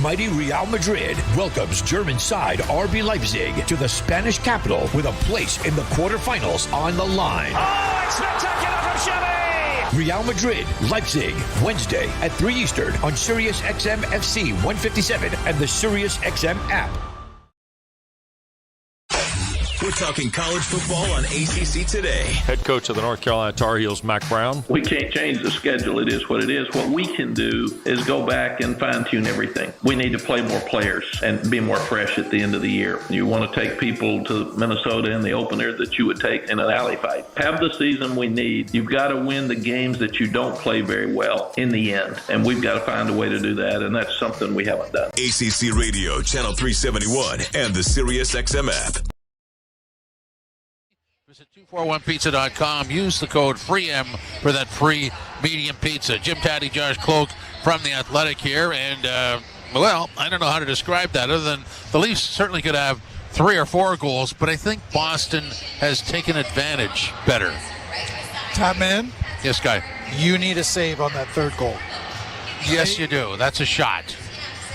Mighty Real Madrid welcomes German side RB Leipzig to the Spanish capital with a place in the quarterfinals on the line. Oh, it's spectacular from Xavi! Real Madrid, Leipzig, Wednesday at 3 Eastern on Sirius XM FC 157 and the Sirius XM app. We're talking college football on ACC Today. Head coach of the North Carolina Tar Heels, Mac Brown. We can't change the schedule. It is what it is. What we can do is go back and fine-tune everything. We need to play more players and be more fresh at the end of the year. You want to take people to Minnesota in the opener that you would take in an alley fight. Have the season we need. You've got to win the games that you don't play very well in the end. And we've got to find a way to do that, and that's something we haven't done. ACC Radio, Channel 371, and the Sirius XM app. Visit 241pizza.com. Use the code FREEM for that free medium pizza. Jim Taddy, Josh Cloak from The Athletic here. And, well, I don't know how to describe that other than the Leafs certainly could have 3 or 4 goals, but I think Boston has taken advantage better. Tapman? Yes, Guy. You need a save on that third goal. Yes, you do. That's a shot.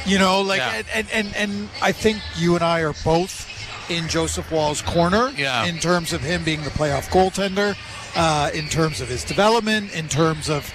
You know, like, Yeah. and I think you and I are both in Joseph Wall's corner in terms of him being the playoff goaltender, in terms of his development, in terms of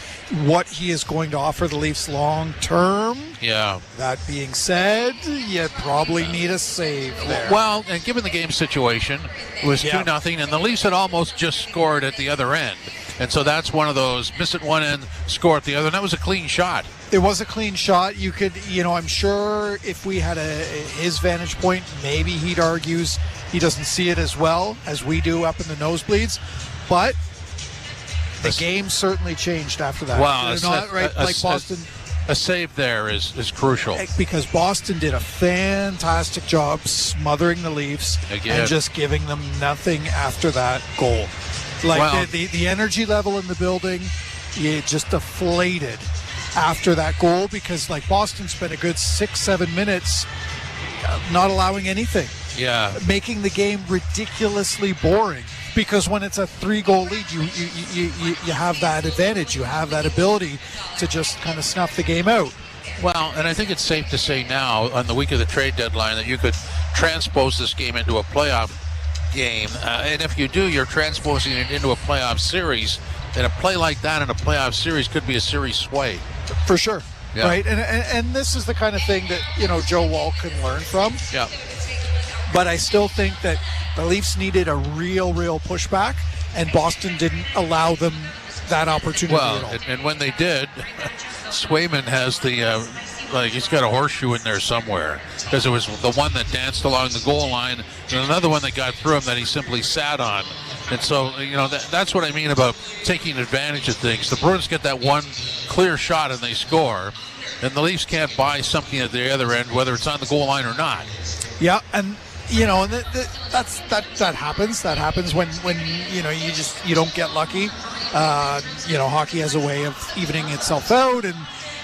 what he is going to offer the Leafs long term. Yeah. That being said, you probably need a save there. Well, and given the game situation, it was 2-0, and the Leafs had almost just scored at the other end. And so that's one of those miss at one end, score at the other. And that was a clean shot. It was a clean shot. You could, you know, I'm sure if we had his vantage point, maybe he'd argue he doesn't see it as well as we do up in the nosebleeds. But the game certainly changed after that. Wow. Like Boston. A save there is crucial. Because Boston did a fantastic job smothering the Leafs and just giving them nothing after that goal. Like the energy level in the building, it just deflated after that goal because like Boston spent a good 6-7 minutes not allowing anything. Yeah. Making the game ridiculously boring. Because when it's a 3-goal lead, you have that advantage. You have that ability to just kind of snuff the game out. Well, and I think it's safe to say now, on the week of the trade deadline, that you could transpose this game into a playoff game. And if you do, you're transposing it into a playoff series. And a play like that in a playoff series could be a series sway. For sure. Yeah. Right? And this is the kind of thing that, you know, Joe Wall can learn from. Yeah. But I still think that the Leafs needed a real pushback, and Boston didn't allow them that opportunity at all. And when they did, Swayman has the, he's got a horseshoe in there somewhere, because it was the one that danced along the goal line and another one that got through him that he simply sat on. And so, you know, that's what I mean about taking advantage of things. The Bruins get that one clear shot and they score, and the Leafs can't buy something at the other end, whether it's on the goal line or not. Yeah, and you know, and that happens. That happens when you know you don't get lucky. You know, hockey has a way of evening itself out, and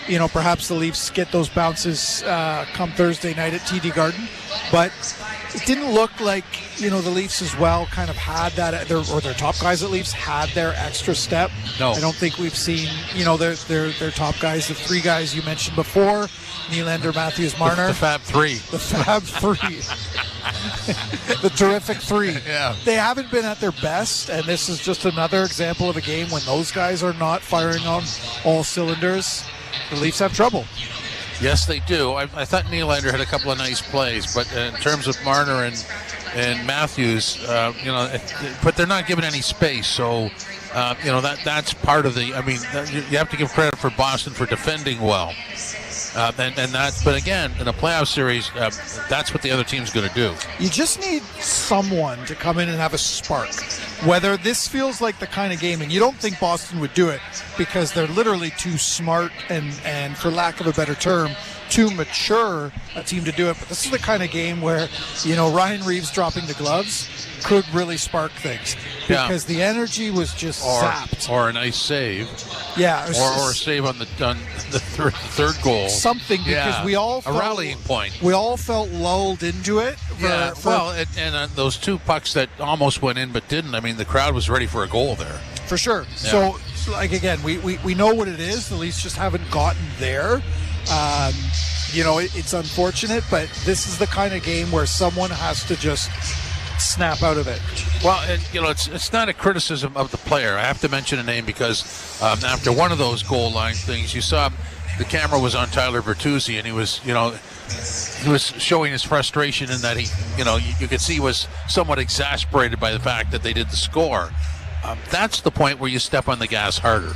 you know perhaps the Leafs get those bounces come Thursday night at TD Garden, but it didn't look like, you know, the Leafs as well kind of had that, or their top guys at Leafs had their extra step. No, I don't think we've seen, you know, their top guys, the 3 guys you mentioned before, Nylander, Matthews, Marner. The Fab 3. The Fab 3. The terrific 3. Yeah. They haven't been at their best, and this is just another example of a game when those guys are not firing on all cylinders. The Leafs have trouble. Yes, they do. I thought Nylander had a couple of nice plays, but in terms of Marner and Matthews, you know, but they're not given any space. So, you know, that's part of the. I mean, you have to give credit for Boston for defending well. And that's, but again, in a playoff series, that's what the other team's going to do. You just need someone to come in and have a spark. Whether this feels like the kind of game, and you don't think Boston would do it because they're literally too smart and for lack of a better term, too mature a team to do it. But this is the kind of game where, Ryan Reeves dropping the gloves could really spark things because the energy was just sapped. Or a nice save. Yeah. Or a save on the third goal. Something, because we all felt, a rallying point. We all felt lulled into it. And those two pucks that almost went in but didn't, I mean, the crowd was ready for a goal there. For sure. Yeah. So, again, we know what it is. The Leafs just haven't gotten there. It's unfortunate, but this is the kind of game where someone has to just snap out of it. Well, it's not a criticism of the player. I have to mention a name because after one of those goal line things, you saw the camera was on Tyler Bertuzzi, and he was showing his frustration in that you could see he was somewhat exasperated by the fact that they did the score. That's the point where you step on the gas harder.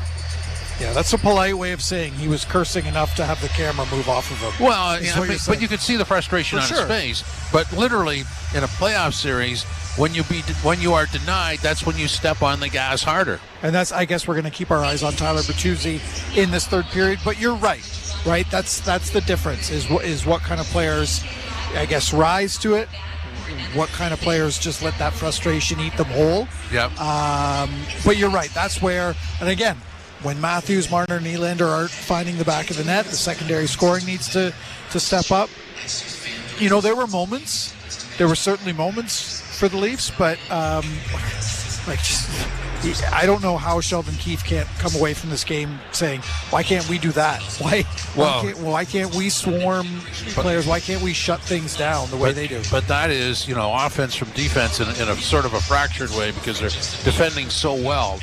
Yeah, that's a polite way of saying he was cursing enough to have the camera move off of him. Well, but you could see the frustration on his face. But literally, in a playoff series, when you are denied, that's when you step on the gas harder. And I guess we're going to keep our eyes on Tyler Bertuzzi in this third period. But you're right? That's the difference. Is what kind of players, I guess, rise to it. What kind of players just let that frustration eat them whole. Yep. But you're right. That's where, and again, when Matthews, Marner, and Nylander aren't finding the back of the net, the secondary scoring needs to step up. There were moments. There were certainly moments for the Leafs, but I don't know how Sheldon Keefe can't come away from this game saying, why can't we do that? Why can't we swarm players? Why can't we shut things down the way they do? But that is, offense from defense in a sort of a fractured way because they're defending so well.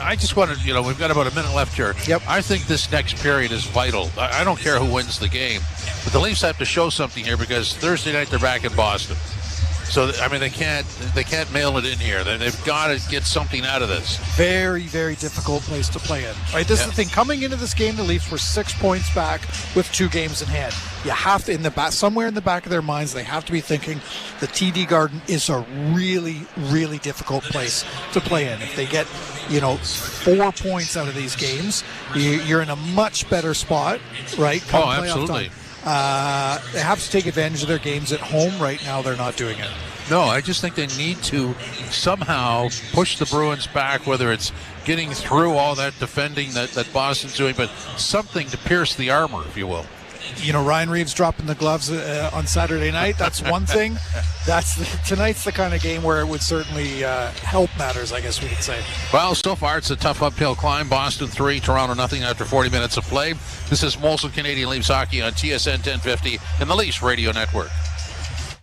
I just wanted, we've got about a minute left here. Yep. I think this next period is vital. I don't care who wins the game, but the Leafs have to show something here because Thursday night they're back in Boston. So, I mean, they can't mail it in here. They've got to get something out of this. Very, very difficult place to play in. Right, this is the thing. Coming into this game, the Leafs were 6 points back with 2 games in hand. You have to, somewhere in the back of their minds, they have to be thinking the TD Garden is a really, really difficult place to play in. If they get, 4 points out of these games, you're in a much better spot, right? Oh, absolutely. They have to take advantage of their games at home. Right now, they're not doing it. No, I just think they need to somehow push the Bruins back, whether it's getting through all that defending that Boston's doing, but something to pierce the armor, if you will. Ryan Reeves dropping the gloves on Saturday night, that's one thing. Tonight's the kind of game where it would certainly help matters, I guess we could say. Well, so far it's a tough uphill climb. Boston 3, Toronto nothing after 40 minutes of play. This is Molson Canadian Leafs Hockey on TSN 1050 and the Leafs Radio Network.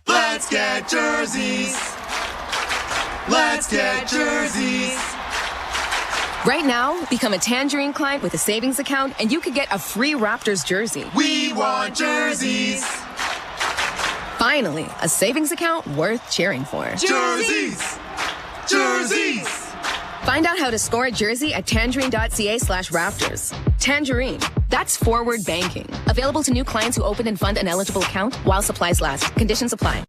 Let's get jerseys. Let's get jerseys. Right now, become a Tangerine client with a savings account, and you could get a free Raptors jersey. We want jerseys. Finally, a savings account worth cheering for. Jerseys. Jerseys. Find out how to score a jersey at tangerine.ca/Raptors. Tangerine. That's forward banking. Available to new clients who open and fund an eligible account while supplies last. Conditions apply.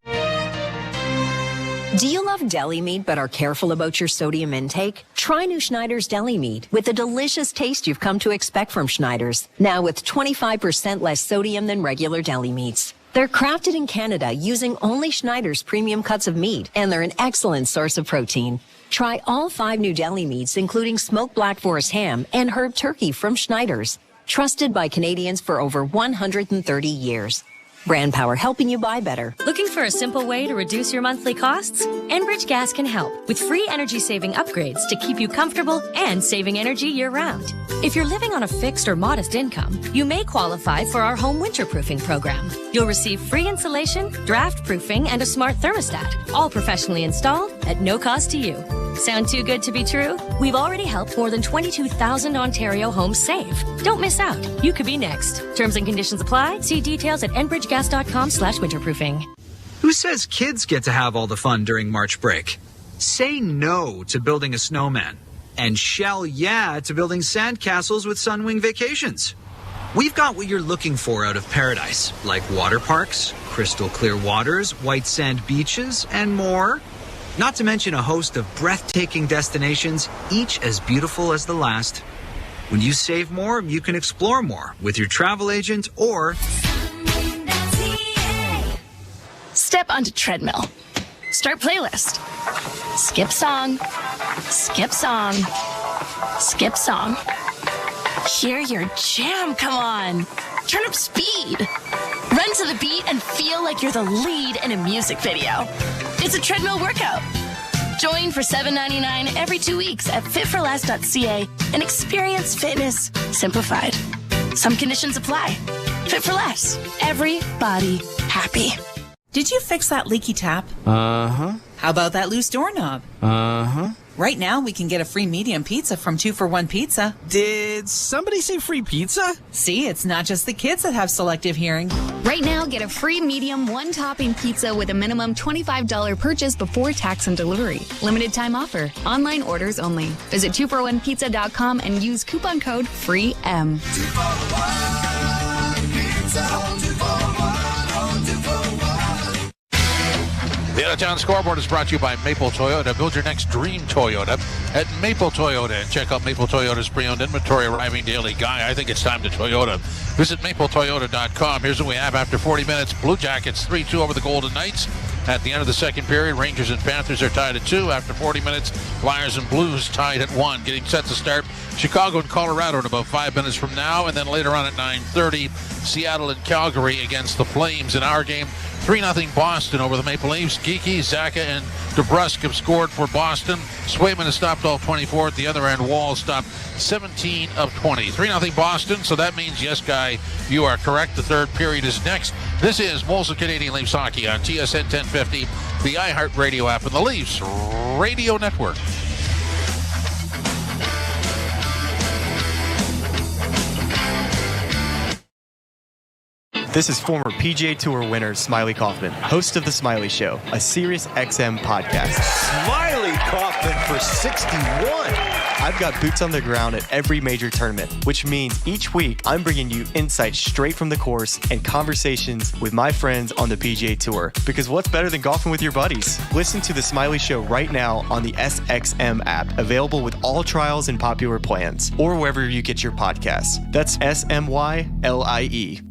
Do you love deli meat but are careful about your sodium intake? Try new Schneider's Deli Meat with the delicious taste you've come to expect from Schneider's. Now with 25% less sodium than regular deli meats. They're crafted in Canada using only Schneider's premium cuts of meat, and they're an excellent source of protein. Try all 5 new deli meats, including smoked Black Forest ham and herb turkey from Schneider's. Trusted by Canadians for over 130 years. Brand power helping you buy better. Looking for a simple way to reduce your monthly costs? Enbridge Gas can help with free energy-saving upgrades to keep you comfortable and saving energy year-round. If you're living on a fixed or modest income, you may qualify for our home winter-proofing program. You'll receive free insulation, draft-proofing, and a smart thermostat, all professionally installed at no cost to you. Sound too good to be true? We've already helped more than 22,000 Ontario homes save. Don't miss out. You could be next. Terms and conditions apply. See details at enbridgegas.com/winterproofing. Who says kids get to have all the fun during March break? Say no to building a snowman. And shell yeah to building sandcastles with Sunwing Vacations. We've got what you're looking for out of paradise, like water parks, crystal clear waters, white sand beaches, and more. Not to mention a host of breathtaking destinations, each as beautiful as the last. When you save more, you can explore more with your travel agent or Step onto treadmill. Start playlist. Skip song. Skip song. Skip song. Hear your jam, come on. Turn up speed. Run to the beat and feel like you're the lead in a music video. It's a treadmill workout. Join for $7.99 every 2 weeks at fitforless.ca and experience fitness simplified. Some conditions apply. Fit for less. Everybody happy. Did you fix that leaky tap? Uh-huh. How about that loose doorknob? Uh-huh. Right now, we can get a free medium pizza from 2 for $1 Pizza. Did somebody say free pizza? See, it's not just the kids that have selective hearing. Right now, get a free medium one-topping pizza with a minimum $25 purchase before tax and delivery. Limited time offer. Online orders only. Visit 2for1pizza.com and use coupon code FREEM. 2 for 1 pizza. 2 for 1. 2 for 1. The out-of-town scoreboard is brought to you by Maple Toyota. Build your next dream Toyota at Maple Toyota. And check out Maple Toyota's pre-owned inventory arriving daily. Guy, I think it's time to Toyota. Visit mapletoyota.com. Here's what we have after 40 minutes. Blue Jackets 3-2 over the Golden Knights. At the end of the second period, Rangers and Panthers are tied at 2. After 40 minutes, Flyers and Blues tied at 1. Getting set to start Chicago and Colorado in about 5 minutes from now. And then later on at 9:30, Seattle and Calgary against the Flames. In our game, 3-0 Boston over the Maple Leafs. Geeky, Zacha, and DeBrusk have scored for Boston. Swayman has stopped all 24. At the other end, Wall stopped 17 of 20. 3-0 Boston, so that means, yes, Guy, you are correct. The third period is next. This is Molson Canadian Leafs Hockey on TSN 1050, the iHeartRadio app, and the Leafs Radio Network. This is former PGA Tour winner Smiley Kaufman, host of The Smiley Show, a Sirius XM podcast. Smiley Kaufman for 61. I've got boots on the ground at every major tournament, which means each week I'm bringing you insights straight from the course and conversations with my friends on the PGA Tour. Because what's better than golfing with your buddies? Listen to The Smiley Show right now on the SXM app, available with all trials and popular plans, or wherever you get your podcasts. That's SMYLIE.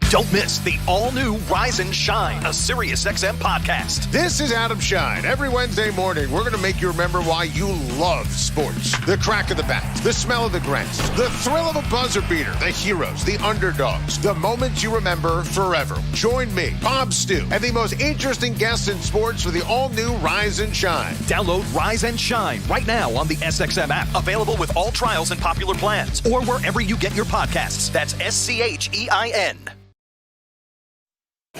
Don't miss the all-new Rise and Shine, a SiriusXM podcast. This is Adam Shine. Every Wednesday morning, we're going to make you remember why you love sports. The crack of the bat, the smell of the grass, the thrill of a buzzer beater, the heroes, the underdogs, the moments you remember forever. Join me, Bob Stu, and the most interesting guests in sports for the all-new Rise and Shine. Download Rise and Shine right now on the SXM app, available with all trials and popular plans, or wherever you get your podcasts. That's SCHEIN.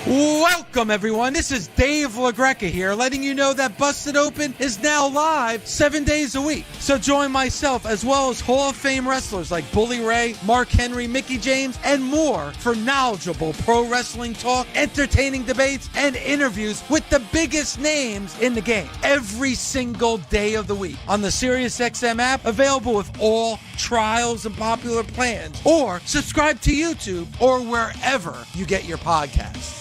Welcome, everyone. This is Dave LaGreca here, letting you know that Busted Open is now live 7 days a week. So join myself, as well as Hall of Fame wrestlers like Bully Ray, Mark Henry, Mickey James, and more for knowledgeable pro wrestling talk, entertaining debates, and interviews with the biggest names in the game every single day of the week on the SiriusXM app, available with all trials and popular plans, or subscribe to YouTube or wherever you get your podcasts.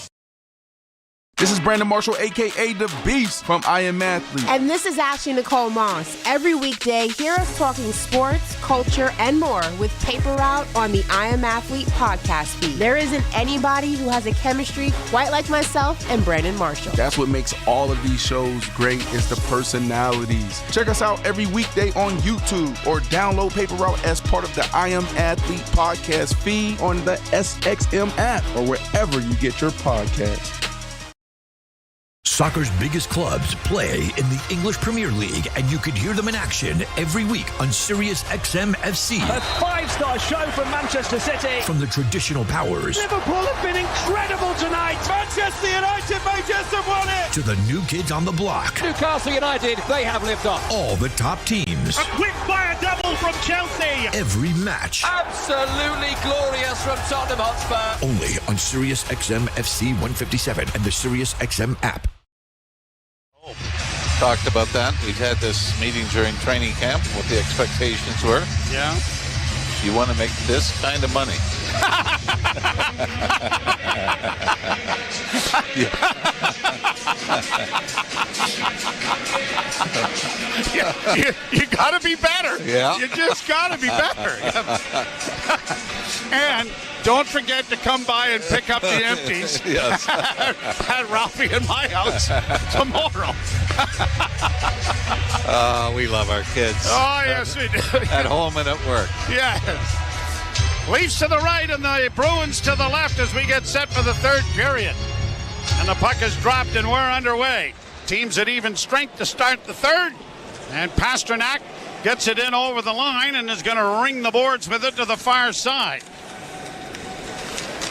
This is Brandon Marshall, a.k.a. The Beast from I Am Athlete. And this is Ashley Nicole Moss. Every weekday, hear us talking sports, culture, and more with Paper Route on the I Am Athlete podcast feed. There isn't anybody who has a chemistry quite like myself and Brandon Marshall. That's what makes all of these shows great, is the personalities. Check us out every weekday on YouTube or download Paper Route as part of the I Am Athlete podcast feed on the SXM app or wherever you get your podcasts. Soccer's biggest clubs play in the English Premier League, and you can hear them in action every week on SiriusXM FC. A five-star show from Manchester City. From the traditional powers Liverpool have been incredible tonight. Manchester United may just have won it. to the new kids on the block. Newcastle United, they have lived off. All the top teams. A quick fire double from Chelsea. Every match. Absolutely glorious from Tottenham Hotspur. Only on SiriusXM FC 157 and the SiriusXM app. Talked about that. We've had this meeting during training camp, what the expectations were. Yeah. You want to make this kind of money. You got to be better. Yeah. You just got to be better. And Don't forget to come by and pick up the empties. Yes. At Ralphie in my house tomorrow. We love our kids. Oh, yes, we do. At home and at work. Yeah. Leafs to the right and the Bruins to the left as we get set for the third period. And the puck is dropped and we're underway. Teams at even strength to start the third. And Pasternak gets it in over the line and is going to ring the boards with it to the far side.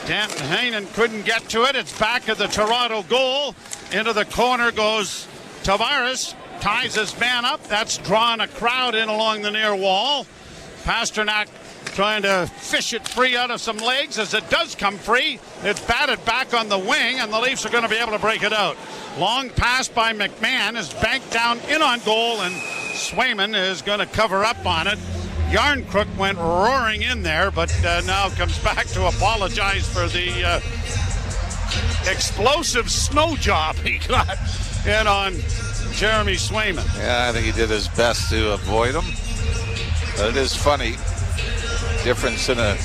Danton Heinen couldn't get to it. It's back of the Toronto goal. Into the corner goes Tavares. Ties his man up. That's drawn a crowd in along the near wall. Pasternak trying to fish it free out of some legs. As it does come free, it's batted back on the wing, and the Leafs are going to be able to break it out. Long pass by McMahon is banked down in on goal, and Swayman is going to cover up on it. Yarncrook went roaring in there, but now comes back to apologize for the explosive snow job he got in on Jeremy Swayman. Yeah, I think he did his best to avoid him. But it is funny. Difference in a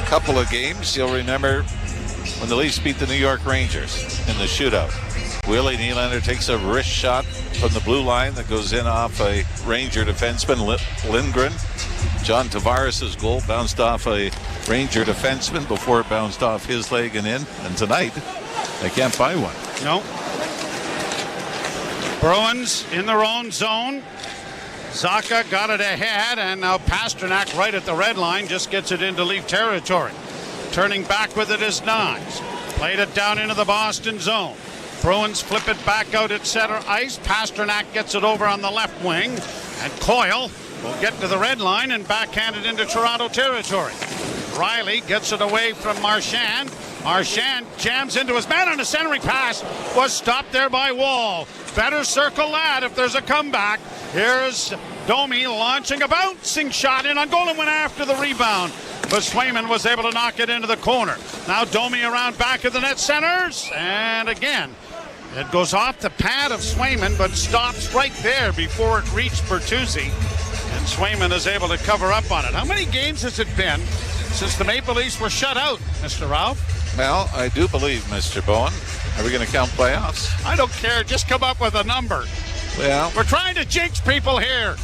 couple of games. You'll remember when the Leafs beat the New York Rangers in the shootout. Willie Nylander takes a wrist shot from the blue line that goes in off a Ranger defenseman, Lindgren. John Tavares' goal bounced off a Ranger defenseman before it bounced off his leg and in. And tonight, they can't buy one. No. Bruins in their own zone. Zacha got it ahead, and now Pasternak right at the red line just gets it into Leaf territory. Turning back with it is Knies. Played it down into the Boston zone. Bruins flip it back out at center ice. Pasternak gets it over on the left wing, and Coyle will get to the red line and backhand it into Toronto territory. Riley gets it away from Marchand. Marchand jams into his man on a centering pass. Was stopped there by Wall. Better circle that if there's a comeback. Here's Domi launching a bouncing shot in on goal and went after the rebound. But Swayman was able to knock it into the corner. Now Domi around back of the net centers. And again, it goes off the pad of Swayman, but stops right there before it reached Bertuzzi. And Swayman is able to cover up on it. How many games has it been since the Maple Leafs were shut out, Mr. Ralph? Well, I do believe, Mr. Bowen. Are we going to count playoffs? I don't care. Just come up with a number. Well, we're trying to jinx people here.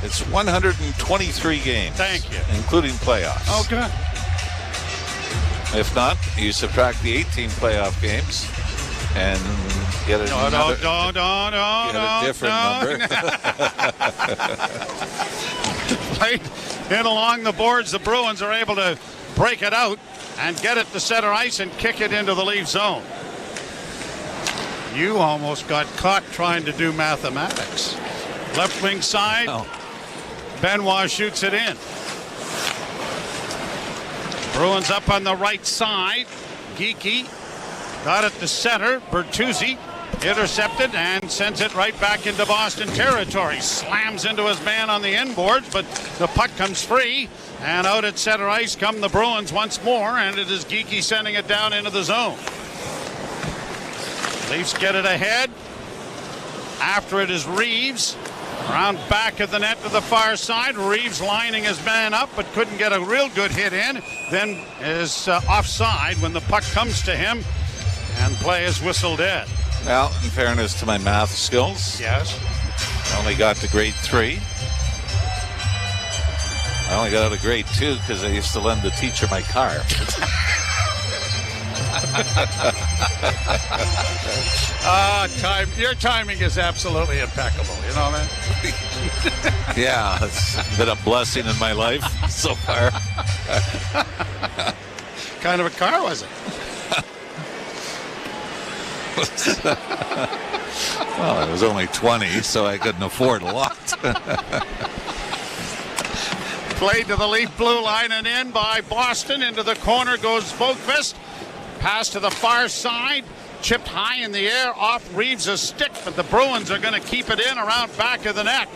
It's 123 games. Thank you. Including playoffs. Oh, good. If not, you subtract the 18 playoff games and get a different number. Played in along the boards. The Bruins are able to break it out and get it to center ice and kick it into the Leaf zone. You almost got caught trying to do mathematics. Left wing side. Oh. Benoit shoots it in. Bruins up on the right side. Geekie got it to center. Bertuzzi intercepted and sends it right back into Boston territory. Slams into his man on the inboards, but the puck comes free. And out at center ice come the Bruins once more, and it is Geekie sending it down into the zone. Leafs get it ahead. After it is Reeves. Around back of the net to the far side. Reeves lining his man up, but couldn't get a real good hit in. Then is offside when the puck comes to him, and play is whistled dead. Well, in fairness to my math skills, yes, I only got to grade 3. I only got out of grade 2 because I used to lend the teacher my car. Your timing is absolutely impeccable. You know that? Yeah, it's been a blessing in my life so far. Kind of a car was it? Well, I was only 20, so I couldn't afford a lot. Played to the Leaf blue line and in by Boston. Into the corner goes Vogtqvist. Pass to the far side. Chipped high in the air off Reeves' stick, but the Bruins are going to keep it in around back of the net.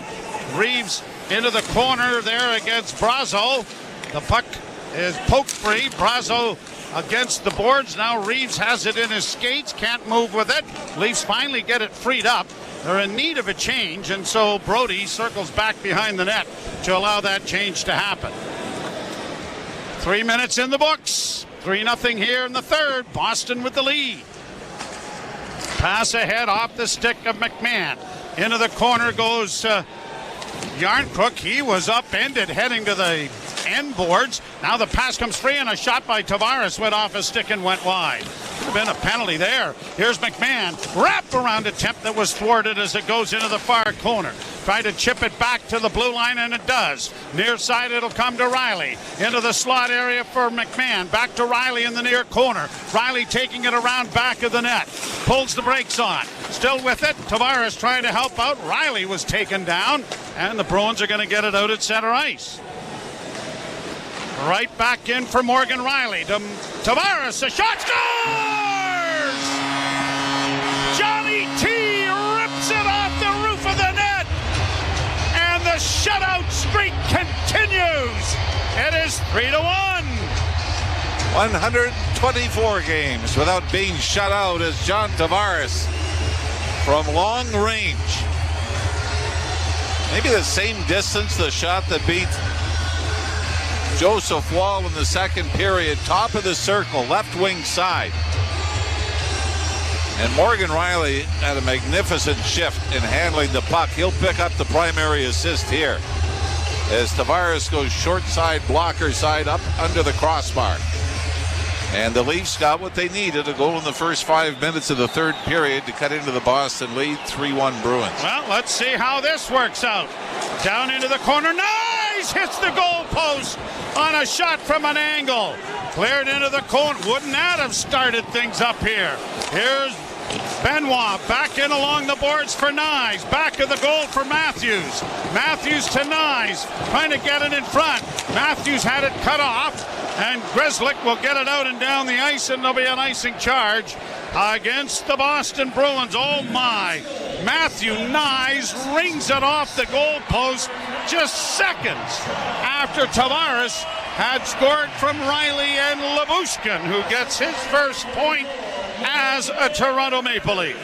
Reeves into the corner there against Brazo. The puck is poked free. Brazo against the boards. Now Reeves has it in his skates. Can't move with it. Leafs finally get it freed up. They're in need of a change, and so Brody circles back behind the net to allow that change to happen. 3 minutes in the books. 3-0 here in the third. Boston with the lead. Pass ahead off the stick of McMahon. Into the corner goes Yarncrook. He was upended heading to the end boards. Now the pass comes free and a shot by Tavares went off his stick and went wide. Could have been a penalty there. Here's McMahon. Wrap around attempt that was thwarted as it goes into the far corner. Try to chip it back to the blue line, and it does. Near side, it'll come to Riley. Into the slot area for McMahon. Back to Riley in the near corner. Riley taking it around back of the net. Pulls the brakes on. Still with it. Tavares trying to help out. Riley was taken down, and the Bruins are going to get it out at center ice. Right back in for Morgan Riley. Tavares, a shot, scores! Johnny T rips it off the roof of the net, and the shutout streak continues. It is 3-1. 124 games without being shut out as John Tavares from long range. Maybe the same distance, the shot that beat Joseph Wall in the second period, top of the circle, left wing side. And Morgan Riley had a magnificent shift in handling the puck. He'll pick up the primary assist here as Tavares goes short side, blocker side, up under the crossbar. And the Leafs got what they needed, a goal in the first 5 minutes of the third period to cut into the Boston lead, 3-1 Bruins. Well, let's see how this works out. Down into the corner, nice! Hits the goal post on a shot from an angle. Cleared into the corner. Wouldn't that have started things up here? Here's Benoit back in along the boards for Nyes. Back of the goal for Matthews. Matthews to Nyes, trying to get it in front. Matthews had it cut off, and Grzelcyk will get it out and down the ice, and there'll be an icing charge against the Boston Bruins. Oh my. Matthew Nyes rings it off the goal post just seconds after Tavares had scored from Riley and Lyubushkin, who gets his first point as a Toronto Maple Leaf.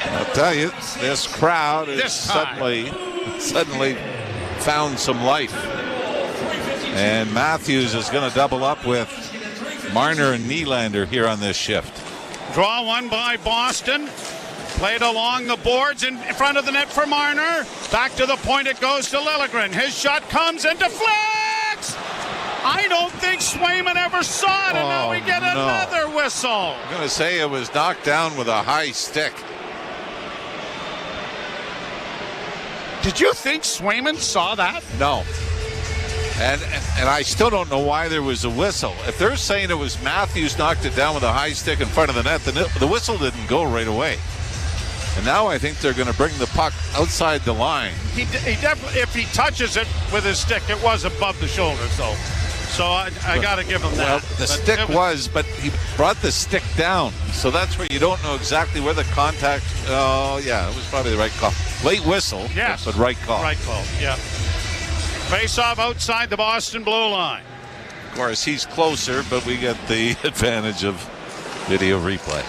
I'll tell you, this crowd has suddenly found some life. And Matthews is going to double up with Marner and Nylander here on this shift. Draw one by Boston. Played along the boards in front of the net for Marner. Back to the point it goes to Liljegren. His shot comes and deflects! I don't think Swayman ever saw it, and now we get another whistle. I'm going to say it was knocked down with a high stick. Did you think Swayman saw that? No. And I still don't know why there was a whistle. If they're saying it was Matthews knocked it down with a high stick in front of the net, the whistle didn't go right away. And now I think they're going to bring the puck outside the line. He definitely, if he touches it with his stick, it was above the shoulder, though. So I got to give him that. Well, the stick was, but he brought the stick down. So that's where you don't know exactly where the contact. Oh, yeah, it was probably the right call. Late whistle, yes, but right call. Right call, yeah. Face-off outside the Boston blue line. Of course, he's closer, but we get the advantage of video replay.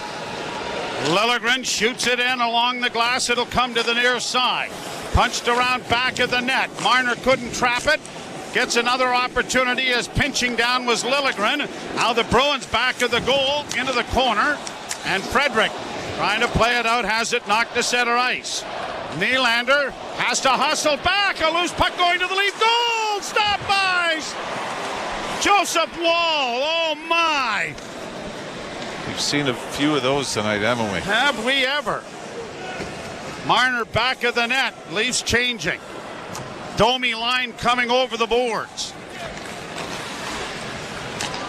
Liljegren shoots it in along the glass. It'll come to the near side. Punched around back of the net. Marner couldn't trap it. Gets another opportunity as pinching down was Liljegren. Now the Bruins back of the goal into the corner. And Frederick trying to play it out, has it knocked to center ice. Nylander has to hustle back. A loose puck going to the Leaf goal. Stop by Joseph Wall. Oh my. We've seen a few of those tonight, haven't we? Have we ever? Marner back of the net. Leafs changing. Domi line coming over the boards.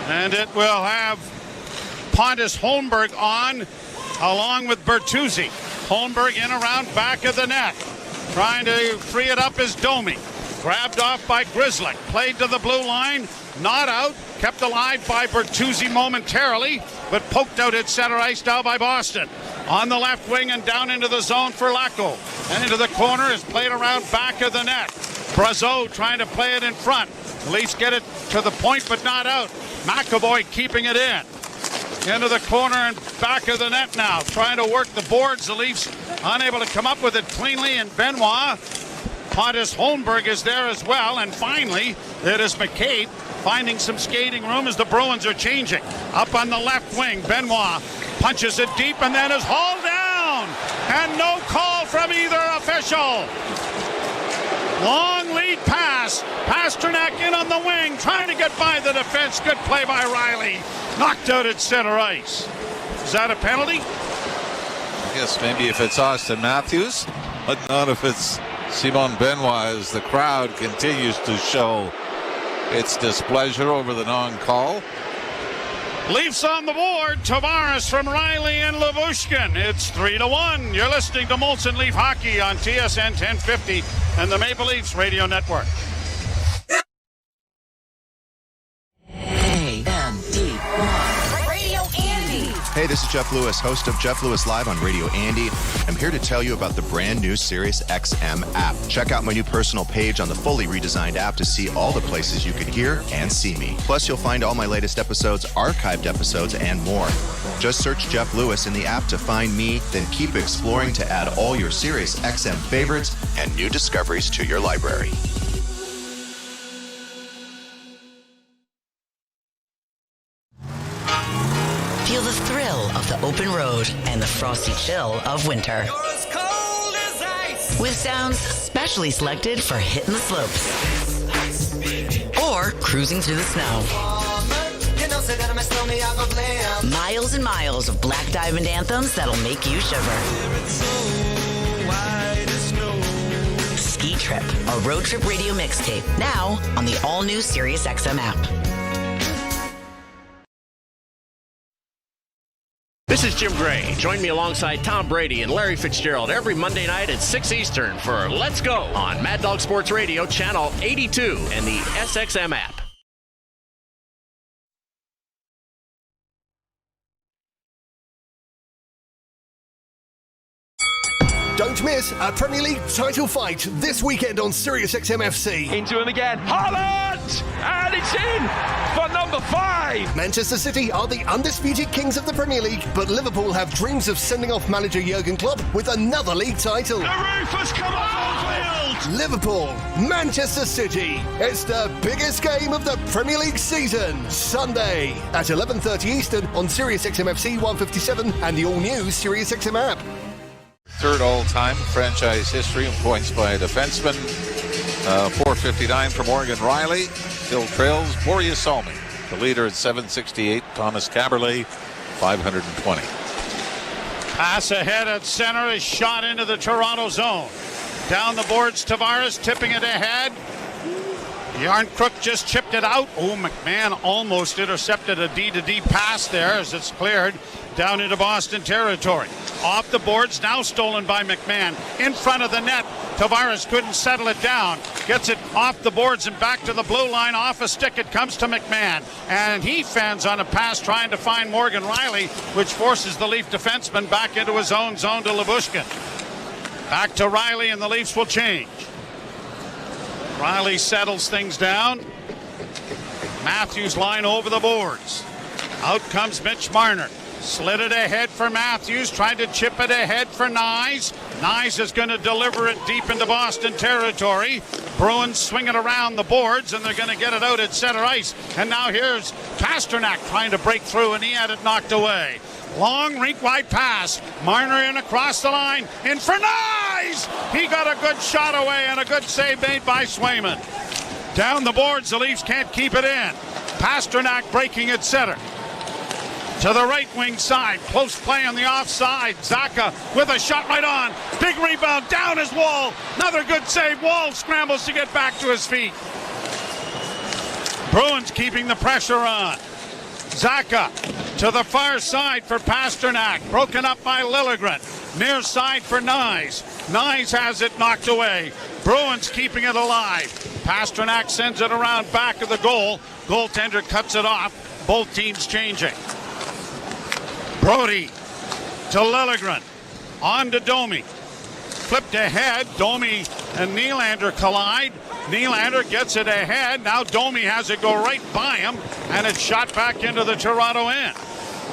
And it will have Pontus Holmberg on along with Bertuzzi. Holmberg in around back of the net. Trying to free it up is Domi. Grabbed off by Grzelcyk. Played to the blue line. Not out. Kept alive by Bertuzzi momentarily, but poked out at center ice now by Boston. On the left wing and down into the zone for Lacko. And into the corner is played around back of the net. Brazeau trying to play it in front. The Leafs get it to the point, but not out. McAvoy keeping it in. Into the corner and back of the net now. Trying to work the boards. The Leafs unable to come up with it cleanly. And Benoit, Pontus Holmberg is there as well. And finally, it is McCabe finding some skating room as the Bruins are changing. Up on the left wing, Benoit punches it deep and then is hauled down. And no call from either official. Long lead pass. Pasternak in on the wing, trying to get by the defense. Good play by Riley. Knocked out at center ice. Is that a penalty? I guess maybe if it's Austin Matthews, but not if it's Simon Benoit, as the crowd continues to show its displeasure over the non-call. Leafs on the board. Tavares from Riley and Lavushkin. It's 3-1. You're listening to Molson Leaf Hockey on TSN 1050 and the Maple Leafs Radio Network. Radio Andy. Hey, this is Jeff Lewis, host of Jeff Lewis Live on Radio Andy. I'm here to tell you about the brand new Sirius XM app. Check out my new personal page on the fully redesigned app to see all the places you can hear and see me. Plus, you'll find all my latest episodes, archived episodes, and more. Just search Jeff Lewis in the app to find me, then keep exploring to add all your Sirius XM favorites and new discoveries to your library. Feel the thrill of the open road and the frosty chill of winter. With sounds specially selected for hitting the slopes or cruising through the snow. Miles and miles of Black Diamond anthems that'll make you shiver. Ski Trip, a road trip radio mixtape, now on the all-new Sirius XM app. This is Jim Gray. Join me alongside Tom Brady and Larry Fitzgerald every Monday night at 6 Eastern for Let's Go on Mad Dog Sports Radio, Channel 82 and the SXM app. Don't miss a Premier League title fight this weekend on Sirius XM FC. Into him again. Haaland! And it's in for number 5. Manchester City are the undisputed kings of the Premier League, but Liverpool have dreams of sending off manager Jurgen Klopp with another league title. The roof has come off Anfield! Liverpool, Manchester City. It's the biggest game of the Premier League season. Sunday at 11:30 Eastern on Sirius XM FC 157 and the all-new Sirius XM app. Third all-time franchise history in points by a defenseman. 459 for Morgan Riley. Still trails Boreas Salmi. The leader at 768, Thomas Caberlet, 520. Pass ahead at center is shot into the Toronto zone. Down the boards, Tavares tipping it ahead. Yarncrook just chipped it out. Oh, McMahon almost intercepted a D-to-D pass there as it's cleared down into Boston territory. Off the boards, now stolen by McMahon. In front of the net, Tavares couldn't settle it down. Gets it off the boards and back to the blue line. Off a stick, it comes to McMahon. And he fans on a pass trying to find Morgan Riley, which forces the Leaf defenseman back into his own zone to Lavushkin. Back to Riley, and the Leafs will change. Riley settles things down. Matthews line over the boards. Out comes Mitch Marner. Slid it ahead for Matthews. Tried to chip it ahead for Nyes. Nyes is going to deliver it deep into Boston territory. Bruins swing it around the boards, and they're going to get it out at center ice. And now here's Pasternak trying to break through, and he had it knocked away. Long rink-wide pass. Marner in across the line. In for Nyes! He got a good shot away and a good save made by Swayman. Down the boards, the Leafs can't keep it in. Pasternak breaking at center. To the right wing side. Close play on the offside. Zaka with a shot right on. Big rebound. Down his Wall. Another good save. Wall scrambles to get back to his feet. Bruins keeping the pressure on. Zaka to the far side for Pasternak. Broken up by Liljegren. Near side for Nyes. Nyes has it knocked away. Bruins keeping it alive. Pasternak sends it around back of the goal. Goaltender cuts it off. Both teams changing. Brody to Liljegren. On to Domi. Flipped ahead. Domi and Nylander collide. Nylander gets it ahead. Now Domi has it go right by him, and it's shot back into the Toronto end.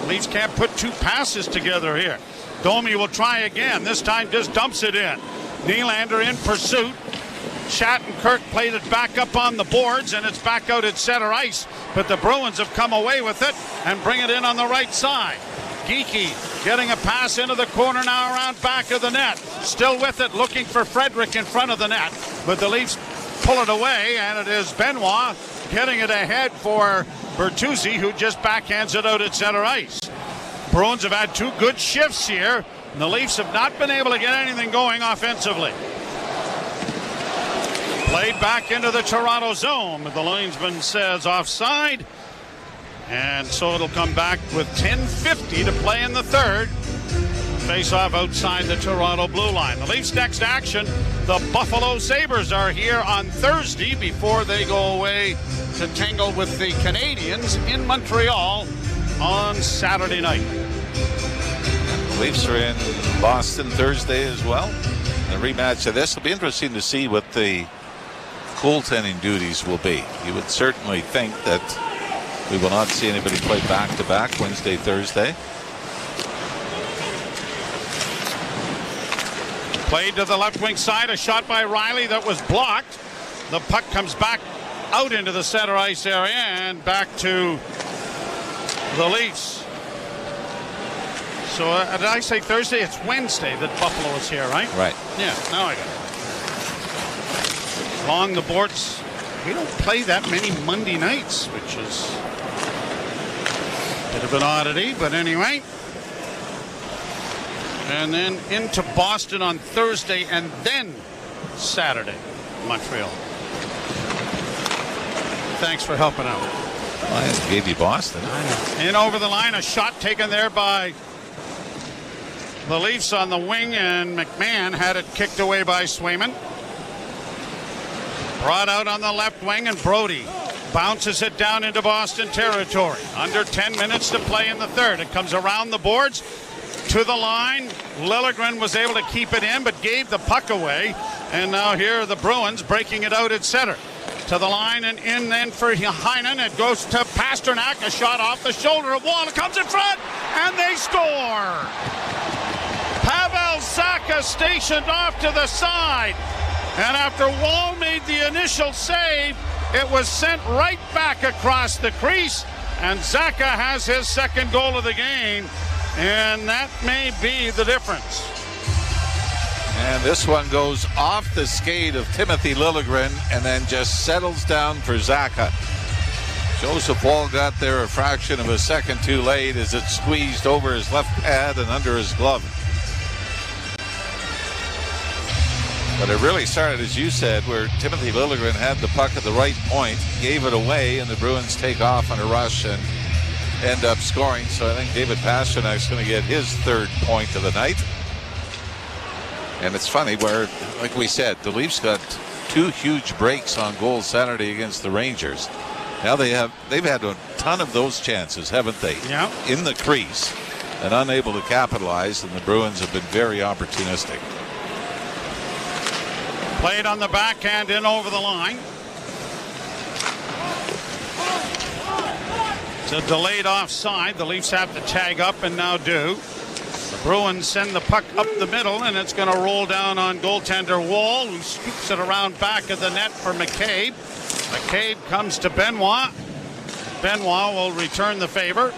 Leafs can't put two passes together here. Domi will try again. This time just dumps it in. Nylander in pursuit. Shattenkirk played it back up on the boards, and it's back out at center ice. But the Bruins have come away with it and bring it in on the right side. Geekie getting a pass into the corner now around back of the net. Still with it, looking for Frederick in front of the net. But the Leafs pull it away, and it is Benoit getting it ahead for Bertuzzi, who just backhands it out at center ice. Bruins have had 2 good shifts here, and the Leafs have not been able to get anything going offensively. Played back into the Toronto zone, but the linesman says offside. And so it'll come back with 10:50 to play in the third. Face-off outside the Toronto blue line. The Leafs' next action, the Buffalo Sabres are here on Thursday before they go away to tangle with the Canadiens in Montreal on Saturday night. The Leafs are in Boston Thursday as well. The rematch of this will be interesting to see what the goaltending duties will be. You would certainly think that we will not see anybody play back-to-back Wednesday, Thursday. Played to the left wing side, a shot by Riley that was blocked. The puck comes back out into the center ice area and back to the Leafs. So did I say Thursday? It's Wednesday that Buffalo is here, right? Right. Yeah, now I got it. Along the boards, we don't play that many Monday nights, which is a bit of an oddity, but anyway. And then into Boston on Thursday, and then Saturday, Montreal. Thanks for helping out. I gave you Boston. In over the line, a shot taken there by the Leafs on the wing, and McMahon had it kicked away by Swayman. Brought out on the left wing, and Brody bounces it down into Boston territory. Under 10 minutes to play in the third. It comes around the boards to the line. Liljegren was able to keep it in, but gave the puck away. And now here are the Bruins breaking it out at center. To the line and in then for Heinen. It goes to Pasternak. A shot off the shoulder of Wall. It comes in front, and they score. Pavel Zacha stationed off to the side. And after Wall made the initial save, it was sent right back across the crease. And Zacha has his second goal of the game. And that may be the difference. And this one goes off the skate of Timothy Liljegren and then just settles down for Zacha. Joseph Wall got there a fraction of a second too late as it squeezed over his left pad and under his glove. But it really started, as you said, where Timothy Liljegren had the puck at the right point, gave it away, and the Bruins take off on a rush and end up scoring. So I think David Pasternak's going to get his third point of the night. And it's funny where, like we said, the Leafs got 2 huge breaks on goals Saturday against the Rangers. Now they've had a ton of those chances, haven't they? Yeah. In the crease and unable to capitalize, and the Bruins have been very opportunistic. Played on the backhand in over the line. It's a delayed offside. The Leafs have to tag up and now do. The Bruins send the puck up the middle, and it's going to roll down on goaltender Wall, who scoops it around back of the net for McCabe. McCabe comes to Benoit. Benoit will return the favor.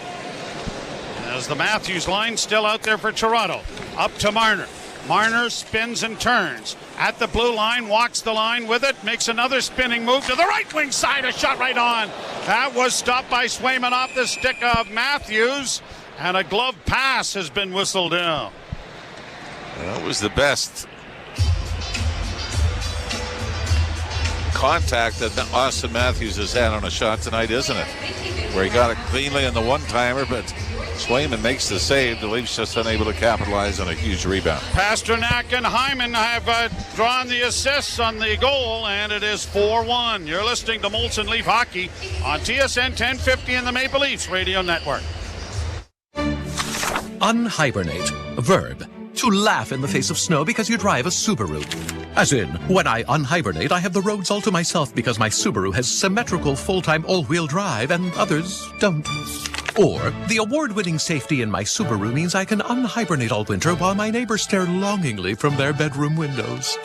As the Matthews line still out there for Toronto. Up to Marner. Marner spins and turns at the blue line, walks the line with it, makes another spinning move to the right wing side, a shot right on. That was stopped by Swayman off the stick of Matthews, and a glove pass has been whistled down. That was the best contact that Austin Matthews has had on a shot tonight, isn't it? Where he got it cleanly on the one-timer, but Swayman makes the save. The Leafs just unable to capitalize on a huge rebound. Pasternak and Hyman have drawn the assists on the goal, and it is 4-1. You're listening to Molson Leaf Hockey on TSN 1050 and the Maple Leafs Radio Network. Unhibernate, a verb. To laugh in the face of snow because you drive a Subaru. As in, when I unhibernate, I have the roads all to myself because my Subaru has symmetrical full-time all-wheel drive and others don't. Or the award-winning safety in my Subaru means I can unhibernate all winter while my neighbors stare longingly from their bedroom windows.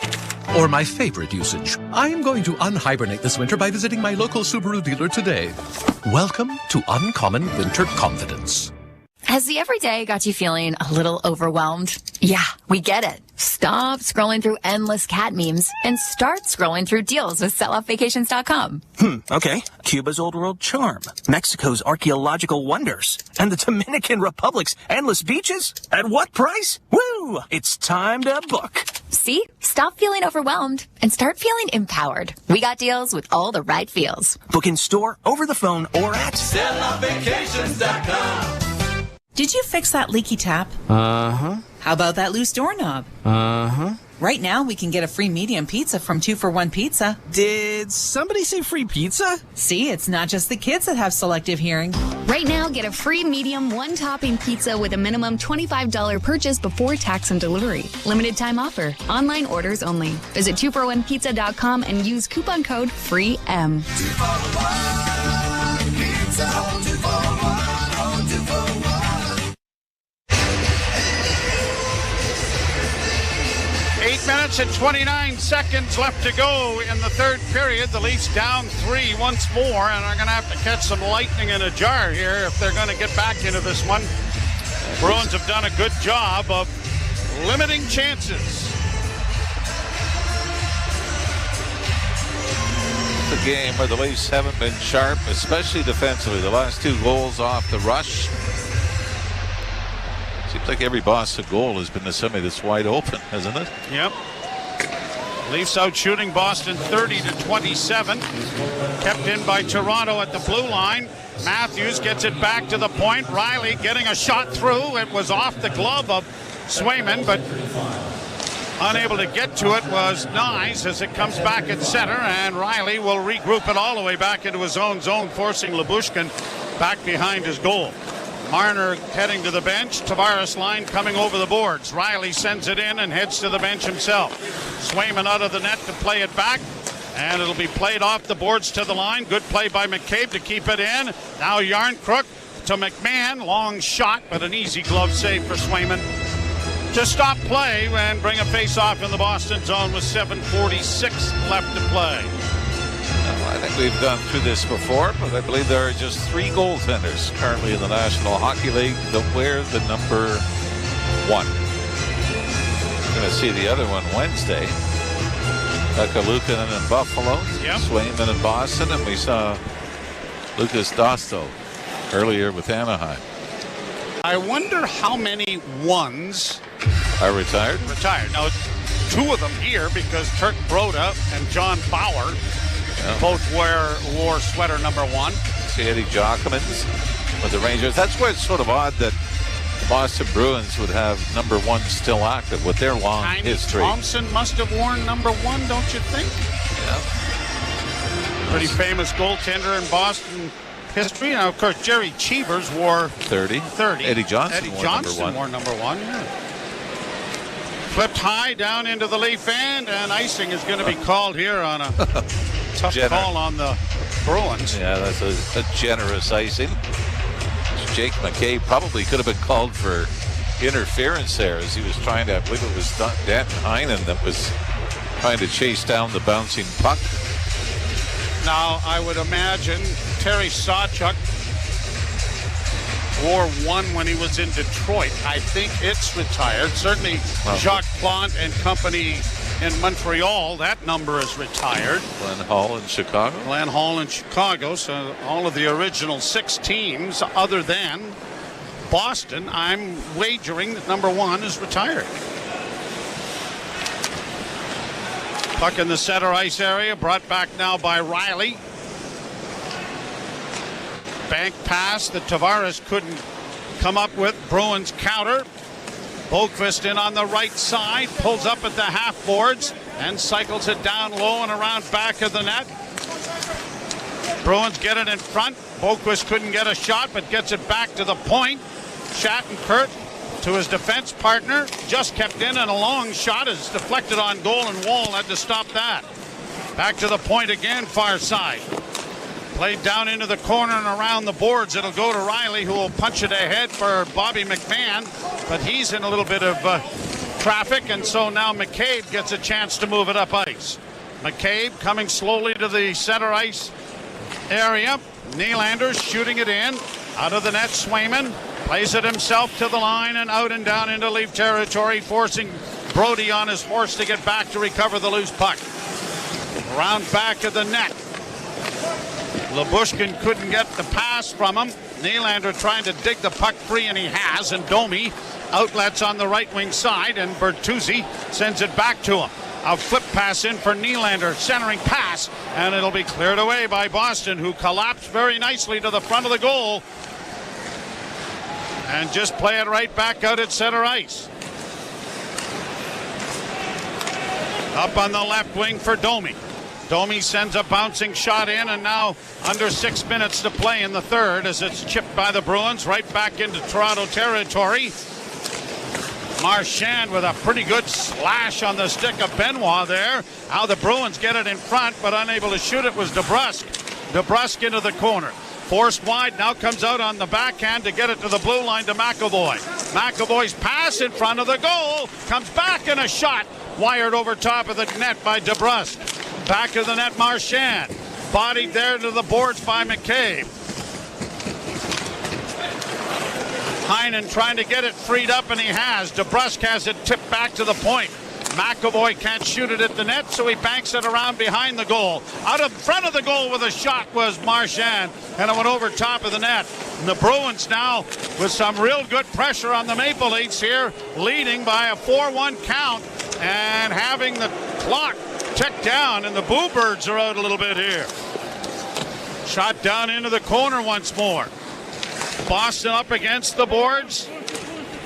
Or my favorite usage. I'm going to unhibernate this winter by visiting my local Subaru dealer today. Welcome to Uncommon Winter Confidence. Has the everyday got you feeling a little overwhelmed? Yeah, we get it. Stop scrolling through endless cat memes and start scrolling through deals with selloffvacations.com. Okay. Cuba's old world charm, Mexico's archaeological wonders, and the Dominican Republic's endless beaches? At what price? Woo! It's time to book. See? Stop feeling overwhelmed and start feeling empowered. We got deals with all the right feels. Book in store, over the phone, or at selloffvacations.com. Did you fix that leaky tap? Uh-huh. How about that loose doorknob? Uh-huh. Right now, we can get a free medium pizza from 2-for-1 Pizza. Did somebody say free pizza? See, it's not just the kids that have selective hearing. Right now, get a free medium one-topping pizza with a minimum $25 purchase before tax and delivery. Limited time offer. Online orders only. Visit 2for1pizza.com and use coupon code FREEM. 2-for-1 pizza. 2-for-1. 2-for-1. 8 minutes and 29 seconds left to go in the third period. The Leafs down 3 once more, and are going to have to catch some lightning in a jar here if they're going to get back into this one. Bruins have done a good job of limiting chances. The game where the Leafs haven't been sharp, especially defensively. The last 2 goals off the rush. Seems like every Boston goal has been to somebody that's wide open, hasn't it? Yep. Leafs out shooting Boston 30-27. Kept in by Toronto at the blue line. Matthews gets it back to the point. Riley getting a shot through. It was off the glove of Swayman, but unable to get to it was Nyes as it comes back at center, and Riley will regroup it all the way back into his own zone, forcing Lyubushkin back behind his goal. Marner heading to the bench. Tavares line coming over the boards. Riley sends it in and heads to the bench himself. Swayman out of the net to play it back. And it'll be played off the boards to the line. Good play by McCabe to keep it in. Now Yarncrook to McMahon. Long shot, but an easy glove save for Swayman to stop play and bring a face-off in the Boston zone with 7:46 left to play. I think we've gone through this before, but I believe there are just 3 goaltenders currently in the National Hockey League that wear the number 1. We're going to see the other one Wednesday. Luukkonen in Buffalo, Swayman in Boston, and we saw Lucas Dosto earlier with Anaheim. I wonder how many ones are retired. Now, 2 of them here because Turk Broda and John Bauer both wore sweater number 1. See Eddie Jockermans with the Rangers. That's where it's sort of odd that the Boston Bruins would have number 1 still active with their long history. Thompson must have worn number 1, don't you think? Yeah. Pretty famous goaltender in Boston history. Now, of course, Jerry Cheevers wore 30. Eddie Johnson wore number 1. Yeah. Flipped high down into the Leaf end, and icing is going to be called here on a tough call on the Bruins. Yeah, that's a generous icing. Jake McCabe probably could have been called for interference there as he was trying to, I believe it was Danton Heinen that was trying to chase down the bouncing puck. Now, I would imagine Terry Sawchuk wore 1 when he was in Detroit. I think it's retired. Certainly Jacques Plante and company in Montreal, that number is retired. Glenn Hall in Chicago. So all of the original 6 teams other than Boston, I'm wagering that number 1 is retired. Puck in the center ice area, brought back now by Riley. Bank pass that Tavares couldn't come up with. Bruins counter. Boqvist in on the right side, pulls up at the half boards and cycles it down low and around back of the net. Bruins get it in front. Boqvist couldn't get a shot, but gets it back to the point. Shattenkirk to his defense partner, just kept in, and a long shot is deflected on goal, and Wall had to stop that. Back to the point again, far side. Played down into the corner and around the boards. It'll go to Riley, who will punch it ahead for Bobby McMahon, but he's in a little bit of traffic, and so now McCabe gets a chance to move it up ice. McCabe coming slowly to the center ice area. Nylander shooting it in. Out of the net, Swayman plays it himself to the line and out and down into Leaf territory, forcing Brody on his horse to get back to recover the loose puck. Around back of the net. Lyubushkin couldn't get the pass from him. Nylander trying to dig the puck free, and he has. And Domi outlets on the right wing side, and Bertuzzi sends it back to him. A flip pass in for Nylander, centering pass, and it'll be cleared away by Boston, who collapsed very nicely to the front of the goal. And just play it right back out at center ice. Up on the left wing for Domi. Domi sends a bouncing shot in, and now under 6 minutes to play in the third as it's chipped by the Bruins right back into Toronto territory. Marchand with a pretty good slash on the stick of Benoit there. How the Bruins get it in front, but unable to shoot it was DeBrusk. DeBrusk into the corner. Forced wide, now comes out on the backhand to get it to the blue line to McAvoy. McAvoy's pass in front of the goal. Comes back and a shot. Wired over top of the net by DeBrusk. Back of the net, Marchand. Bodied there to the boards by McCabe. Heinen trying to get it freed up, and he has. DeBrusk has it tipped back to the point. McAvoy can't shoot it at the net, so he banks it around behind the goal. Out of front of the goal with a shot was Marchand, and it went over top of the net. And the Bruins now with some real good pressure on the Maple Leafs here, leading by a 4-1 count and having the clock tick down, and the Boo Birds are out a little bit here. Shot down into the corner once more. Boston up against the boards.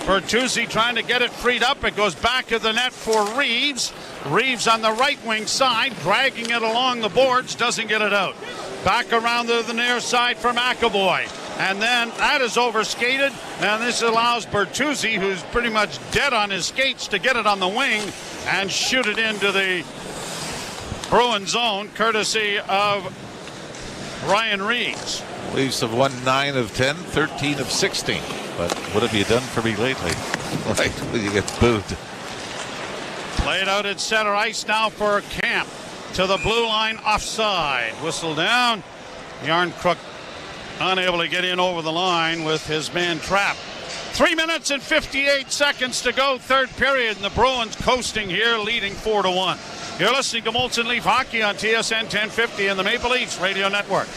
Bertuzzi trying to get it freed up. It goes back of the net for Reeves. Reeves on the right wing side, dragging it along the boards, doesn't get it out. Back around to the near side for McAvoy. And then that is overskated, and this allows Bertuzzi, who's pretty much dead on his skates, to get it on the wing and shoot it into the Bruin zone, courtesy of Ryan Reeves. Leafs have won 9 of 10, 13 of 16. But what have you done for me lately? Right when you get booed. Played out at center ice now for Camp. To the blue line, offside. Whistle down. Yarncrook unable to get in over the line with his man trapped. 3 minutes and 58 seconds to go, third period, and the Bruins coasting here, leading 4-1. You're listening to Molson Leaf Hockey on TSN 1050 and the Maple Leafs Radio Network.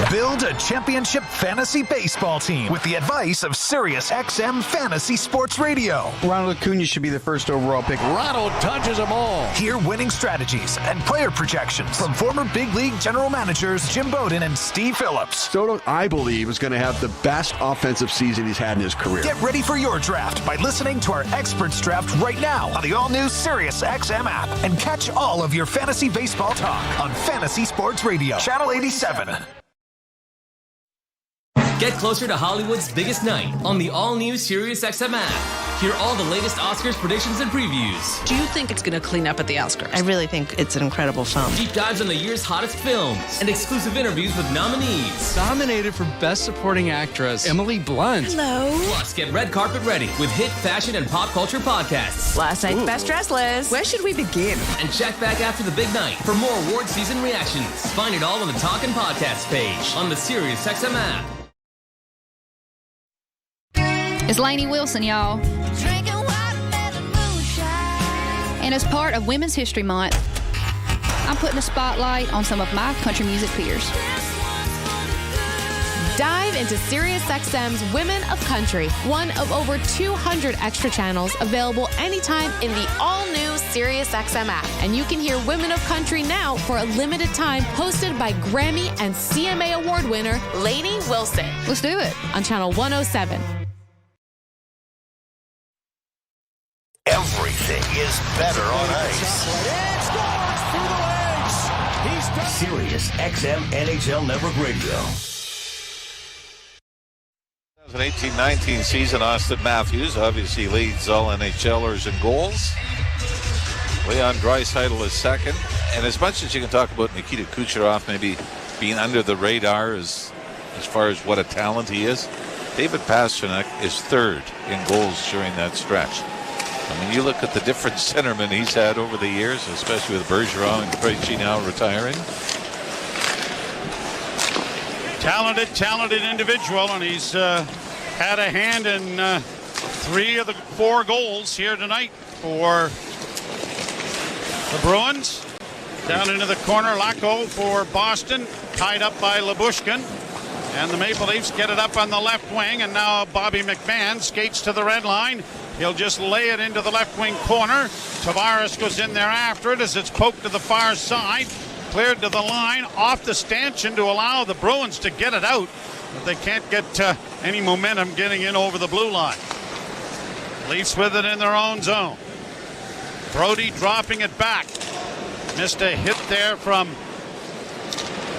Build a championship fantasy baseball team with the advice of SiriusXM Fantasy Sports Radio. Ronald Acuna should be the first overall pick. Ronald touches them all. Hear winning strategies and player projections from former big league general managers Jim Bowden and Steve Phillips. Soto, I believe, is going to have the best offensive season he's had in his career. Get ready for your draft by listening to our experts draft right now on the all-new SiriusXM app, and catch all of your fantasy baseball talk on Fantasy Sports Radio, Channel 87. Get closer to Hollywood's biggest night on the all-new SiriusXM app. Hear all the latest Oscars predictions and previews. Do you think it's going to clean up at the Oscars? I really think it's an incredible film. Deep dives on the year's hottest films and exclusive interviews with nominees. Nominated for Best Supporting Actress, Emily Blunt. Hello. Plus, get red carpet ready with hit fashion and pop culture podcasts. Last night's best dress list. Where should we begin? And check back after the big night for more award season reactions. Find it all on the Talkin' Podcasts page on the SiriusXM app. It's Lainey Wilson, y'all. And as part of Women's History Month, I'm putting a spotlight on some of my country music peers. Dive into SiriusXM's Women of Country, one of over 200 extra channels available anytime in the all-new SiriusXM app. And you can hear Women of Country now for a limited time, hosted by Grammy and CMA Award winner Lainey Wilson. Let's do it. On Channel 107. Everything is better on ice. Sirius XM NHL Network Radio. 2018-19 season, Austin Matthews obviously leads all NHLers in goals. Leon Draisaitl is second. And as much as you can talk about Nikita Kucherov maybe being under the radar as far as what a talent he is, David Pastrnak is third in goals during that stretch. I mean, you look at the different centermen he's had over the years, especially with Bergeron and Krejci now retiring. Talented individual, and he's had a hand in 3 of the 4 goals here tonight for the Bruins. Down into the corner, Lacko for Boston, tied up by Lyubushkin. And the Maple Leafs get it up on the left wing, and now Bobby McMahon skates to the red line. He'll just lay it into the left wing corner. Tavares goes in there after it as it's poked to the far side. Cleared to the line, off the stanchion to allow the Bruins to get it out. But they can't get any momentum getting in over the blue line. Leafs with it in their own zone. Brody dropping it back. Missed a hit there from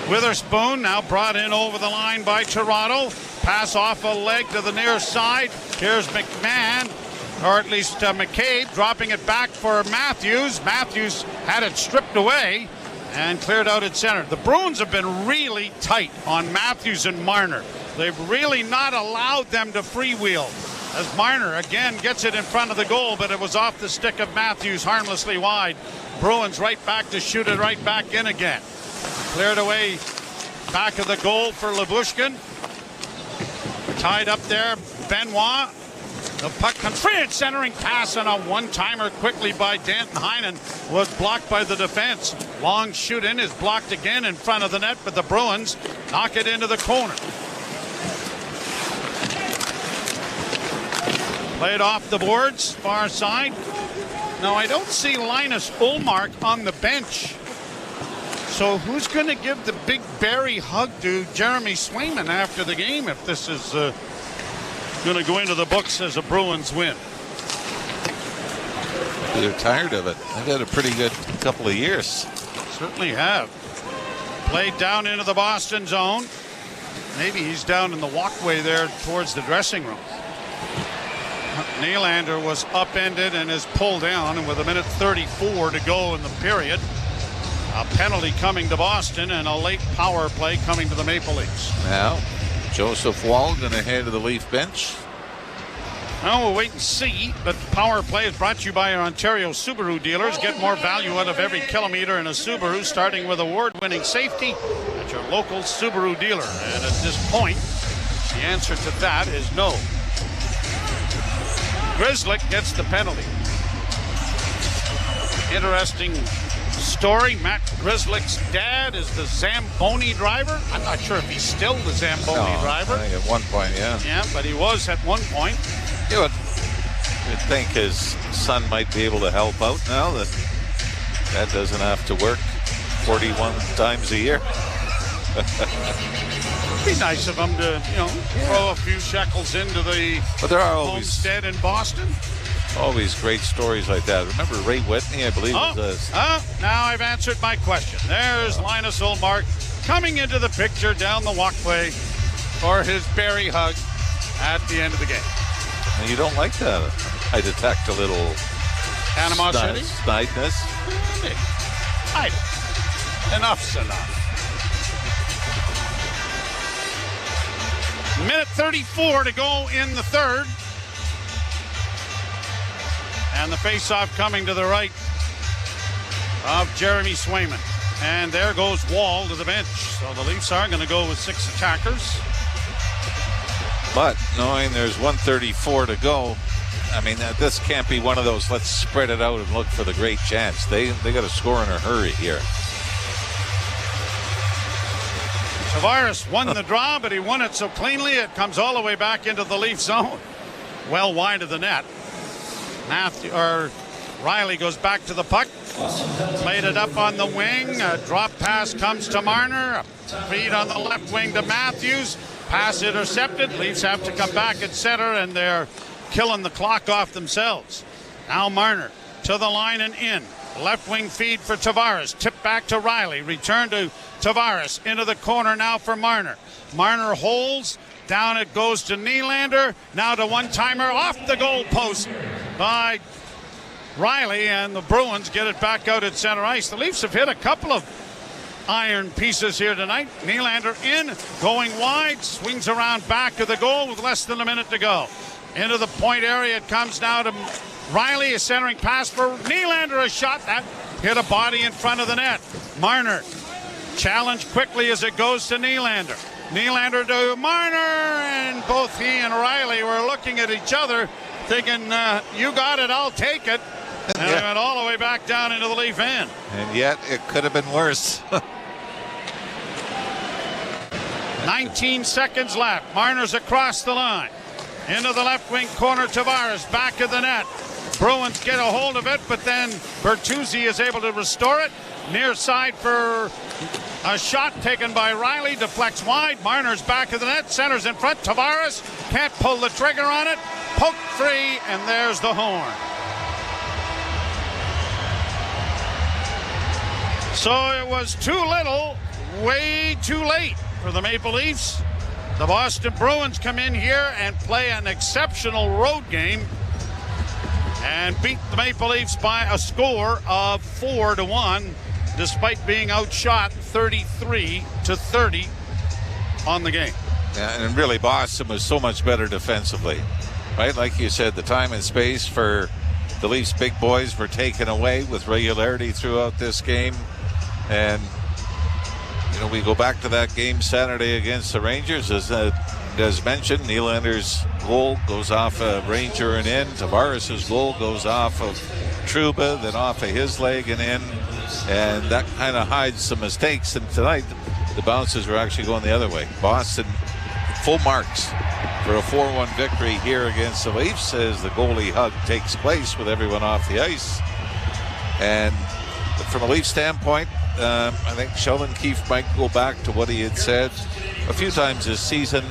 Witherspoon, now brought in over the line by Toronto. Pass off a leg to the near side. Here's McMahon, or at least McCabe, dropping it back for Matthews. Matthews had it stripped away and cleared out at center. The Bruins have been really tight on Matthews and Marner. They've really not allowed them to freewheel. As Marner again gets it in front of the goal, but it was off the stick of Matthews, harmlessly wide. Bruins right back to shoot it right back in again. Cleared away back of the goal for Lyubushkin. Tied up there, Benoit. The puck comes free at centering pass, and a one-timer quickly by Danton Heinen was blocked by the defense. Long shoot in is blocked again in front of the net, but the Bruins knock it into the corner. Played off the boards, far side. Now I don't see Linus Ullmark on the bench. So who's going to give the big Barry hug to Jeremy Swayman after the game if this is going to go into the books as a Bruins win? They're tired of it. They've had a pretty good couple of years. Certainly have. Played down into the Boston zone. Maybe he's down in the walkway there towards the dressing room. Nylander was upended and is pulled down, and with 1:34 to go in the period, a penalty coming to Boston and a late power play coming to the Maple Leafs. Now, Joseph Wall going to head to the Leaf bench. Well, we'll wait and see, but power play is brought to you by our Ontario Subaru dealers. Get more value out of every kilometer in a Subaru, starting with award-winning safety at your local Subaru dealer. And at this point, the answer to that is no. Grzelcyk gets the penalty. Interesting story. Matt Grzelcyk's dad is the Zamboni driver. I'm not sure if he's still the Zamboni driver. I think at one point, yeah. Yeah, but he was at one point. You would think his son might be able to help out now that dad doesn't have to work 41 times a year. It'd be nice of him to, throw a few shekels into the homestead in Boston. Always great stories like that. Remember Ray Whitney, I believe. Now I've answered my question. There's Linus Ullmark coming into the picture down the walkway for his Barry hug at the end of the game. And you don't like that. I detect a little animosity, snideness. Enough's enough. 1:34 to go in the third. And the faceoff coming to the right of Jeremy Swayman. And there goes Wall to the bench. So the Leafs are going to go with 6 attackers. But knowing there's 1:34 to go, I mean, this can't be one of those let's spread it out and look for the great chance. They got to score in a hurry here. Tavares won the draw, but he won it so cleanly it comes all the way back into the Leaf zone. Well wide of the net. Riley goes back to the puck. Played it up on the wing. A drop pass comes to Marner. A feed on the left wing to Matthews. Pass intercepted. Leafs have to come back at center, and they're killing the clock off themselves. Now Marner to the line and in. Left wing feed for Tavares. Tip back to Riley. Return to Tavares. Into the corner now for Marner. Marner holds. Down it goes to Nylander. Now to one-timer off the goal post by Riley, and the Bruins get it back out at center ice. The Leafs have hit a couple of iron pieces here tonight. Nylander in, going wide, swings around back to the goal with less than a minute to go. Into the point area it comes now to Riley, a centering pass for Nylander, a shot that hit a body in front of the net. Marner challenged quickly as it goes to Nylander. Nylander to Marner, and both he and Riley were looking at each other thinking, you got it, I'll take it. And they went all the way back down into the Leaf end. And yet it could have been worse. 19 seconds left. Marner's across the line. Into the left wing corner, Tavares back of the net. Bruins get a hold of it, but then Bertuzzi is able to restore it. Near side for a shot taken by Riley, deflects wide. Marner's back of the net, centers in front. Tavares can't pull the trigger on it. Poke free, and there's the horn. So it was too little, way too late for the Maple Leafs. The Boston Bruins come in here and play an exceptional road game and beat the Maple Leafs by a score of 4-1, despite being outshot 33-30 on the game. Yeah, and really Boston was so much better defensively, right? Like you said, the time and space for the Leafs big boys were taken away with regularity throughout this game. And, you know, we go back to that game Saturday against the Rangers. As mentioned, Nylander's goal goes off a Ranger and in. Tavares' goal goes off of Trouba, then off of his leg and in. And that kind of hides some mistakes. And tonight, the bounces were actually going the other way. Boston, full marks for a 4-1 victory here against the Leafs as the goalie hug takes place with everyone off the ice. And from a Leafs standpoint, I think Sheldon Keefe might go back to what he had said a few times this season.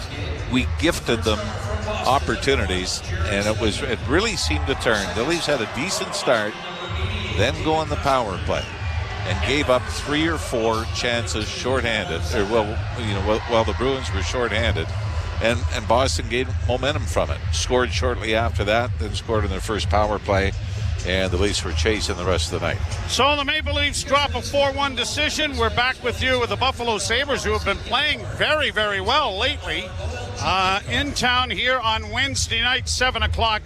We gifted them opportunities, and it really seemed to turn. The Leafs had a decent start, then go on the power play, and gave up 3 or 4 chances shorthanded, while the Bruins were shorthanded, and Boston gained momentum from it. Scored shortly after that, then scored in their first power play. And the Leafs were chasing the rest of the night. So the Maple Leafs drop a 4-1 decision. We're back with you with the Buffalo Sabres, who have been playing very, very well lately. In town here on Wednesday night, 7 o'clock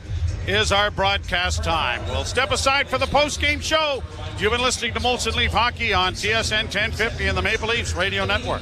is our broadcast time. We'll step aside for the post-game show. You've been listening to Molson Leaf Hockey on TSN 1050 and the Maple Leafs Radio Network.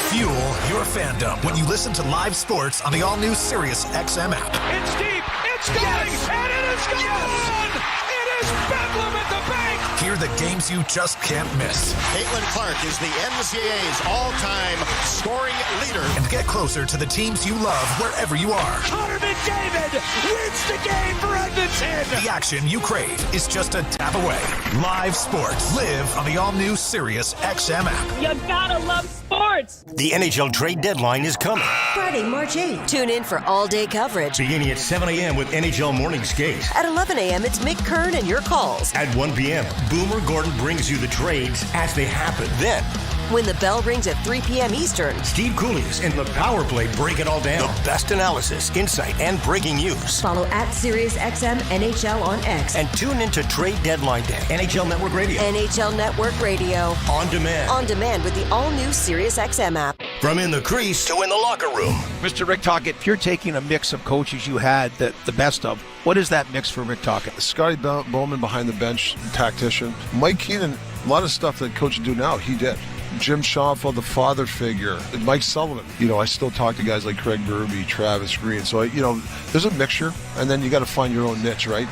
Fuel your fandom when you listen to live sports on the all-new Sirius XM app. It's deep, it's going, and it is gone! It is bedlam at the bank! Hear the games you just can't miss. Caitlin Clark is the NCAA's all-time scoring leader. And get closer to the teams you love wherever you are. Connor McDavid wins the game for Edmonton! The action you crave is just a tap away. Live sports. Live on the all-new Sirius XM app. You gotta love sports! The NHL trade deadline is coming. Friday, March 8th. Tune in for all-day coverage. Beginning at 7 a.m. with NHL Morning Skate. At 11 a.m., it's Mick Kern and your calls. At 1 p.m., Boomer Gordon brings you the trades as they happen. Then, when the bell rings at 3 p.m. Eastern, Steve Cooley's and the Power Play break it all down. The best analysis, insight, and breaking news. Follow at SiriusXM NHL on X. And tune into Trade Deadline Day. NHL Network Radio. NHL Network Radio. On demand. On demand with the all-new SiriusXM app. From in the crease to in the locker room. Mr. Rick Tocchet, if you're taking a mix of coaches you had the best of, what is that mix for Rick Tocchet? Scotty Bowman behind the bench, tactician. Mike Keenan, a lot of stuff that coaches do now, he did. Jim Schoenfeld, the father figure. And Mike Sullivan. I still talk to guys like Craig Berube, Travis Green. So, there's a mixture, and then you got to find your own niche, right?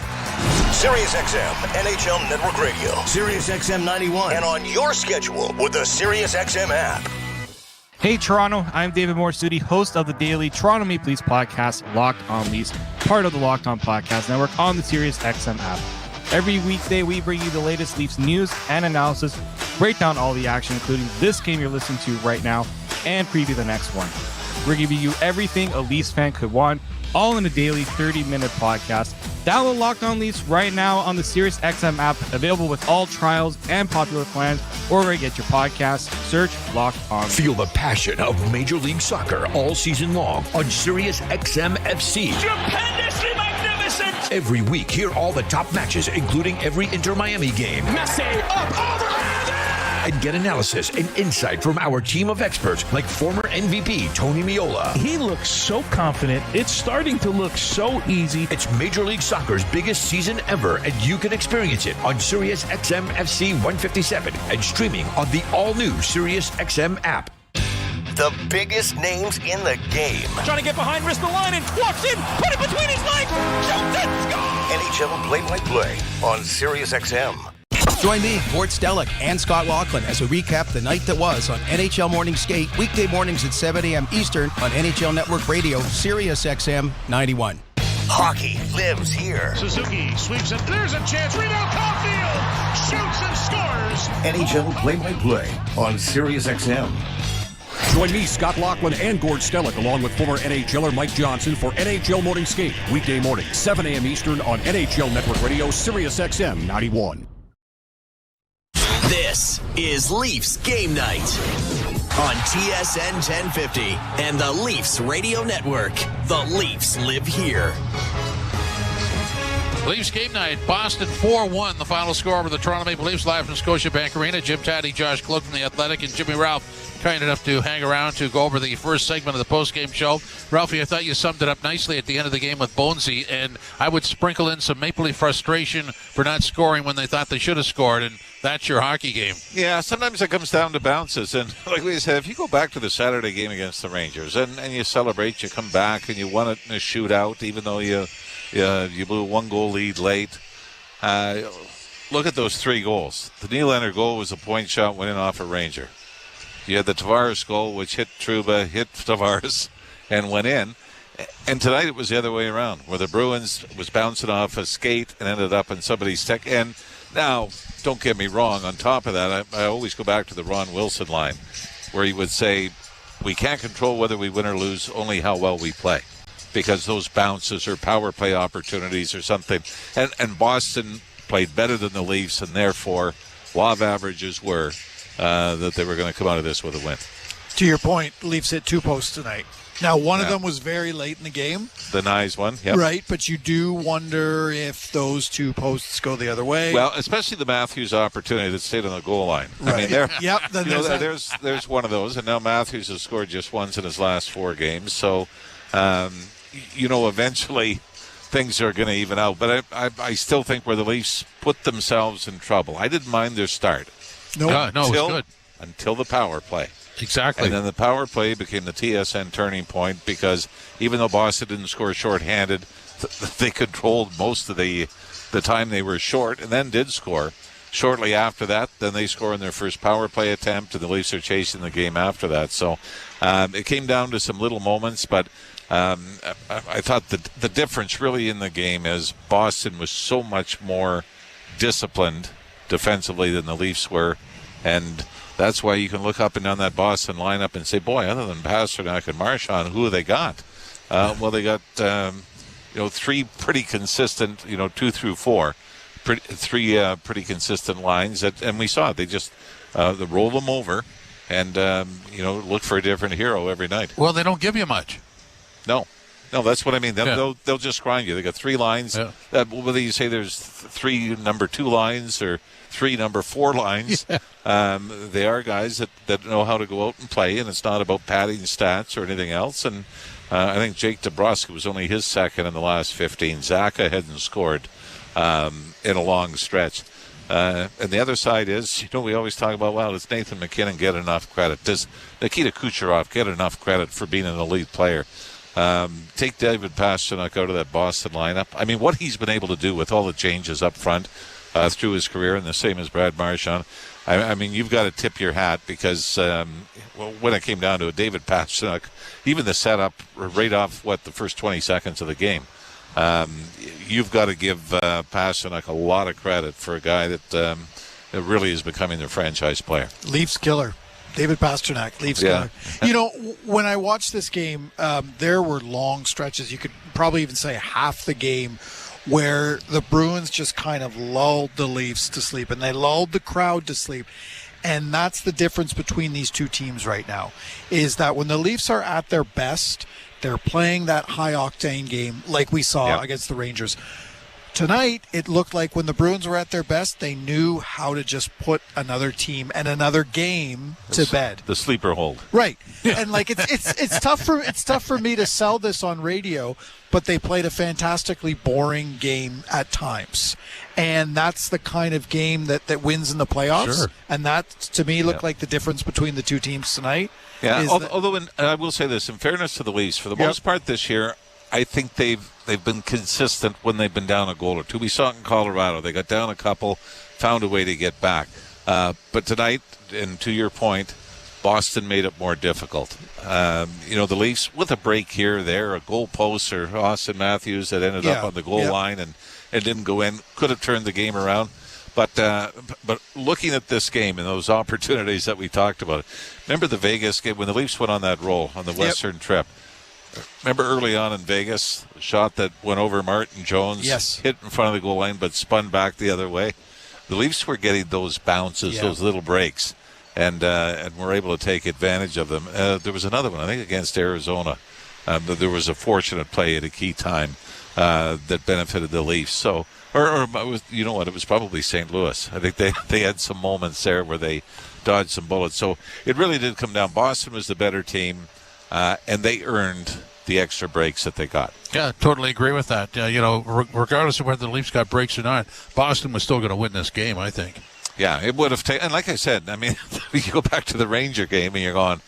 SiriusXM, NHL Network Radio. SiriusXM 91. And on your schedule with the SiriusXM app. Hey Toronto, I'm David Morsuti, host of the daily Toronto Maple Leafs podcast, Locked On Leafs, part of the Locked On Podcast Network on the SiriusXM app. Every weekday, we bring you the latest Leafs news and analysis, break down all the action, including this game you're listening to right now, and preview the next one. We're giving you everything a Leafs fan could want, all in a daily 30-minute podcast. Download Locked On Leafs right now on the SiriusXM app, available with all trials and popular plans, or where you get your podcasts. Search Locked On. Feel the passion of Major League Soccer all season long on SiriusXM FC. Stupendously magnificent Every week, hear all the top matches, including every Inter-Miami game. Messi up overhand. And get analysis and insight from our team of experts like former MVP Tony Meola. He looks so confident. It's starting to look so easy. It's Major League Soccer's biggest season ever, and you can experience it on Sirius XM FC 157 and streaming on the all-new Sirius XM app. The biggest names in the game. Trying to get behind, wrist the line, and walks in, put it between his legs, shoots it, score! NHL play-by-play on Sirius XM. Join me, Gord Stellick, and Scott Laughlin as we recap the night that was on NHL Morning Skate, weekday mornings at 7 a.m. Eastern on NHL Network Radio, Sirius XM 91. Hockey lives here. Suzuki sweeps it. There's a chance. Rebound, Caulfield shoots and scores. NHL play-by-play on Sirius XM. Join me, Scott Laughlin, and Gord Stellick, along with former NHLer Mike Johnson for NHL Morning Skate, weekday morning, 7 a.m. Eastern on NHL Network Radio, Sirius XM 91. This is Leafs Game Night on TSN 1050 and the Leafs Radio Network. The Leafs live here. Leafs Game Night, Boston 4-1, the final score over the Toronto Maple Leafs live from Scotiabank Arena. Jim Taddy, Josh Cloak from The Athletic, and Jimmy Ralph kind enough to hang around to go over the first segment of the post-game show. Ralphie, I thought you summed it up nicely at the end of the game with Bonesy, and I would sprinkle in some Maple Leaf frustration for not scoring when they thought they should have scored, and that's your hockey game. Yeah, sometimes it comes down to bounces. And like we said, if you go back to the Saturday game against the Rangers and you celebrate, you come back and you won it in a shootout, even though you blew a 1-goal lead late. Look at those 3 goals. The Nylander goal was a point shot, went in off a Ranger. You had the Tavares goal, which hit Trouba, hit Tavares, and went in. And tonight it was the other way around, where the Bruins was bouncing off a skate and ended up in somebody's stick. And now, don't get me wrong, on top of that, I always go back to the Ron Wilson line, where he would say, we can't control whether we win or lose, only how well we play. Because those bounces or power play opportunities or something. And Boston played better than the Leafs, and therefore, law of averages were that they were going to come out of this with a win. To your point, Leafs hit 2 posts tonight. Now, one of them was very late in the game. The Nyes one, yep. Right, but you do wonder if those 2 posts go the other way. Well, especially the Matthews opportunity that stayed on the goal line. Right. I mean, yep. There's one of those, and now Matthews has scored just once in his last 4 games. So, eventually things are going to even out. But I still think where the Leafs put themselves in trouble. I didn't mind their start. No, it was good. Until the power play. Exactly. And then the power play became the TSN turning point because even though Boston didn't score shorthanded, they controlled most of the time they were short and then did score. Shortly after that, then they score in their first power play attempt, and the Leafs are chasing the game after that. So it came down to some little moments, but I thought the difference really in the game is Boston was so much more disciplined defensively than the Leafs were, and that's why you can look up and down that Boston lineup and say, boy, other than Pasternak and Marchand, who have they got? Well, they got 3 pretty consistent, 2 through 4, three pretty consistent lines, and we saw it. They just they roll them over and look for a different hero every night. Well, they don't give you much. No, that's what I mean. They'll just grind you. They got 3 lines. Yeah. Whether you say there's 3 number 2 lines or 3 number 4 lines, they are guys that know how to go out and play, and it's not about padding stats or anything else. And I think Jake DeBrusk was only his second in the last 15. Zaka hadn't scored in a long stretch. And the other side is, we always talk about, does Nathan McKinnon get enough credit? Does Nikita Kucherov get enough credit for being an elite player? Take David Pasternak out of that Boston lineup. I mean, what he's been able to do with all the changes up front through his career, and the same as Brad Marchand. I mean, you've got to tip your hat because when it came down to it, David Pasternak, even the setup right off, the first 20 seconds of the game, you've got to give Pasternak a lot of credit for a guy that really is becoming their franchise player. Leafs killer. David Pasternak, Leafs killer. When I watched this game, there were long stretches. You could probably even say half the game where the Bruins just kind of lulled the Leafs to sleep, and they lulled the crowd to sleep. And that's the difference between these 2 teams right now, is that when the Leafs are at their best, they're playing that high-octane game like we saw against the Rangers. Tonight, it looked like when the Bruins were at their best, they knew how to just put another team and another game to bed. The sleeper hold. Right. And like it's tough for me to sell this on radio, but they played a fantastically boring game at times. And that's the kind of game that wins in the playoffs. Sure. And that, to me, looked like the difference between the two teams tonight. Yeah, although I will say this, in fairness to the Leafs, for the most part this year, I think they've been consistent when they've been down a goal or two. We saw it in Colorado. They got down a couple, found a way to get back. But tonight, and to your point, Boston made it more difficult. The Leafs, with a break here or there, a goal post or Austin Matthews that ended up on the goal line and didn't go in, could have turned the game around. But looking at this game and those opportunities that we talked about, remember the Vegas game when the Leafs went on that roll on the Western trip? Remember early on in Vegas, the shot that went over Martin Jones, hit in front of the goal line but spun back the other way? The Leafs were getting those bounces, those little breaks, and were able to take advantage of them. There was another one, I think, against Arizona. There was a fortunate play at a key time that benefited the Leafs. So, or you know what, it was probably St. Louis. I think they had some moments there where they dodged some bullets. So it really did come down. Boston was the better team. And they earned the extra breaks that they got. Yeah, totally agree with that. Regardless of whether the Leafs got breaks or not, Boston was still going to win this game, I think. Yeah, it would have taken. And like I said, I mean, you go back to the Ranger game and you're going,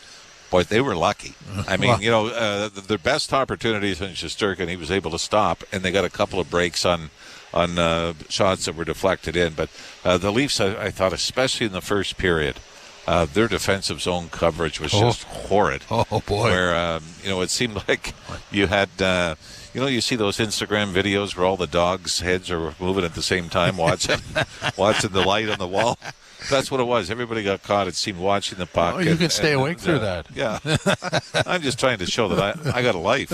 boy, they were lucky. I mean, their best opportunities in Shesterkin, he was able to stop, and they got a couple of breaks on shots that were deflected in. But the Leafs, I thought, especially in the first period, their defensive zone coverage was just horrid. Oh, boy. Where, it seemed like you had, you see those Instagram videos where all the dogs' heads are moving at the same time watching the light on the wall. That's what it was. Everybody got caught, it seemed, watching the puck. Oh, you can stay awake through that. Yeah. I'm just trying to show that I got a life.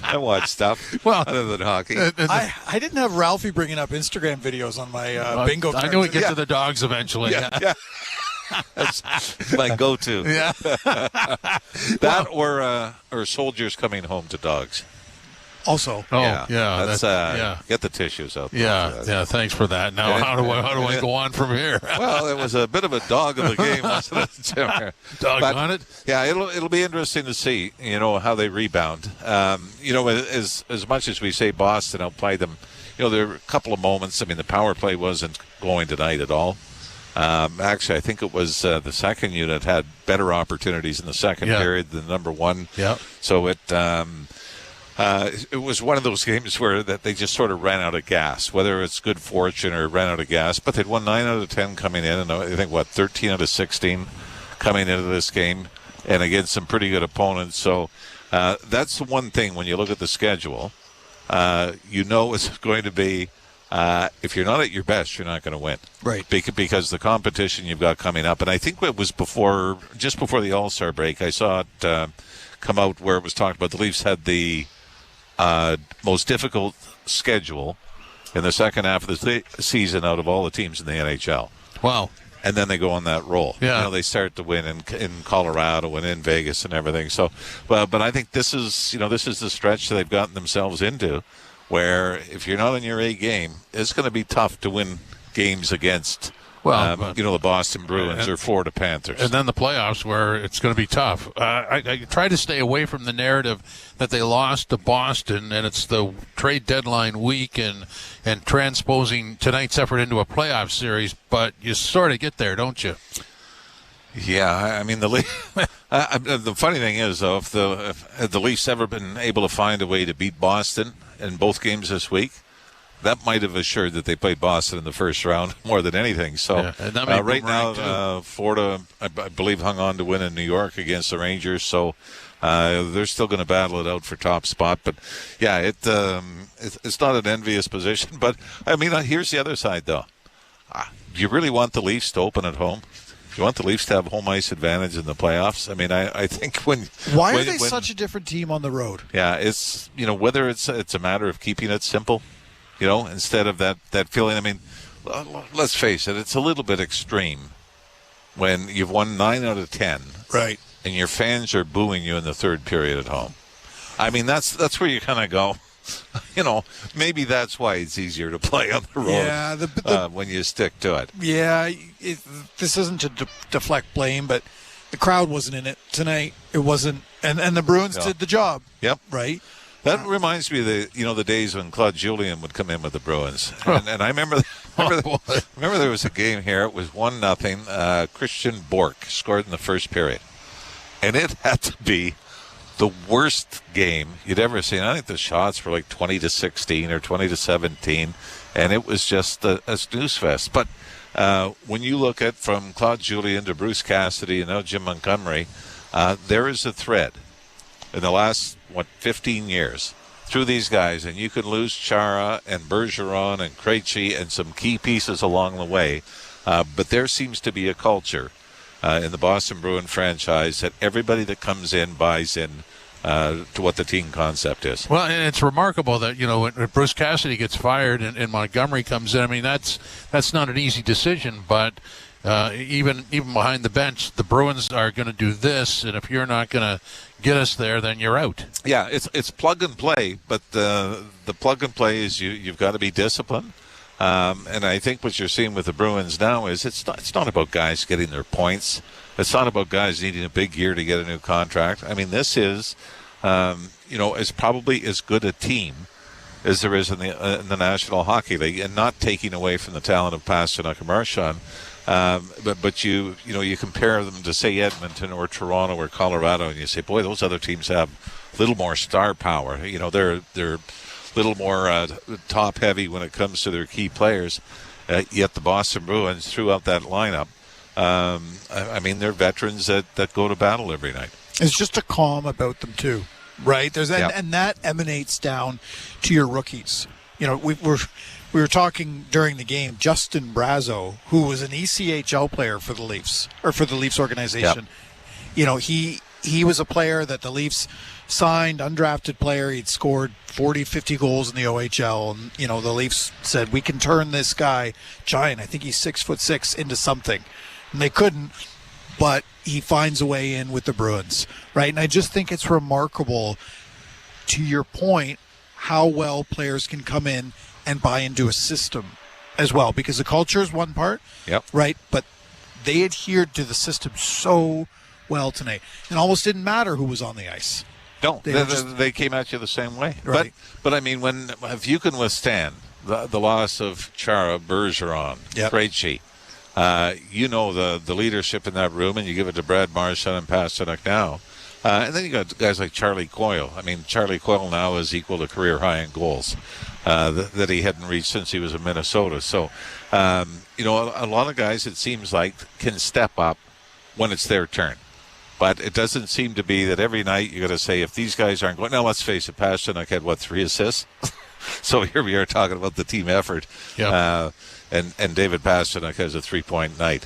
I watch stuff other than hockey. I didn't have Ralphie bringing up Instagram videos on my bingo card. I knew we'd get to the dogs eventually. Yeah. That's my go-to. Yeah. That or soldiers coming home to dogs. Also. Oh, yeah. Get the tissues out there. Yeah, thanks for that. Now, how do I go on from here? Well, it was a bit of a dog of the game, wasn't it, Jim? Doggone it. Yeah, it'll be interesting to see, how they rebound. As much as we say Boston outplayed them, there were a couple of moments. I mean, the power play wasn't going tonight at all. Actually, I think it was the second unit had better opportunities in the second period than number one. Yeah. So it was one of those games where that they just sort of ran out of gas, whether it's good fortune or ran out of gas. But they'd won 9 out of 10 coming in, and I think 13 out of 16 coming into this game, and against some pretty good opponents. So that's the one thing when you look at the schedule, it's going to be. If you're not at your best, you're not going to win. Right. Because the competition you've got coming up. And I think it was just before the All-Star break, I saw it come out where it was talked about the Leafs had the most difficult schedule in the second half of the season out of all the teams in the NHL. Wow. And then they go on that roll. Yeah. They start to win in Colorado and in Vegas and everything. So, but I think this is the stretch that they've gotten themselves into, where if you're not in your A game, it's going to be tough to win games against, the Boston Bruins or Florida Panthers. And then the playoffs where it's going to be tough. I try to stay away from the narrative that they lost to Boston and it's the trade deadline week and transposing tonight's effort into a playoff series, but you sort of get there, don't you? Yeah, I mean, the funny thing is, though, if the Leafs ever been able to find a way to beat Boston in both games this week, that might have assured that they played Boston in the first round more than anything. So right now, Florida, I believe, hung on to win in New York against the Rangers. So they're still going to battle it out for top spot. But yeah, it's not an envious position. But I mean, here's the other side, though. Do you really want the Leafs to open at home? You want the Leafs to have home ice advantage in the playoffs? I mean, I think Why are they such a different team on the road? Yeah, it's whether it's a matter of keeping it simple, instead of that feeling. I mean, let's face it, it's a little bit extreme when you've won 9 out of 10, right, and your fans are booing you in the third period at home. I mean, that's where you kind of go. maybe that's why it's easier to play on the road. Yeah, when you stick to it. Yeah, this isn't to deflect blame, but the crowd wasn't in it tonight. It wasn't, and the Bruins did the job. Yep. Right. That reminds me of the days when Claude Julien would come in with the Bruins, and I remember there was a game here. It was 1-0. Christian Bork scored in the first period, and it had to be the worst game you'd ever seen. I think the shots were like 20-16 or 20-17, and it was just a snooze fest. But when you look at from Claude Julien to Bruce Cassidy and now Jim Montgomery, there is a thread in the last 15 years through these guys, and you could lose Chara and Bergeron and Krejci and some key pieces along the way, but there seems to be a culture in the Boston Bruin franchise that everybody that comes in buys in to what the team concept is. Well, and it's remarkable that when Bruce Cassidy gets fired and Montgomery comes in. I mean, that's not an easy decision, but even behind the bench, the Bruins are going to do this, and if you're not going to get us there, then you're out. Yeah, it's plug and play, but the plug and play is you've got to be disciplined. And I think what you're seeing with the Bruins now is it's not about guys getting their points. It's not about guys needing a big year to get a new contract. I mean, this is is probably as good a team as there is in the National Hockey League, and not taking away from the talent of Pasternak and Marchand. But you compare them to, say, Edmonton or Toronto or Colorado, and you say, boy, those other teams have a little more star power. They're a little more top heavy when it comes to their key players. Yet the Boston Bruins, throughout that lineup, I mean, they're veterans that go to battle every night. It's just a calm about them too, right? And that emanates down to your rookies. We were talking during the game, Justin Brazeau, who was an ECHL player for the Leafs, or for the Leafs organization. Yep. He was a player that the Leafs signed, undrafted player. He'd scored 40, 50 goals in the OHL. And, the Leafs said, we can turn this guy, giant, I think he's 6'6", into something. And they couldn't, but he finds a way in with the Bruins, right? And I just think it's remarkable, to your point, how well players can come in and buy into a system as well, because the culture is one part, right? But they adhered to the system so well tonight. It almost didn't matter who was on the ice. No, they came at you the same way. Right. But I mean, if you can withstand the loss of Chara, Bergeron, Krejci, the leadership in that room, and you give it to Brad Marchand and Pasternak now. And then you got guys like Charlie Coyle. I mean, Charlie Coyle now is equal to career high in goals that he hadn't reached since he was in Minnesota. So, a lot of guys, it seems like, can step up when it's their turn. But it doesn't seem to be that every night you got to say, if these guys aren't going. Now, let's face it, Pasternak had 3 assists. So here we are talking about the team effort. Yep. And David Pasternak has a 3-point night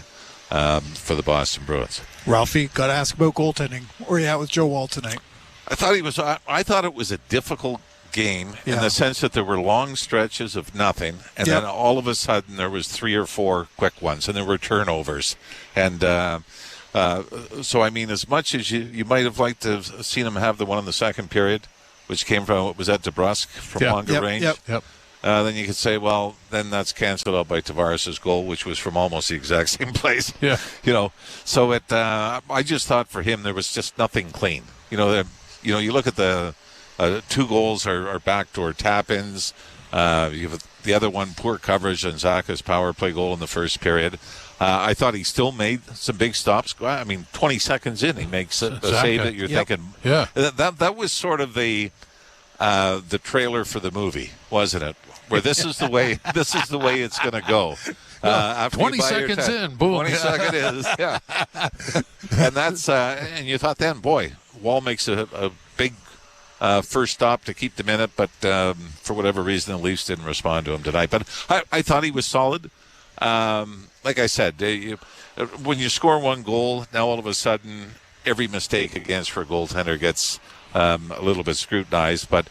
for the Boston Bruins. Ralphie, got to ask about goaltending. Where are you at with Joe Woll tonight? I thought it was a difficult game in the sense that there were long stretches of nothing, and then all of a sudden there was 3 or 4 quick ones, and there were turnovers. And so, I mean, as much as you might have liked to have seen him have the one in the second period, which came from, was that DeBrusk from longer range? Yep. Then you could say, well, then that's canceled out by Tavares' goal, which was from almost the exact same place. Yeah. So I just thought for him there was just nothing clean. You look at the 2 goals are backdoor tap-ins. You have the other one, poor coverage on Zaka's power play goal in the first period. I thought he still made some big stops. I mean, 20 seconds in, he makes a save that you're thinking. Yeah. That was sort of the trailer for the movie, wasn't it? Where this is the way it's going to go. After 20 seconds in, boom. 20 seconds is, yeah. And that's and you thought then, boy, Woll makes a big first stop to keep them in it, but for whatever reason, the Leafs didn't respond to him tonight. But I thought he was solid. Like I said, when you score 1 goal, now all of a sudden every mistake against for a goaltender gets a little bit scrutinized. But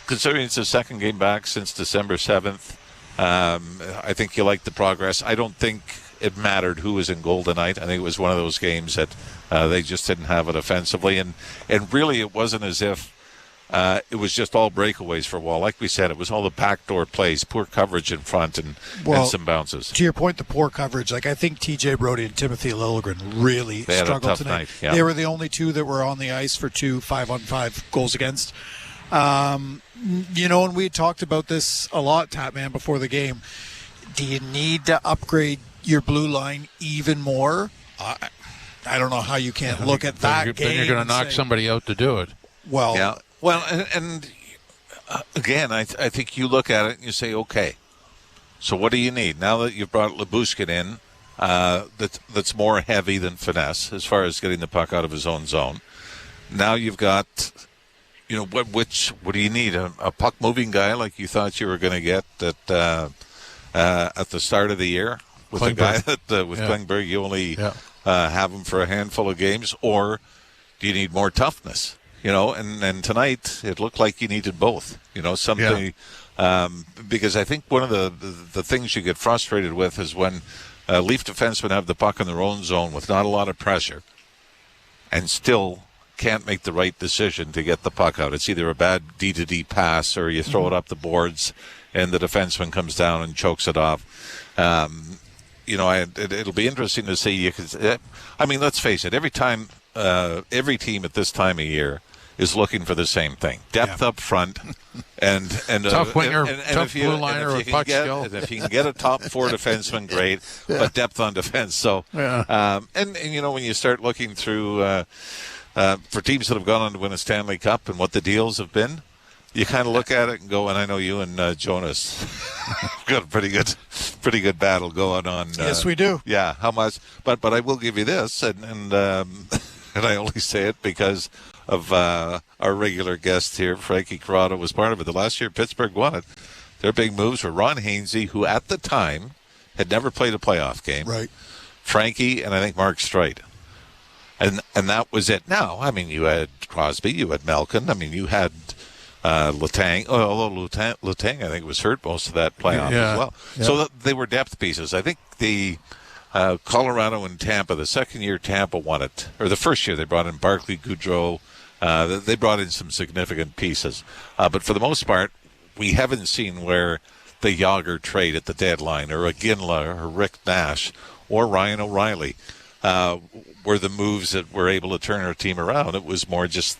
considering it's the second game back since December 7th, I think you like the progress. I don't think it mattered who was in goal tonight. I think it was one of those games that they just didn't have it offensively. And really it wasn't as if it was just all breakaways for a while. Like we said, it was all the backdoor plays, poor coverage in front, and some bounces. To your point, the poor coverage, like I think TJ Brody and Timothy Liljegren really struggled tonight. Night. Yeah. They were the only two that were on the ice for 2 5-on-5 goals against. And we talked about this a lot, Tatman, before the game. Do you need to upgrade your blue line even more? I don't know how you can't look at that game. Then you're going to knock somebody out to do it. Well, yeah. Well, and again, I think you look at it and you say, okay, so what do you need now that you've brought Lyubushkin in? That's more heavy than finesse as far as getting the puck out of his own zone. Now you've got, what do you need? A puck moving guy like you thought you were going to get at the start of the year with the guy that with Klingberg you only have him for a handful of games, or do you need more toughness? And tonight it looked like you needed both. Something because I think one of the things you get frustrated with is when Leaf defensemen have the puck in their own zone with not a lot of pressure and still can't make the right decision to get the puck out. It's either a bad D-to-D pass or you throw it up the boards and the defenseman comes down and chokes it off. It'll be interesting to see. Let's face it. Every team at this time of year is looking for the same thing: depth up front, and tough winger, tough blue liner, or puck skill. And if you can get a top 4 defenseman, great. But depth on defense. So, when you start looking through for teams that have gone on to win a Stanley Cup and what the deals have been, you kind of look at it and go, and I know you and Jonas got a pretty good battle going on. Yes, we do. Yeah, how much? But I will give you this, and I only say it because of our regular guest here, Frankie Corrado, was part of it. The last year Pittsburgh won it. Their big moves were Ron Hainsey, who at the time had never played a playoff game. Right. Frankie, and I think Mark Streit. And that was it. Now, you had Crosby, you had Malkin, you had Letang, although Letang I think was hurt most of that playoff as well. Yeah. So they were depth pieces. I think the Colorado and Tampa, the second year Tampa won it, or the first year they brought in Barclay Goudreau. They brought in some significant pieces. But for the most part, we haven't seen where the Yager trade at the deadline, or a Ginla, or Rick Nash, or Ryan O'Reilly were the moves that were able to turn our team around. It was more just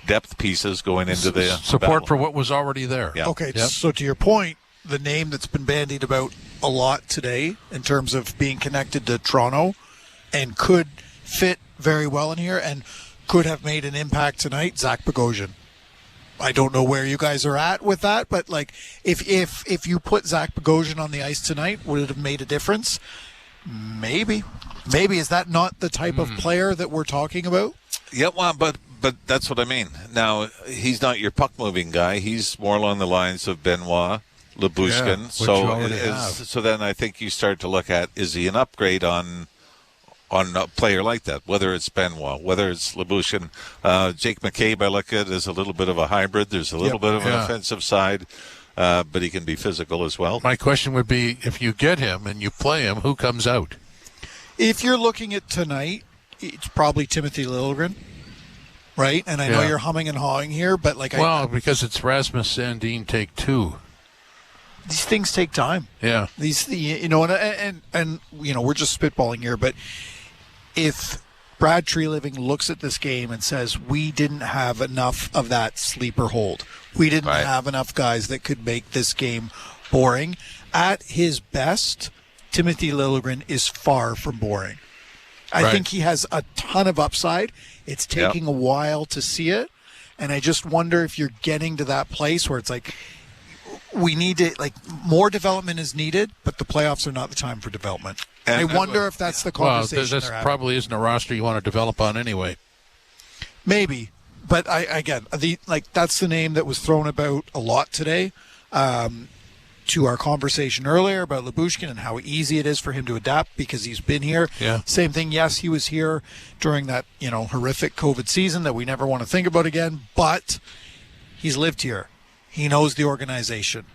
depth pieces going into the support battle for what was already there. Yeah. Okay, so to your point, the name that's been bandied about a lot today in terms of being connected to Toronto and could fit very well in here and could have made an impact tonight, Zach Bogosian. I don't know where you guys are at with that, but if you put Zach Bogosian on the ice tonight, would it have made a difference? Maybe. Is that not the type of player that we're talking about? Yeah, well, but that's what I mean. Now, he's not your puck-moving guy. He's more along the lines of Benoit, Lyubushkin. So then I think you start to look at, is he an upgrade on a player like that, whether it's Benoit, whether it's Lyubushkin. Jake McCabe, I look at as a little bit of a hybrid. There's a little bit of an offensive side, but he can be physical as well. My question would be, if you get him and you play him, who comes out? If you're looking at tonight, it's probably Timothy Liljegren, right? And I know you're humming and hawing here, but because it's Rasmus Sandin take 2. These things take time. Yeah. And we're just spitballing here, but if Brad Treliving looks at this game and says, we didn't have enough of that sleeper hold, we didn't have enough guys that could make this game boring, at his best, Timothy Liljegren is far from boring. I think he has a ton of upside. It's taking a while to see it, and I just wonder if you're getting to that place where it's like, we need to, more development is needed, but the playoffs are not the time for development. And I wonder if that's the conversation. Well, this probably isn't a roster you want to develop on anyway. Maybe, but that's the name that was thrown about a lot today. To our conversation earlier about Lyubushkin and how easy it is for him to adapt because he's been here. Yeah. Same thing. Yes, he was here during that horrific COVID season that we never want to think about again, but he's lived here. He knows the organization.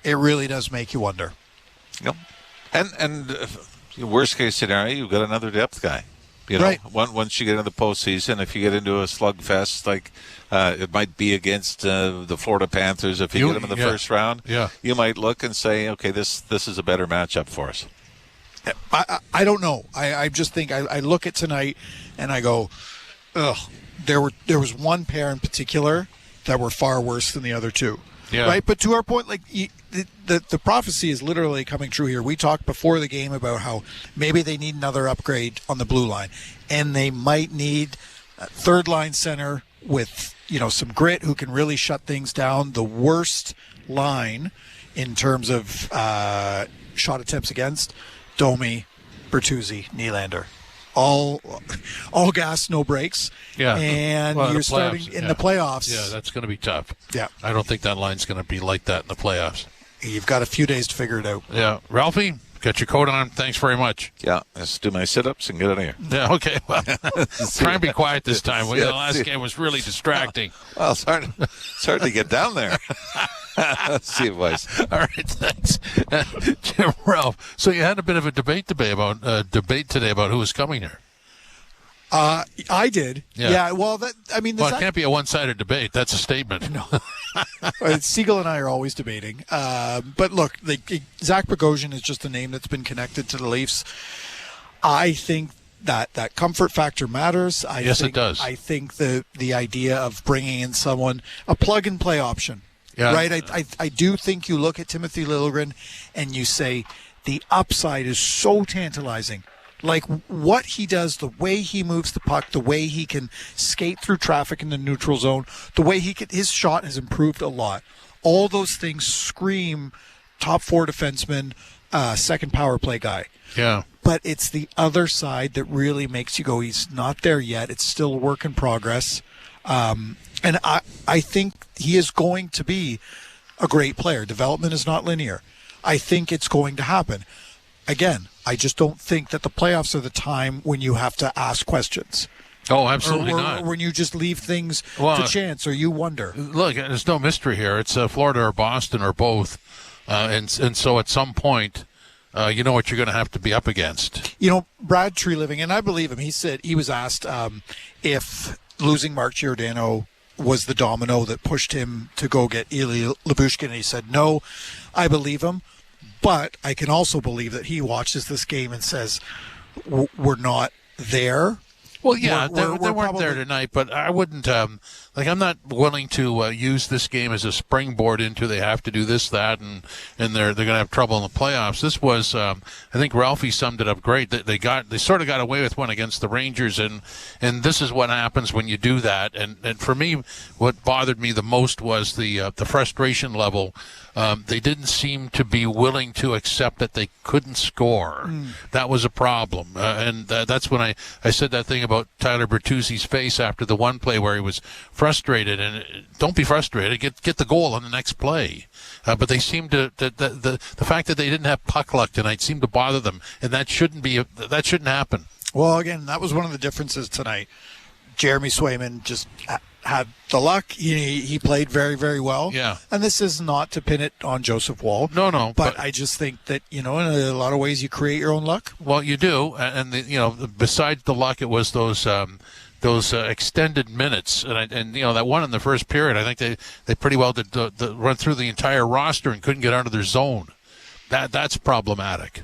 It really does make you wonder. Yep. And worst case scenario, you've got another depth guy. You know, right. Once you get into the postseason, if you get into a slugfest like it might be against the Florida Panthers, if you get them in the first round, you might look and say, okay, this is a better matchup for us. I don't know. I just think I look at tonight and I go, ugh. There was one pair in particular that were far worse than the other two. Yeah. Right. But to our point, like the prophecy is literally coming true here. We talked before the game about how maybe they need another upgrade on the blue line, and they might need a third line center with some grit who can really shut things down. The worst line in terms of shot attempts against, Domi, Bertuzzi, Nylander. All gas, no brakes. Yeah. And you're starting in the playoffs. Yeah, that's going to be tough. Yeah. I don't think that line's going to be like that in the playoffs. You've got a few days to figure it out. Yeah. Ralphie, get your coat on. Thanks very much. Yeah, let's do my sit-ups and get out of here. Yeah, okay. Well, try and be quiet this time. The last game was really distracting. Well, it's hard to get down there. See you, boys. All right, thanks. Jim, Ralph, so you had a bit of a debate today about who was coming here. I did. Yeah. Well, it can't be a one-sided debate. That's a statement. No. Siegel and I are always debating. But look, Zach Bogosian is just a name that's been connected to the Leafs. I think that comfort factor matters. It does. I think the idea of bringing in someone, a plug-and-play option. Yeah. Right? I do think you look at Timothy Liljegren and you say the upside is so tantalizing. Like what he does, the way he moves the puck, the way he can skate through traffic in the neutral zone, the way his shot has improved a lot. All those things scream top four defenseman, second power play guy. Yeah. But it's the other side that really makes you go, he's not there yet. It's still a work in progress. And I think he is going to be a great player. Development is not linear. I think it's going to happen. Again, I just don't think that the playoffs are the time when you have to ask questions. Oh, absolutely not. Or when you just leave things to chance or you wonder. Look, there's no mystery here. It's Florida or Boston or both. And so at some point, you know what you're going to have to be up against. Brad Treliving, and I believe him, he said he was asked if losing Mark Giordano was the domino that pushed him to go get Ilya Lyubushkin, and he said, no, I believe him. But I can also believe that he watches this game and says, we're not there. Well, yeah, they weren't there tonight, but I wouldn't, I'm not willing to use this game as a springboard into they have to do this, that, and they're going to have trouble in the playoffs. This was, I think Ralphie summed it up great. They sort of got away with one against the Rangers, and this is what happens when you do that. And for me, what bothered me the most was the frustration level. They didn't seem to be willing to accept that they couldn't score. That was a problem. And that's when I said that thing about Tyler Bertuzzi's face after the one play where he was frustrated. And don't be frustrated. Get the goal on the next play. But they seemed to the fact that they didn't have puck luck tonight seemed to bother them, and that shouldn't happen. Well, again, that was one of the differences tonight. Jeremy Swayman just had the luck. He played very, very well. Yeah. And this is not to pin it on Joseph Woll. No. But I just think that, in a lot of ways you create your own luck. Well, you do. And besides the luck, it was those extended minutes. And that one in the first period, I think they pretty well did run through the entire roster and couldn't get out of their zone. That's problematic.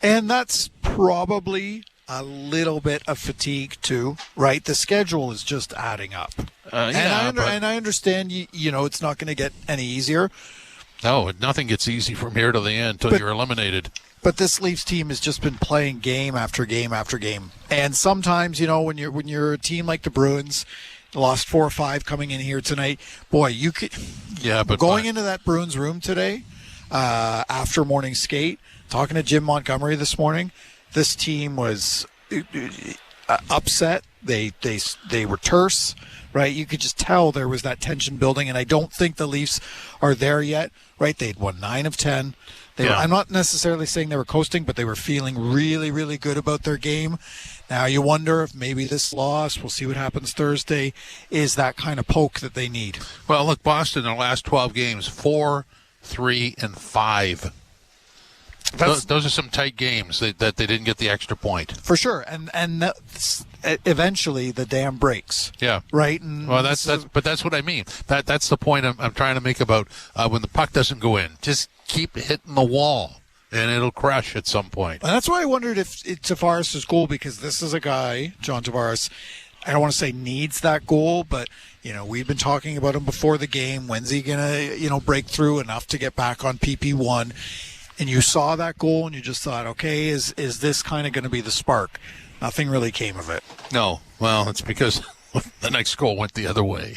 And that's probably a little bit of fatigue too, right? The schedule is just adding up. And I understand, it's not going to get any easier. No, nothing gets easy from here to the end until you're eliminated. But this Leafs team has just been playing game after game after game. And sometimes, when you're a team like the Bruins, lost 4 or 5 coming in here tonight, boy, you could. Yeah, but going into that Bruins room today, after morning skate, talking to Jim Montgomery this morning, this team was upset. They were terse, right? You could just tell there was that tension building, and I don't think the Leafs are there yet, right? They'd won 9 of 10. I'm not necessarily saying they were coasting, but they were feeling really, really good about their game. Now you wonder if maybe this loss, we'll see what happens Thursday, is that kind of poke that they need. Well, look, Boston in the last 12 games, 4, 3, and 5. those are some tight games that they didn't get the extra point. For sure. And eventually the dam breaks. Yeah. Right? And well, that's what I mean. That's the point I'm trying to make about when the puck doesn't go in. Just keep hitting the wall, and it'll crush at some point. And that's why I wondered if Tavares' goal, because this is a guy, John Tavares, I don't want to say needs that goal, but, we've been talking about him before the game. When's he going to, break through enough to get back on PP1? And you saw that goal and you just thought, okay, is this kind of going to be the spark? Nothing really came of it. No. Well, it's because the next goal went the other way.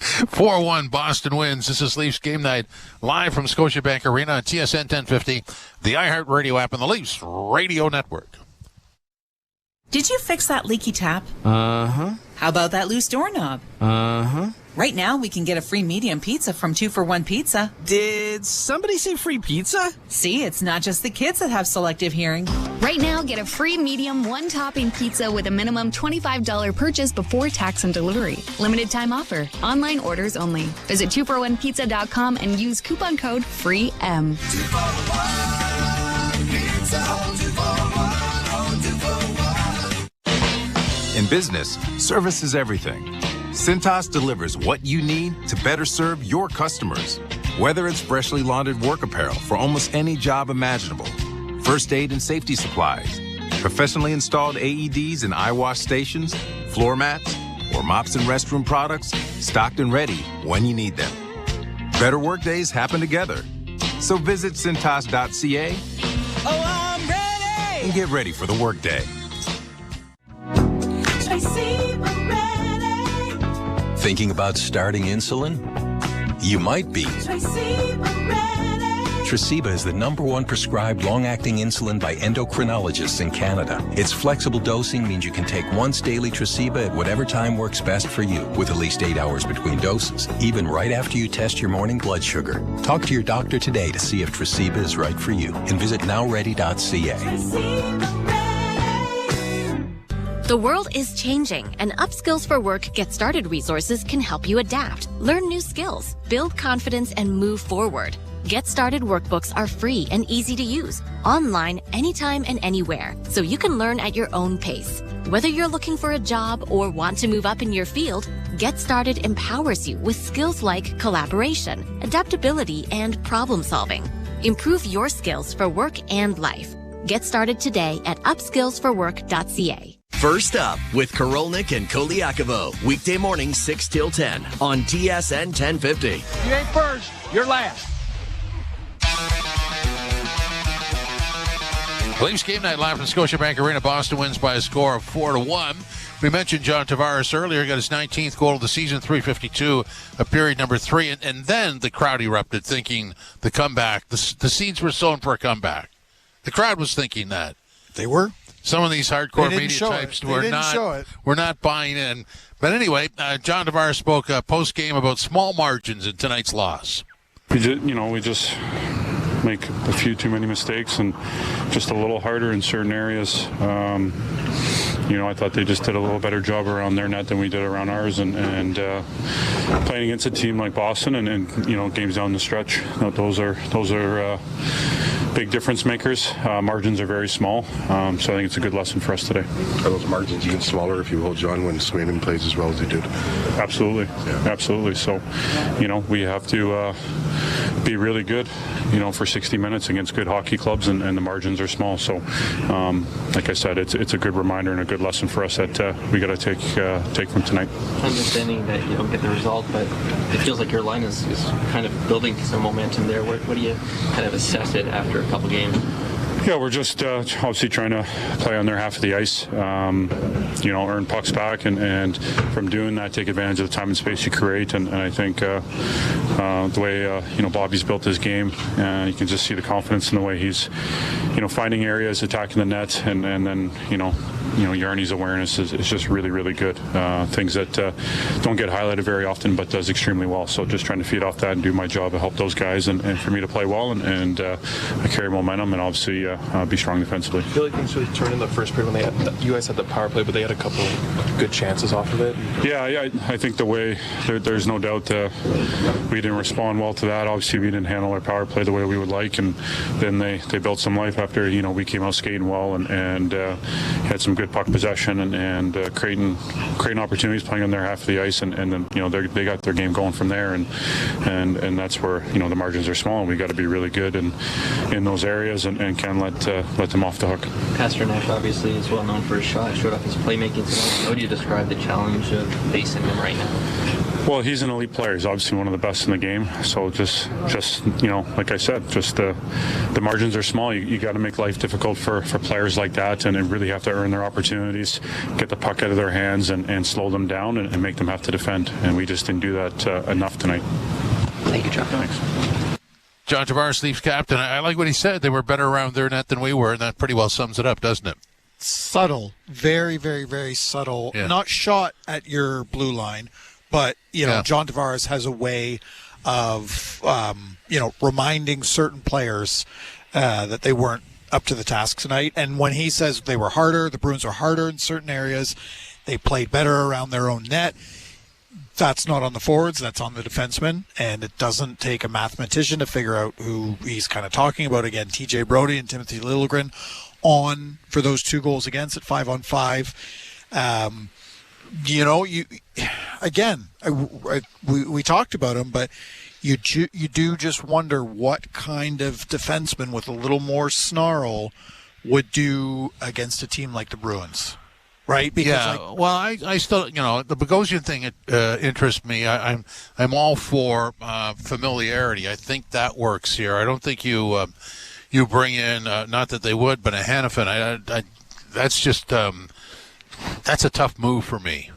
4-1, Boston wins. This is Leafs Game Night, live from Scotiabank Arena on TSN 1050, the iHeartRadio app, and the Leafs Radio Network. Did you fix that leaky tap? Uh-huh. How about that loose doorknob? Uh-huh. Right now, we can get a free medium pizza from 2 for $1 Pizza. Did somebody say free pizza? See, it's not just the kids that have selective hearing. Right now, get a free medium one-topping pizza with a minimum $25 purchase before tax and delivery. Limited time offer. Online orders only. Visit 2for1pizza.com and use coupon code FREEM. 2 for $1 Pizza. 2 for $1. 2 for $1. In business, service is everything. Cintas delivers what you need to better serve your customers. Whether it's freshly laundered work apparel for almost any job imaginable, first aid and safety supplies, professionally installed AEDs and eye wash stations, floor mats, or mops and restroom products, stocked and ready when you need them. Better work days happen together. So visit Cintas.ca I'm ready! and get ready for the workday. Thinking about starting insulin? You might be. Tresiba is the #1 prescribed long-acting insulin by endocrinologists in Canada. Its flexible dosing means you can take once daily Tresiba at whatever time works best for you, with at least 8 hours between doses, even right after you test your morning blood sugar. Talk to your doctor today to see if Tresiba is right for you, and visit nowready.ca. The world is changing, and Upskills for Work Get Started resources can help you adapt, learn new skills, build confidence, and move forward. Get Started workbooks are free and easy to use, online, anytime and anywhere, so you can learn at your own pace. Whether you're looking for a job or want to move up in your field, Get Started empowers you with skills like collaboration, adaptability, and problem solving. Improve your skills for work and life. Get started today at upskillsforwork.ca. First up with Korolnik and Koliakovo. Weekday morning 6 till 10 on TSN 1050. You ain't first, you're last. Leafs Game Night live from Scotiabank Arena. Boston wins by a score of 4-1. We mentioned John Tavares earlier. Got his 19th goal of the season, .352, a period number 3. And then the crowd erupted thinking the comeback, the seeds were sown for a comeback. The crowd was thinking that. They were? Some of these hardcore media types were not buying in. But anyway, John Tavares spoke post game about small margins in tonight's loss. We just make a few too many mistakes and just a little harder in certain areas. I thought they just did a little better job around their net than we did around ours, and playing against a team like Boston and games down the stretch, those are big difference makers. Margins are very small, so I think it's a good lesson for us today. Are those margins even smaller if you hold John when Swayman plays as well as he did? Absolutely, absolutely. So, we have to be really good, for 60 minutes against good hockey clubs, and the margins are small. So, like I said, it's a good reminder and a good lesson for us that we got to take from tonight. Understanding that you don't get the result, but it feels like your line is kind of building some momentum there. What do you kind of assess it after a couple games? Yeah, we're just obviously trying to play on their half of the ice, earn pucks back, and from doing that, take advantage of the time and space you create. And I think the way Bobby's built his game, you can just see the confidence in the way he's finding areas, attacking the net, and then Yarny's awareness is just really, really good. Things that don't get highlighted very often, but does extremely well. So just trying to feed off that and do my job to help those guys and for me to play well and carry momentum and obviously be strong defensively. I feel like things really turned in the first period when you guys had the power play, but they had a couple good chances off of it. Yeah, I think the way there's no doubt we didn't respond well to that. Obviously, we didn't handle our power play the way we would like, and then they built some life after we came out skating well and had some good puck possession and creating opportunities, playing on their half of the ice, and then they got their game going from there, and that's where the margins are small, and we got to be really good in those areas and can't let them off the hook. Pasternak obviously is well known for his shot. Showed off his playmaking tonight. How do you describe the challenge of facing him right now? Well, he's an elite player. He's obviously one of the best in the game. So just like I said, just the margins are small. You got to make life difficult for players like that, and they really have to earn their opportunities, get the puck out of their hands, and slow them down and make them have to defend. And we just didn't do that enough tonight. Thank you, John. Thanks. John Tavares, Leafs captain. I like what he said. They were better around their net than we were, and that pretty well sums it up, doesn't it? Subtle. Very, very, very subtle. Yeah. Not shot at your blue line, but, John Tavares has a way of, reminding certain players that they weren't up to the task tonight. And when he says they were harder, the Bruins are harder in certain areas, they played better around their own net, that's not on the forwards, that's on the defensemen. And it doesn't take a mathematician to figure out who he's kind of talking about. Again, TJ Brody and Timothy Liljegren on for those 2 goals against at 5-on-5. We talked about him, but you do just wonder what kind of defenseman with a little more snarl would do against a team like the Bruins, right? Because I still, the Bogosian thing interests me. I'm all for familiarity. I think that works here. I don't think you bring in, not that they would, but a Hanifin. That's just that's a tough move for me.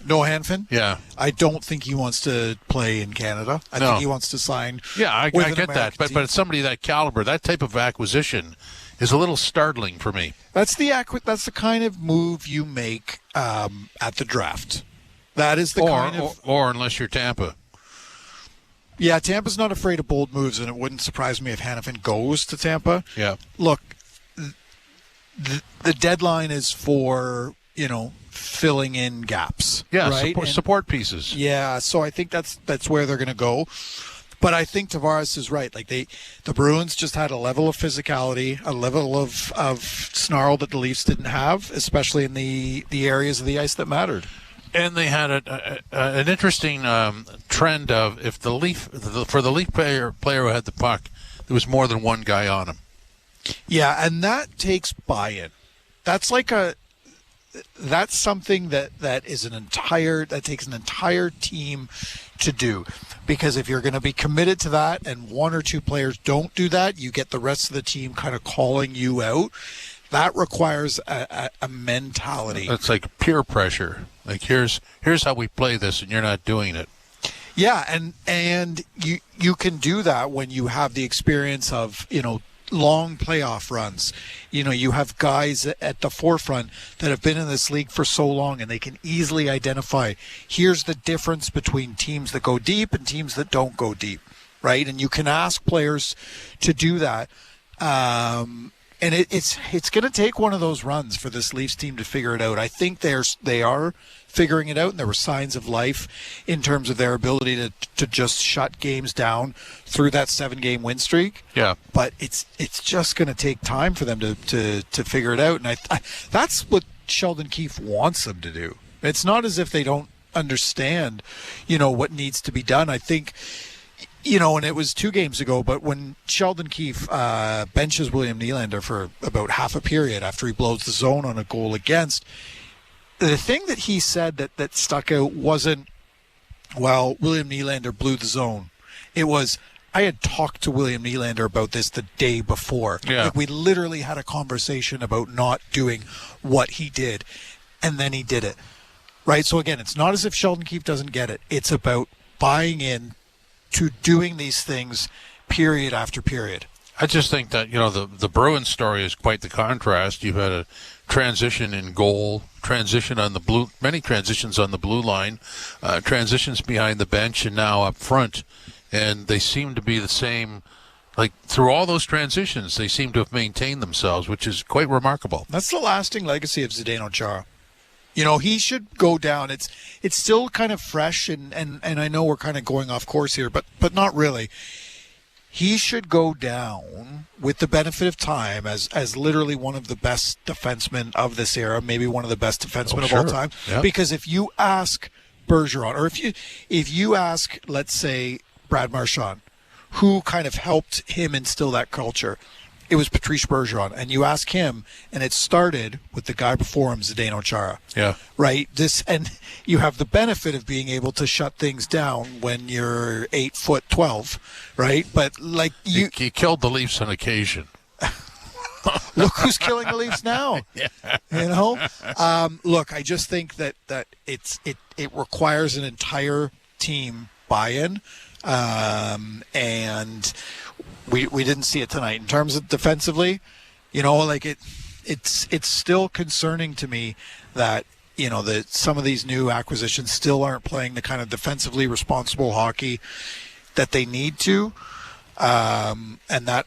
No Hanifin? Yeah. I don't think he wants to play in Canada. I think he wants to sign. Yeah, I get that. But somebody that caliber, that type of acquisition is a little startling for me. That's the kind of move you make at the draft. That is the or unless you're Tampa. Yeah, Tampa's not afraid of bold moves, and it wouldn't surprise me if Hanifin goes to Tampa. Yeah. Look, the deadline is for, filling in gaps. Yeah, right? support pieces. Yeah, so I think that's where they're going to go. But I think Tavares is right. Like the Bruins just had a level of physicality, a level of snarl that the Leafs didn't have, especially in the areas of the ice that mattered. And they had an interesting trend of if the Leaf player who had the puck, there was more than one guy on him. Yeah, and that takes buy-in. That's something that takes an entire team to do. Because if you're going to be committed to that and 1 or 2 players don't do that, you get the rest of the team kind of calling you out. That requires a mentality. It's like peer pressure. Like here's how we play this, and you're not doing it. Yeah, and you can do that when you have the experience of long playoff runs. You have guys at the forefront that have been in this league for so long, and they can easily identify, here's the difference between teams that go deep and teams that don't go deep, right? And you can ask players to do that. And it's going to take one of those runs for this Leafs team to figure it out. I think they are figuring it out, and there were signs of life in terms of their ability to just shut games down through that 7-game win streak. Yeah. But it's just going to take time for them to figure it out, and I that's what Sheldon Keefe wants them to do. It's not as if they don't understand, what needs to be done. I think. And it was 2 games ago, but when Sheldon Keefe benches William Nylander for about half a period after he blows the zone on a goal against, the thing that he said that stuck out wasn't, well, William Nylander blew the zone. It was, I had talked to William Nylander about this the day before. Yeah. Like we literally had a conversation about not doing what he did, and then he did it. Right? So again, it's not as if Sheldon Keefe doesn't get it. It's about buying in to doing these things period after period. I just think that, the Bruins story is quite the contrast. You've had a transition in goal, transition on the blue, many transitions on the blue line, transitions behind the bench, and now up front. And they seem to be the same. Like, through all those transitions, they seem to have maintained themselves, which is quite remarkable. That's the lasting legacy of Zdeno Chara. He should go down. It's still kind of fresh, and I know we're kind of going off course here, but not really. He should go down with the benefit of time as literally one of the best defensemen of this era, maybe one of the best defensemen of all time. Yeah. Because if you ask Bergeron, or if you ask, let's say, Brad Marchand, who kind of helped him instill that culture, it was Patrice Bergeron. And you ask him, and it started with the guy before him, Zdeno Chara. Yeah. Right? And you have the benefit of being able to shut things down when you're 8'12", right? But like he killed the Leafs on occasion. Look who's killing the Leafs now. Yeah. Look, I just think that it requires an entire team buy-in. And we didn't see it tonight. In terms of defensively, it's still concerning to me that that some of these new acquisitions still aren't playing the kind of defensively responsible hockey that they need to, and that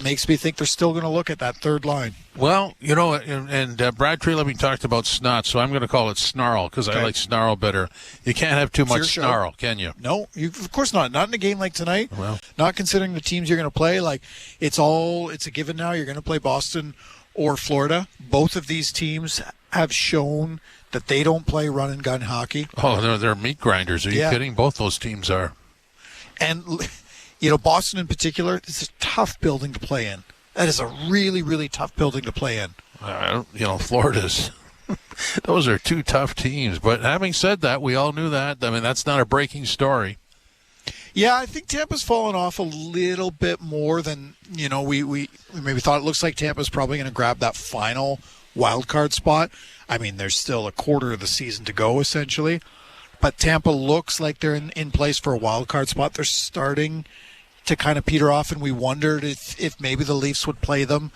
makes me think they're still going to look at that third line. Well, and Brad Treliving talked about snot, so I'm going to call it snarl because I like snarl better. You can't have too much snarl, can you? No, of course not. Not in a game like tonight. Well, not considering the teams you're going to play. Like it's a given now. You're going to play Boston or Florida. Both of these teams have shown that they don't play run and gun hockey. Oh, they're meat grinders. Are you kidding? Both those teams are. And Boston in particular, it's a tough building to play in. That is a really, really tough building to play in. Florida's. Those are two tough teams. But having said that, we all knew that. I mean, that's not a breaking story. Yeah, I think Tampa's fallen off a little bit more than, we maybe thought. It looks like Tampa's probably going to grab that final wild card spot. I mean, there's still a quarter of the season to go, essentially. But Tampa looks like they're in place for a wild card spot. They're starting to kind of peter off, and we wondered if maybe the Leafs would play them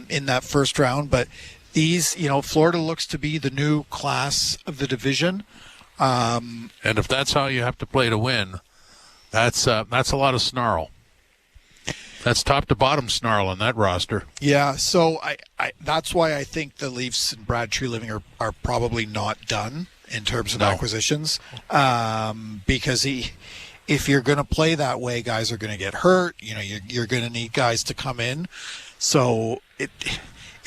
in that first round. But these, Florida looks to be the new class of the division. And if that's how you have to play to win, that's a lot of snarl. That's top to bottom snarl on that roster. Yeah, so I that's why I think the Leafs and Brad Treliving are probably not done in terms of acquisitions, because if you're going to play that way, guys are going to get hurt. You're going to need guys to come in. So it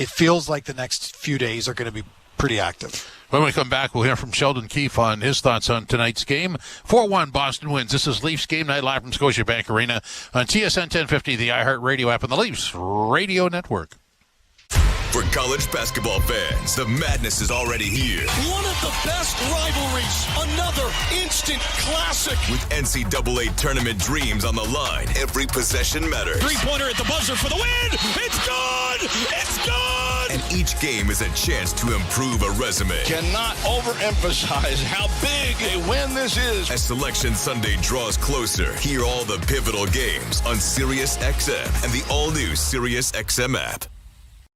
feels like the next few days are going to be pretty active. When we come back, we'll hear from Sheldon Keefe on his thoughts on tonight's game. 4-1 Boston wins. This is Leafs Game Night live from Scotiabank Arena on TSN 1050, the iHeartRadio app, and the Leafs Radio Network. For college basketball fans, the madness is already here. One of the best rivalries. Another instant classic. With NCAA tournament dreams on the line, every possession matters. Three-pointer at the buzzer for the win. It's good. It's good. And each game is a chance to improve a resume. Cannot overemphasize how big a win this is. As Selection Sunday draws closer, hear all the pivotal games on SiriusXM and the all-new SiriusXM app.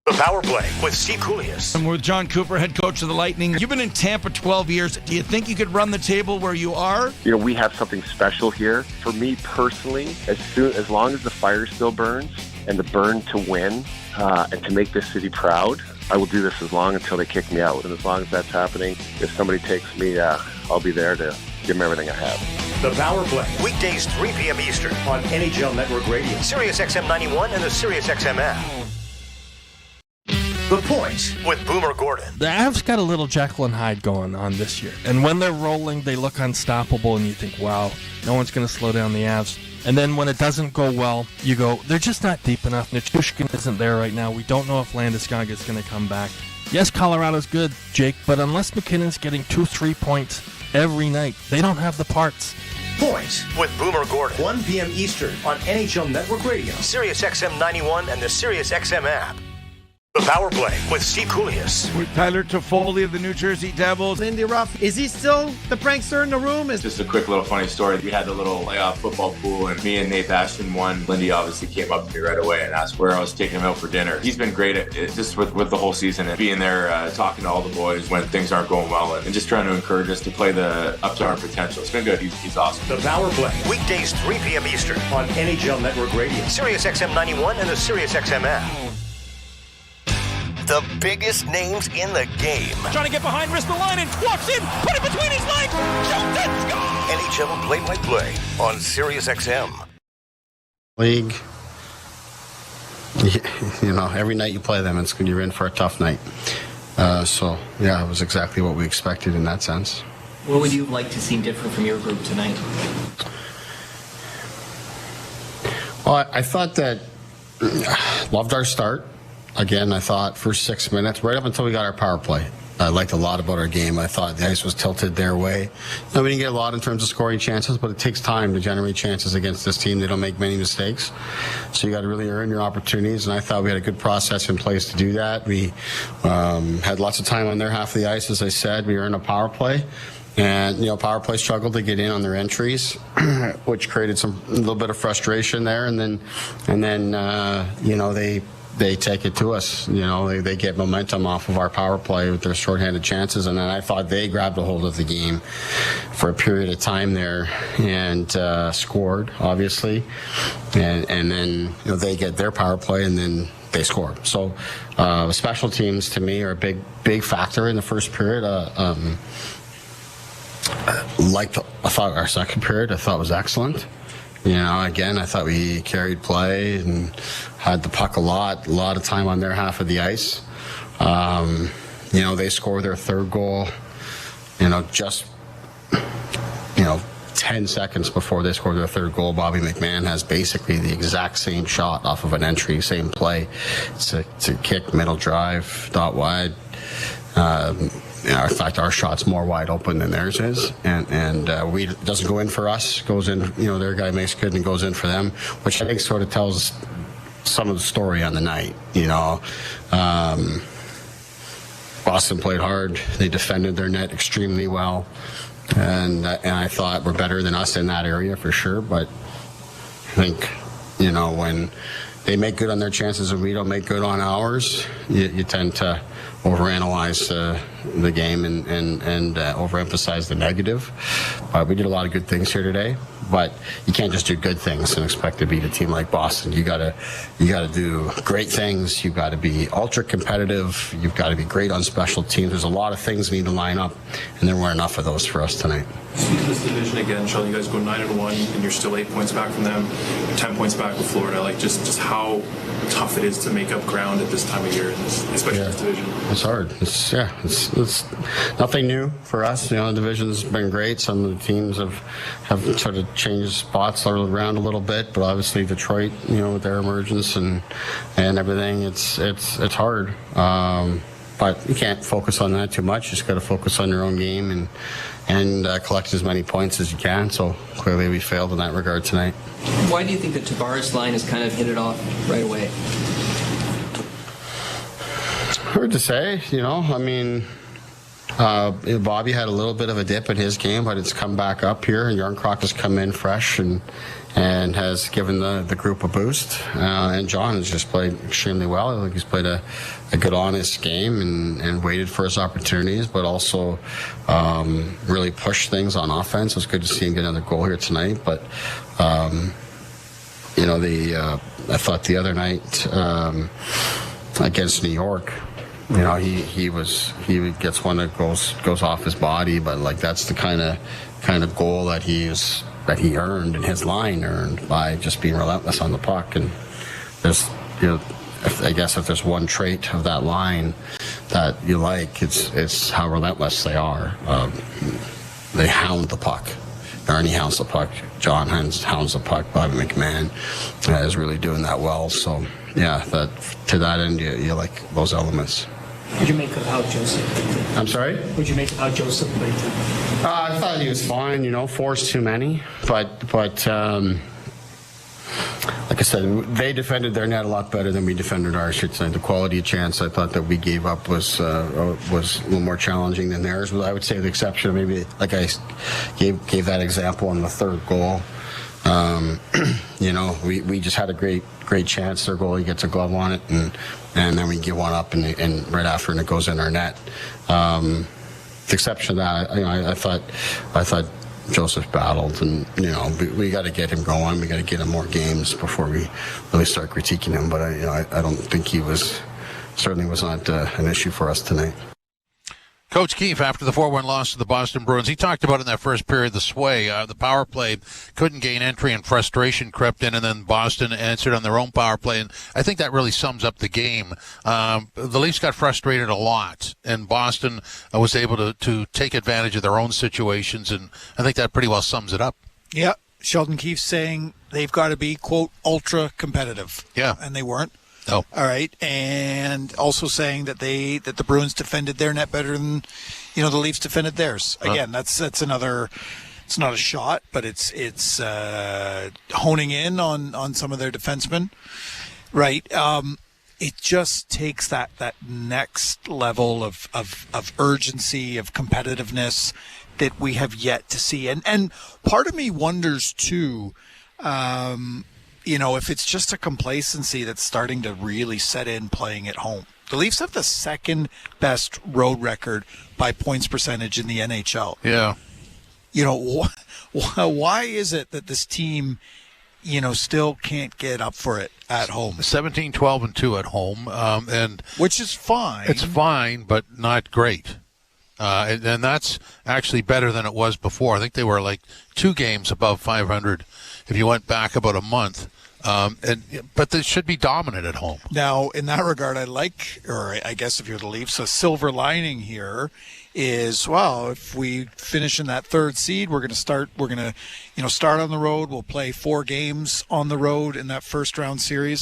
The Power Play with Steve Koulias. I'm with John Cooper, head coach of the Lightning. You've been in Tampa 12 years. Do you think you could run the table where you are? We have something special here. For me personally, as long as the fire still burns and the burn to win and to make this city proud, I will do this as long until they kick me out. And as long as that's happening, if somebody takes me, I'll be there to give them everything I have. The Power Play. Weekdays 3 p.m. Eastern on NHL Network Radio, SiriusXM 91, and the SiriusXM app. The Point with Boomer Gordon. The Avs got a little Jekyll and Hyde going on this year. And when they're rolling, they look unstoppable, and you think, wow, no one's going to slow down the Avs. And then when it doesn't go well, you go, they're just not deep enough. Nichushkin isn't there right now. We don't know if Landeskog is going to come back. Yes, Colorado's good, Jake, but unless McKinnon's getting 2-3 points every night, they don't have the parts. Point with Boomer Gordon, 1 p.m. Eastern on NHL Network Radio, SiriusXM 91, and the SiriusXM app. The Power Play with Steve Koulias. With Tyler Toffoli of the New Jersey Devils. Lindy Ruff, is he still the prankster in the room? Just a quick little funny story. We had the little playoff football pool, and me and Nate Ashton won. Lindy obviously came up to me right away and asked where I was taking him out for dinner. He's been great at it, just with the whole season and being there, talking to all the boys when things aren't going well, and just trying to encourage us to play up to our potential. It's been good. He's awesome. The Power Play, weekdays 3 p.m. Eastern on NHL Network Radio, Sirius XM 91, and the Sirius XM app. The biggest names in the game. Trying to get behind Ristolainen, walks in, put it between his legs, shoots it, score! NHL play-by-play on Sirius XM. League, you know, every night you play them, you're in for a tough night. So, yeah, it was exactly what we expected in that sense. What would you have liked to see different from your group tonight? Well, I thought that loved our start. Again, I thought first 6 minutes, right up until we got our power play, I liked a lot about our game. I thought the ice was tilted their way. We didn't get a lot in terms of scoring chances, but it takes time to generate chances against this team. They don't make many mistakes. So you got to really earn your opportunities, and I thought we had a good process in place to do that. We had lots of time on their half of the ice, as I said. We earned a power play. And, you know, power play struggled to get in on their entries, which created a little bit of frustration there. And then you know, they take it to us. You know, they get momentum off of our power play with their shorthanded chances, and then I thought they grabbed a hold of the game for a period of time there and scored, obviously, and then, you know, they get their power play and then they score. So special teams to me are a big factor in the first period. I thought our second period was excellent. You know, again, I thought we carried play and had the puck a lot of time on their half of the ice. You know, they score their third goal, you know, just, you know, 10 seconds before they score their third goal. Bobby McMahon has basically the exact same shot off of an entry, same play. It's a kick, middle drive, dot wide. You know, in fact, our shot's more wide open than theirs is, and it doesn't go in for us. Goes in, you know, their guy makes good and goes in for them, which I think sort of tells some of the story on the night. You know, Boston played hard. They defended their net extremely well, and I thought we're better than us in that area for sure. But I think, you know, when they make good on their chances and we don't make good on ours, you tend to overanalyze the game and overemphasize the negative. We did a lot of good things here today, but you can't just do good things and expect to beat a team like Boston. You gotta do great things. You've got to be ultra competitive. You've got to be great on special teams. There's a lot of things that need to line up, and there weren't enough of those for us tonight. Speak to this division again, Sean. You guys go 9-1, and you're still 8 points back from them. You're 10 points back with Florida. Like just how tough it is to make up ground at this time of year, especially this division. It's hard. It's nothing new for us. You know, the division's been great. Some of the teams have sort of changed spots around a little bit, but obviously Detroit, you know, with their emergence and everything, it's hard. But you can't focus on that too much. You just got to focus on your own game and collect as many points as you can. So clearly we failed in that regard tonight. Why do you think the Tavares line has kind of hit it off right away? Hard to say, you know. I mean, Bobby had a little bit of a dip in his game, but it's come back up here, and Yarncroc has come in fresh and has given the group a boost. And John has just played extremely well. I think he's played a good, honest game and waited for his opportunities, but also really pushed things on offense. It was good to see him get another goal here tonight. But you know, I thought the other night against New York, you know, he gets one that goes off his body, but like that's the kind of goal that he earned and his line earned by just being relentless on the puck. And there's, you know, I guess if there's one trait of that line that you like, it's how relentless they are. They hound the puck. Ernie hounds the puck. John hounds the puck. Bobby McMahon is really doing that well. So yeah, to that end, you like those elements. What did you make of how Joseph played? I'm sorry? What did you make of how Joseph played? I thought he was fine, you know, 4's too many. But like I said, they defended their net a lot better than we defended ours. The quality of chance I thought that we gave up was a little more challenging than theirs. But I would say the exception, maybe like I gave that example on the third goal. We just had a great chance. Their goalie gets a glove on it, and then we get one up, and right after, and it goes in our net. The exception to that, I thought Joseph battled, and we got to get him going. We got to get him more games before we really start critiquing him. But I don't think he was not an issue for us tonight. Coach Keefe, after the 4-1 loss to the Boston Bruins, he talked about in that first period the sway. The power play couldn't gain entry and frustration crept in, and then Boston answered on their own power play. And I think that really sums up the game. The Leafs got frustrated a lot, and Boston was able to take advantage of their own situations, and I think that pretty well sums it up. Yeah, Sheldon Keefe saying they've got to be, quote, ultra competitive. Yeah. And they weren't. No. All right, and also saying that the Bruins defended their net better than the Leafs defended theirs. Again, that's another. It's not a shot, but it's honing in on some of their defensemen, right? It just takes that next level of urgency, of competitiveness that we have yet to see, and part of me wonders too. If it's just a complacency that's starting to really set in playing at home. The Leafs have the second best road record by points percentage in the NHL. Yeah. Why is it that this team, still can't get up for it at home? 17-12-2 at home, and which is fine. It's fine, but not great. And that's actually better than it was before. I think they were like 2 games above 500 if you went back about a month. But they should be dominant at home. Now, in that regard, I guess if you're the Leafs, a silver lining here is, if we finish in that 3rd seed, we're going to start on the road. We'll play 4 games on the road in that first round series.